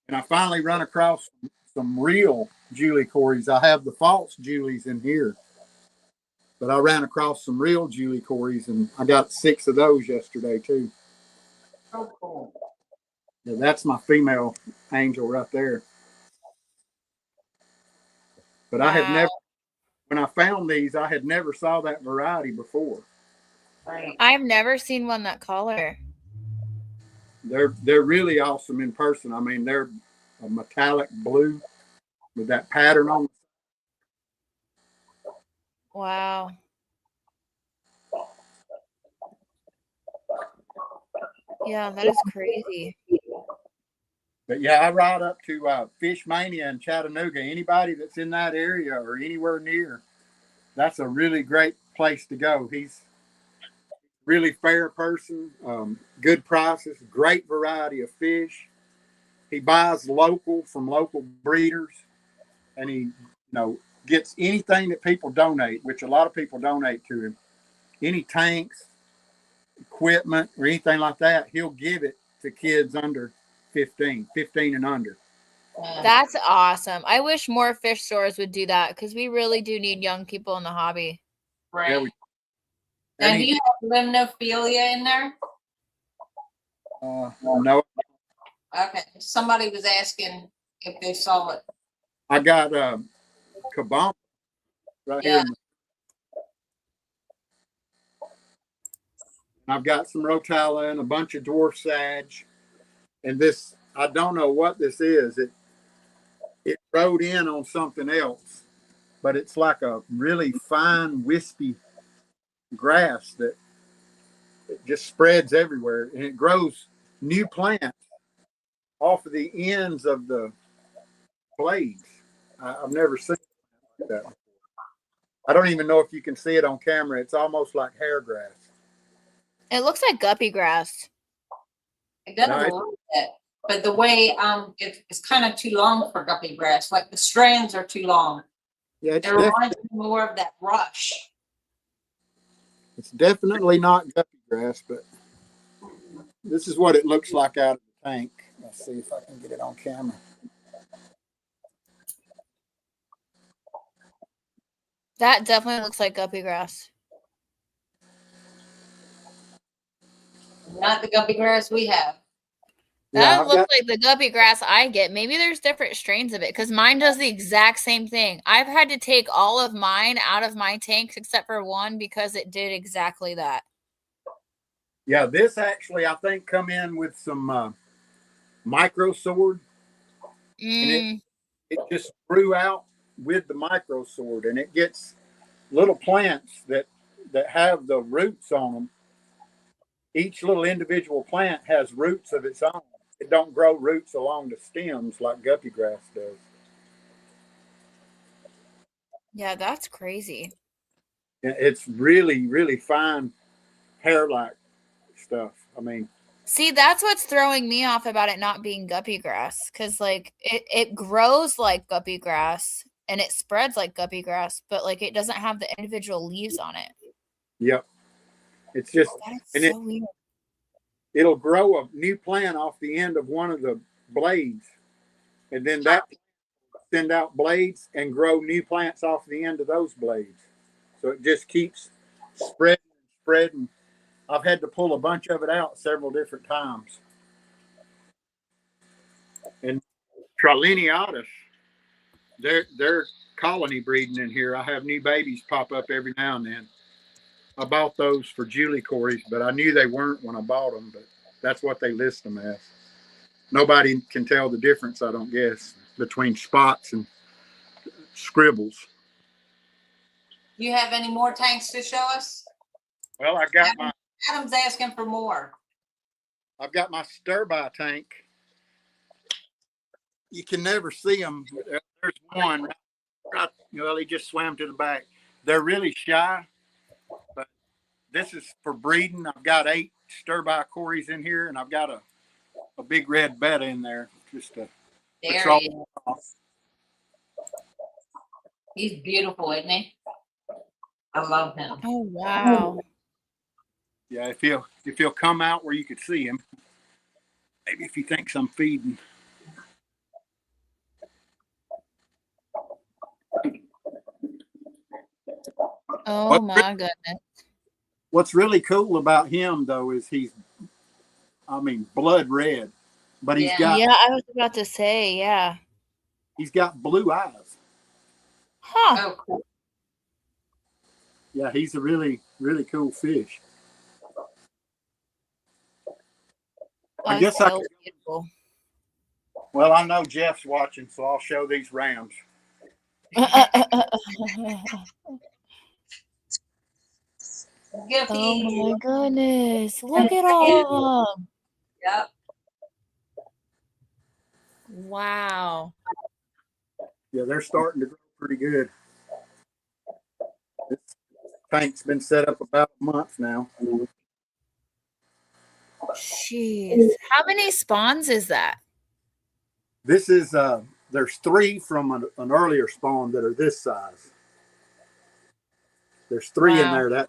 [SPEAKER 9] And I finally run across some real Julie Corys. I have the false Julies in here, but I ran across some real Julie Corys, and I got 6 of those yesterday too.
[SPEAKER 1] Oh, cool.
[SPEAKER 9] Yeah, that's my female angel right there. But I had never, when I found these, I had never saw that variety before.
[SPEAKER 1] Right.
[SPEAKER 2] I've never seen one that color.
[SPEAKER 9] They're really awesome in person. I mean, they're a metallic blue with that pattern on.
[SPEAKER 2] Wow. Yeah, that is crazy.
[SPEAKER 9] But yeah, I ride up to Fish Mania in Chattanooga. Anybody that's in that area or anywhere near, that's a really great place to go. He's really fair person, good prices, great variety of fish. He buys local from local breeders, and he gets anything that people donate, which a lot of people donate to him. Any tanks, equipment, or anything like that, he'll give it to kids under 15 and under.
[SPEAKER 2] That's awesome. I wish more fish stores would do that because we really do need young people in the hobby.
[SPEAKER 1] Right.
[SPEAKER 9] Yeah,
[SPEAKER 1] and do you have limnophilia in there?
[SPEAKER 9] No.
[SPEAKER 1] Okay. Somebody was asking if they saw it.
[SPEAKER 9] I got Kabam right here. I've got some Rotala and a bunch of dwarf sage. And this, I don't know what this is. It rode in on something else, but it's like a really fine, wispy grass that it just spreads everywhere, and it grows new plants off of the ends of the blades. I've never seen that. I don't even know if you can see it on camera. It's almost like hair grass.
[SPEAKER 2] It looks like guppy grass.
[SPEAKER 1] It does a little bit, but the way it's kind of too long for guppy grass. Like the strands are too long.
[SPEAKER 9] Yeah,
[SPEAKER 1] it reminds me more of that rush.
[SPEAKER 9] It's definitely not guppy grass, but this is what it looks like out of the tank. Let's see if I can get it on camera.
[SPEAKER 2] That definitely looks like guppy grass.
[SPEAKER 1] Not the guppy grass we have.
[SPEAKER 2] That
[SPEAKER 9] I've
[SPEAKER 2] looks
[SPEAKER 9] got,
[SPEAKER 2] like the guppy grass I get. Maybe there's different strains of it because mine does the exact same thing. I've had to take all of mine out of my tanks except for one because it did exactly that.
[SPEAKER 9] yeah, this actually, I think, come in with some micro sword, and it just grew out with the micro sword, and it gets little plants that have the roots on them. Each little individual plant has roots of its own. It don't grow roots along the stems like guppy grass does.
[SPEAKER 2] Yeah, that's crazy.
[SPEAKER 9] It's really, really fine hair-like stuff. I mean,
[SPEAKER 2] See, that's what's throwing me off about it not being guppy grass because, like, it grows like guppy grass and it spreads like guppy grass, but, like, it doesn't have the individual leaves on it.
[SPEAKER 9] yep. It's just,
[SPEAKER 2] That
[SPEAKER 9] and
[SPEAKER 2] is so weird.
[SPEAKER 9] it'll grow a new plant off the end of one of the blades, and then that send out blades and grow new plants off the end of those blades. So it just keeps spreading and spreading. I've had to pull a bunch of it out several different times. And Trileniatus, they're colony breeding in here. I have new babies pop up every now and then. I bought those for Julie Corys, but I knew they weren't when I bought them, but that's what they list them as. Nobody can tell the difference, I don't guess, between spots and scribbles.
[SPEAKER 1] You have any more tanks to show us?
[SPEAKER 9] Well,
[SPEAKER 1] Adam's asking for more.
[SPEAKER 9] I've got my stir-by tank. You can never see them. There's one. Right, well, he just swam to the back. They're really shy, but this is for breeding. I've got 8 stir-by Corys in here, and I've got a big red betta in there just to patrol them off.
[SPEAKER 1] He's beautiful, isn't he? I love him.
[SPEAKER 2] Oh, wow.
[SPEAKER 9] Yeah, if he'll come out where you could see him. Maybe if he thinks I'm feeding.
[SPEAKER 2] Oh, my goodness.
[SPEAKER 9] What's really cool about him, though, is blood red, but
[SPEAKER 2] Yeah, I was about to say, yeah.
[SPEAKER 9] He's got blue eyes.
[SPEAKER 2] Huh.
[SPEAKER 1] Oh, cool.
[SPEAKER 9] Yeah, he's a really, really cool fish. I guess
[SPEAKER 2] so beautiful.
[SPEAKER 9] Well, I know Jeff's watching, so I'll show these rams.
[SPEAKER 2] Oh my goodness. Look at all of them.
[SPEAKER 1] Yep.
[SPEAKER 2] Wow.
[SPEAKER 9] Yeah, they're starting to grow pretty good. This tank's been set up about a month now.
[SPEAKER 2] Jeez. How many spawns is that?
[SPEAKER 9] This is there's 3 from an earlier spawn that are this size. There's 3 in there, that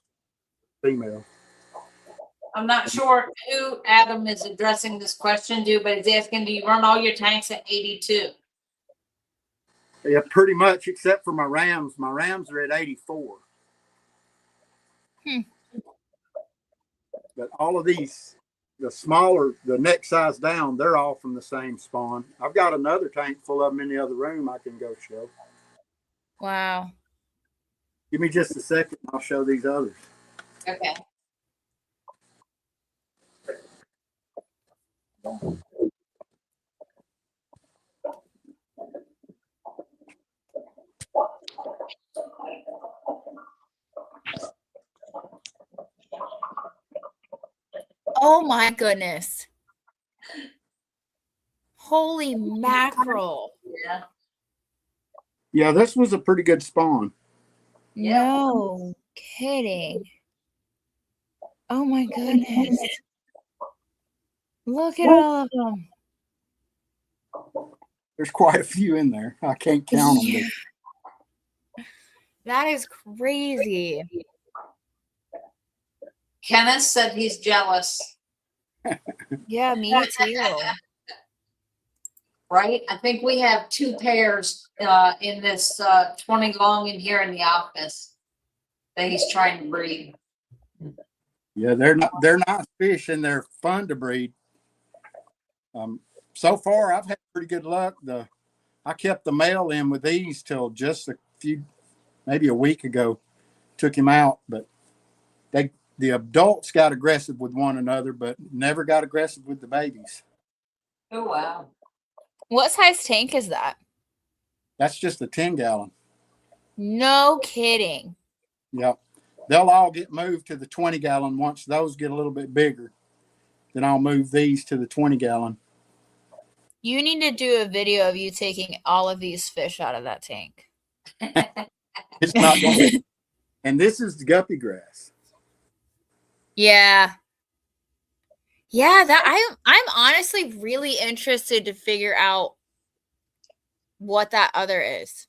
[SPEAKER 9] female.
[SPEAKER 1] I'm not sure who Adam is addressing this question to, but he's asking, do you run all your tanks at 82?
[SPEAKER 9] Yeah, pretty much, except for my rams. My rams are at 84. But all of these, the smaller, the next size down, they're all from the same spawn. I've got another tank full of them in the other room I can go show.
[SPEAKER 2] Wow.
[SPEAKER 9] Give me just a second, I'll show these others.
[SPEAKER 1] Okay.
[SPEAKER 2] Oh my goodness. Holy mackerel.
[SPEAKER 1] Yeah.
[SPEAKER 9] Yeah, this was a pretty good spawn.
[SPEAKER 2] No kidding. Oh my goodness. Look at all of them.
[SPEAKER 9] There's quite a few in there. I can't count them.
[SPEAKER 2] That is crazy.
[SPEAKER 1] Kenneth said he's jealous.
[SPEAKER 2] Yeah, me too.
[SPEAKER 1] Right? I think we have 2 pairs in this 20 long in here in the office that he's trying to breed.
[SPEAKER 9] Yeah, they're nice fish and they're fun to breed. So far, I've had pretty good luck. I kept the male in with these till just maybe a week ago. Took him out, but the adults got aggressive with one another, but never got aggressive with the babies.
[SPEAKER 1] Oh, wow.
[SPEAKER 2] What size tank is that?
[SPEAKER 9] That's just a 10-gallon.
[SPEAKER 2] No kidding.
[SPEAKER 9] Yep. They'll all get moved to the 20-gallon once those get a little bit bigger. Then I'll move these to the 20-gallon.
[SPEAKER 2] You need to do a video of you taking all of these fish out of that tank.
[SPEAKER 9] It's not going to. And this is the guppy grass.
[SPEAKER 2] Yeah. Yeah, I'm honestly really interested to figure out what that other is.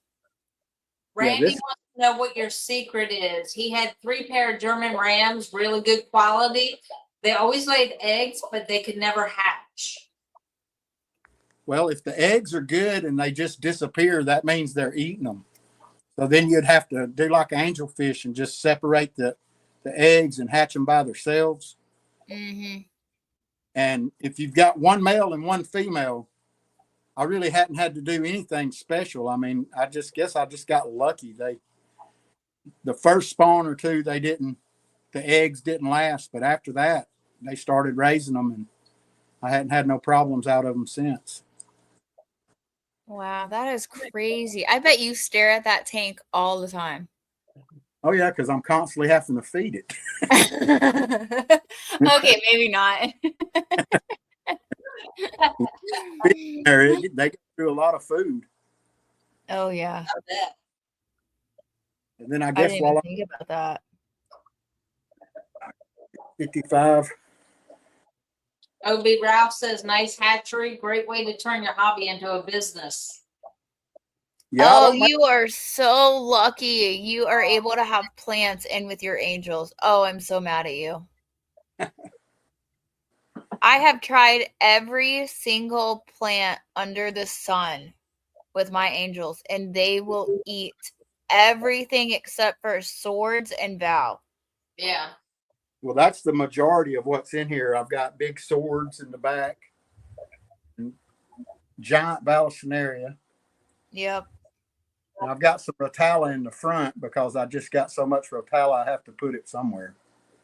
[SPEAKER 1] Randy wants to know what your secret is. He had 3 pair of German Rams, really good quality. They always laid eggs, but they could never hatch.
[SPEAKER 9] Well, if the eggs are good and they just disappear, that means they're eating them. So then you'd have to do like angelfish and just separate the eggs and hatch them by themselves.
[SPEAKER 2] Mm-hmm.
[SPEAKER 9] And if you've got one male and one female, I really hadn't had to do anything special. I mean, I guess I just got lucky. The first spawn or two, the eggs didn't last, but after that, they started raising them, and I hadn't had no problems out of them since.
[SPEAKER 2] Wow, that is crazy. I bet you stare at that tank all the time.
[SPEAKER 9] Oh yeah, because I'm constantly having to feed it.
[SPEAKER 2] Okay, maybe not.
[SPEAKER 9] They go through a lot of food.
[SPEAKER 2] Oh yeah.
[SPEAKER 9] And then I
[SPEAKER 2] I
[SPEAKER 9] guess
[SPEAKER 2] didn't even think about that.
[SPEAKER 9] 55.
[SPEAKER 1] OB Ralph says, nice hatchery. Great way to turn your hobby into a business.
[SPEAKER 9] Yeah,
[SPEAKER 2] Oh, you are so lucky. You are able to have plants in with your angels. Oh, I'm so mad at you. I have tried every single plant under the sun with my angels, and they will eat everything except for swords and Val.
[SPEAKER 1] Yeah.
[SPEAKER 9] Well, that's the majority of what's in here. I've got big swords in the back, and giant Vallisneria.
[SPEAKER 2] Yep.
[SPEAKER 9] And I've got some Rotala in the front because I just got so much Rotala, I have to put it somewhere.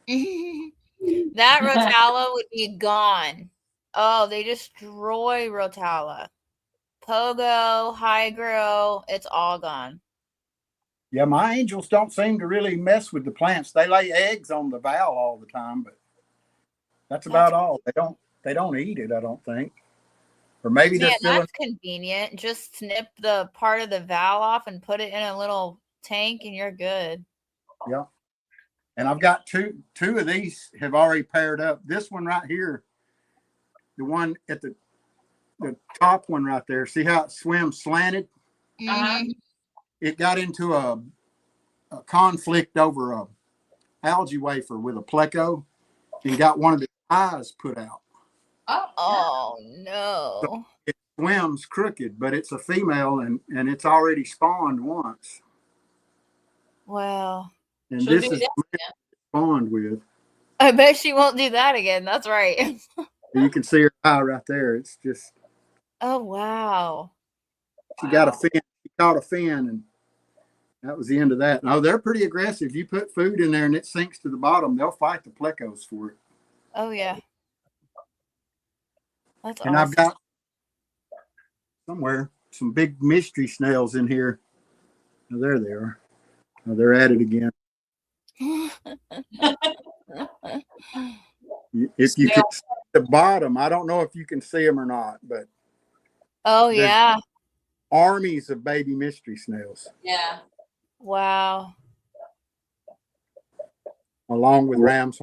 [SPEAKER 2] That Rotala would be gone. Oh, they destroy Rotala. Pogo, Hygro, it's all gone.
[SPEAKER 9] Yeah, my angels don't seem to really mess with the plants. They lay eggs on the valve all the time, but that's about all. They don't eat it, I don't think. Or maybe
[SPEAKER 2] Yeah,
[SPEAKER 9] they're filling.
[SPEAKER 2] that's convenient. Just snip the part of the valve off and put it in a little tank and you're good.
[SPEAKER 9] Yeah. And I've got two of these have already paired up. This one right here, the one at the top one right there. See how it swims slanted?
[SPEAKER 2] Mm-hmm.
[SPEAKER 9] It got into a conflict over a algae wafer with a pleco and got one of the eyes put out.
[SPEAKER 2] Oh no.
[SPEAKER 9] So it swims crooked, but it's a female and it's already spawned once.
[SPEAKER 2] Well.
[SPEAKER 9] And this is spawned with.
[SPEAKER 2] I bet she won't do that again. That's right.
[SPEAKER 9] You can see her eye right there. It's just.
[SPEAKER 2] Oh wow.
[SPEAKER 9] She got a fin. She caught a fin, and that was the end of that. No, they're pretty aggressive. You put food in there and it sinks to the bottom, they'll fight the plecos for it.
[SPEAKER 2] Oh yeah. That's
[SPEAKER 9] and
[SPEAKER 2] awesome.
[SPEAKER 9] I've got somewhere some big mystery snails in here. Oh, there they are. Oh, they're at it again. If you can see the bottom, I don't know if you can see them or not, but
[SPEAKER 2] oh yeah,
[SPEAKER 9] armies of baby mystery snails.
[SPEAKER 1] Yeah.
[SPEAKER 2] Wow.
[SPEAKER 9] Along with rams,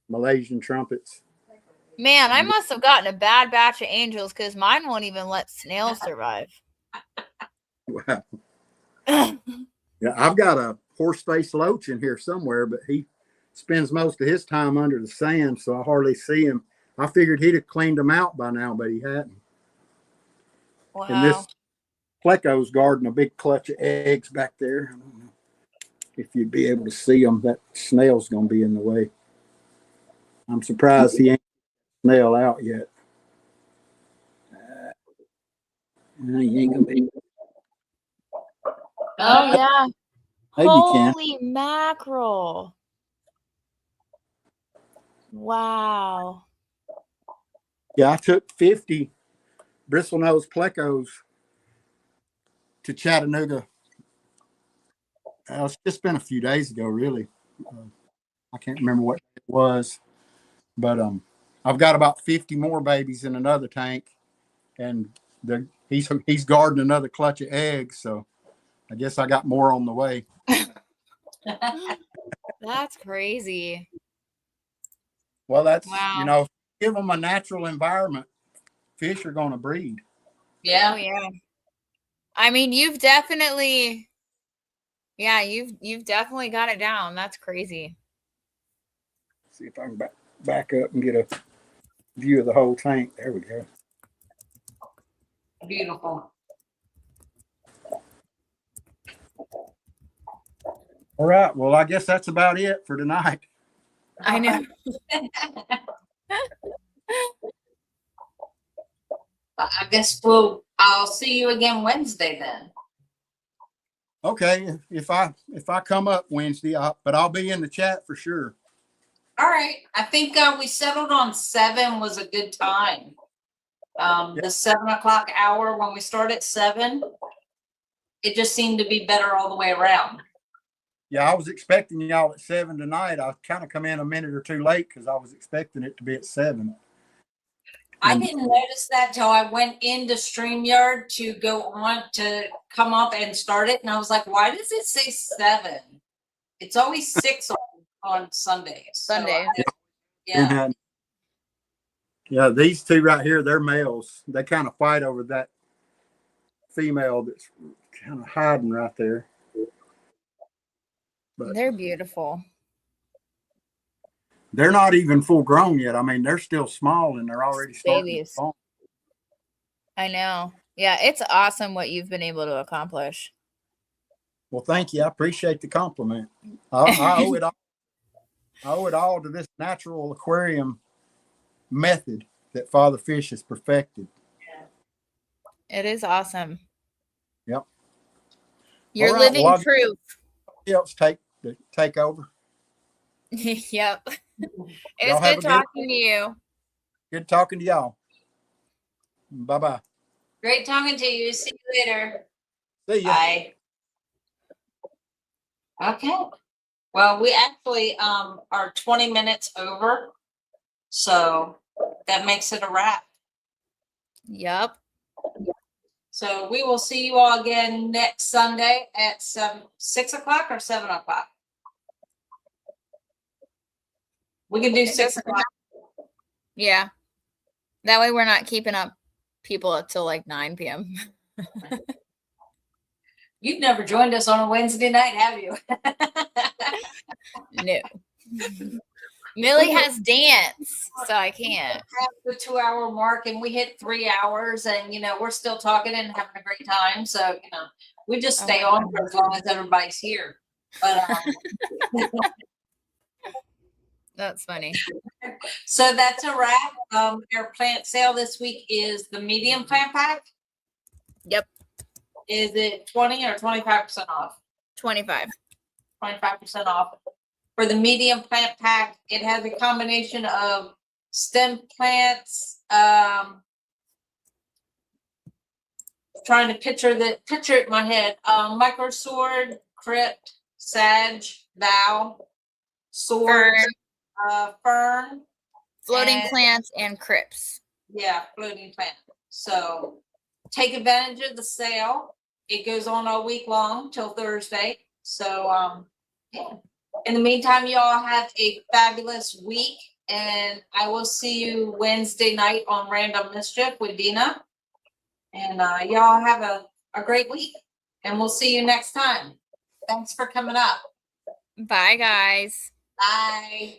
[SPEAKER 9] Malaysian trumpets.
[SPEAKER 2] Man, I must have gotten a bad batch of angels because mine won't even let snails survive.
[SPEAKER 9] Wow. Yeah, I've got a horse-faced loach in here somewhere, but he spends most of his time under the sand, so I hardly see him. I figured he'd have cleaned them out by now, but he hadn't.
[SPEAKER 2] Wow.
[SPEAKER 9] And this pleco's guarding a big clutch of eggs back there. I don't know if you'd be able to see them. That snail's going to be in the way. I'm surprised he ain't snail out yet. You ain't gonna be.
[SPEAKER 2] Oh yeah.
[SPEAKER 9] Maybe you can.
[SPEAKER 2] Holy mackerel. Wow.
[SPEAKER 9] Yeah, I took 50 bristlenose plecos to Chattanooga. It's just been a few days ago, really. I can't remember what it was, but I've got about 50 more babies in another tank, and he's guarding another clutch of eggs. So I guess I got more on the way.
[SPEAKER 2] That's crazy.
[SPEAKER 9] Well, that's
[SPEAKER 2] Wow.
[SPEAKER 9] give them a natural environment. Fish are going to breed.
[SPEAKER 1] Yeah.
[SPEAKER 2] Oh yeah. I mean, you've definitely got it down. That's crazy.
[SPEAKER 9] See if I can back up and get a view of the whole tank. There we go.
[SPEAKER 1] Beautiful.
[SPEAKER 9] All right. Well, I guess that's about it for tonight.
[SPEAKER 2] I know.
[SPEAKER 1] I guess I'll see you again Wednesday then.
[SPEAKER 9] Okay. If I come up Wednesday, but I'll be in the chat for sure.
[SPEAKER 1] All right. I think we settled on 7 was a good time. The 7 o'clock hour when we start at 7, it just seemed to be better all the way around.
[SPEAKER 9] Yeah, I was expecting y'all at 7 tonight. I kind of come in a minute or two late because I was expecting it to be at 7.
[SPEAKER 1] I didn't notice that till I went into StreamYard to go on to come up and start it. And I was like, why does it say 7? It's always 6 on Sundays.
[SPEAKER 2] Sunday.
[SPEAKER 1] Yeah.
[SPEAKER 9] Yeah, these two right here, they're males. They kind of fight over that female that's kind of hiding right there. But
[SPEAKER 2] They're beautiful.
[SPEAKER 9] they're not even full grown yet. I mean, they're still small and they're already starting
[SPEAKER 2] Babies.
[SPEAKER 9] to spawn.
[SPEAKER 2] I know. Yeah, it's awesome what you've been able to accomplish.
[SPEAKER 9] Well, thank you. I appreciate the compliment. I owe it all. I owe it all to this natural aquarium method that Father Fish has perfected.
[SPEAKER 2] It is awesome.
[SPEAKER 9] Yep.
[SPEAKER 2] You're
[SPEAKER 9] All right,
[SPEAKER 2] living
[SPEAKER 9] well,
[SPEAKER 2] proof.
[SPEAKER 9] else take over.
[SPEAKER 2] Yep. It
[SPEAKER 9] Y'all
[SPEAKER 2] was good talking to you.
[SPEAKER 9] Good talking to y'all. Bye-bye.
[SPEAKER 1] Great talking to you. See you later.
[SPEAKER 9] See ya.
[SPEAKER 1] Bye. Okay. Well, we actually are 20 minutes over. So that makes it a wrap.
[SPEAKER 2] Yep.
[SPEAKER 1] So we will see you all again next Sunday at 6 o'clock or 7 o'clock. We can do 6 o'clock.
[SPEAKER 2] Yeah. That way we're not keeping up people up till like 9 p.m.
[SPEAKER 1] You've never joined us on a Wednesday night, have you?
[SPEAKER 2] No. Millie has dance, so I can't.
[SPEAKER 1] Past the 2-hour mark, and we hit 3 hours, and we're still talking and having a great time. So we just stay on for as long as everybody's here. But
[SPEAKER 2] that's funny.
[SPEAKER 1] So that's a wrap. Our plant sale this week is the medium plant pack.
[SPEAKER 2] Yep.
[SPEAKER 1] Is it 20 or 25% off?
[SPEAKER 2] 25.
[SPEAKER 1] 25% off. For the medium plant pack, it has a combination of stem plants. Trying to picture it in my head. Microsword, crypt, sag, bow, sword, fern,
[SPEAKER 2] floating plants, and crypts.
[SPEAKER 1] Yeah, floating plant. So take advantage of the sale. It goes on all week long till Thursday. So yeah. In the meantime, y'all have a fabulous week, and I will see you Wednesday night on Random Mischief with Dina. And y'all have a great week, and we'll see you next time. Thanks for coming up.
[SPEAKER 2] Bye, guys.
[SPEAKER 1] Bye.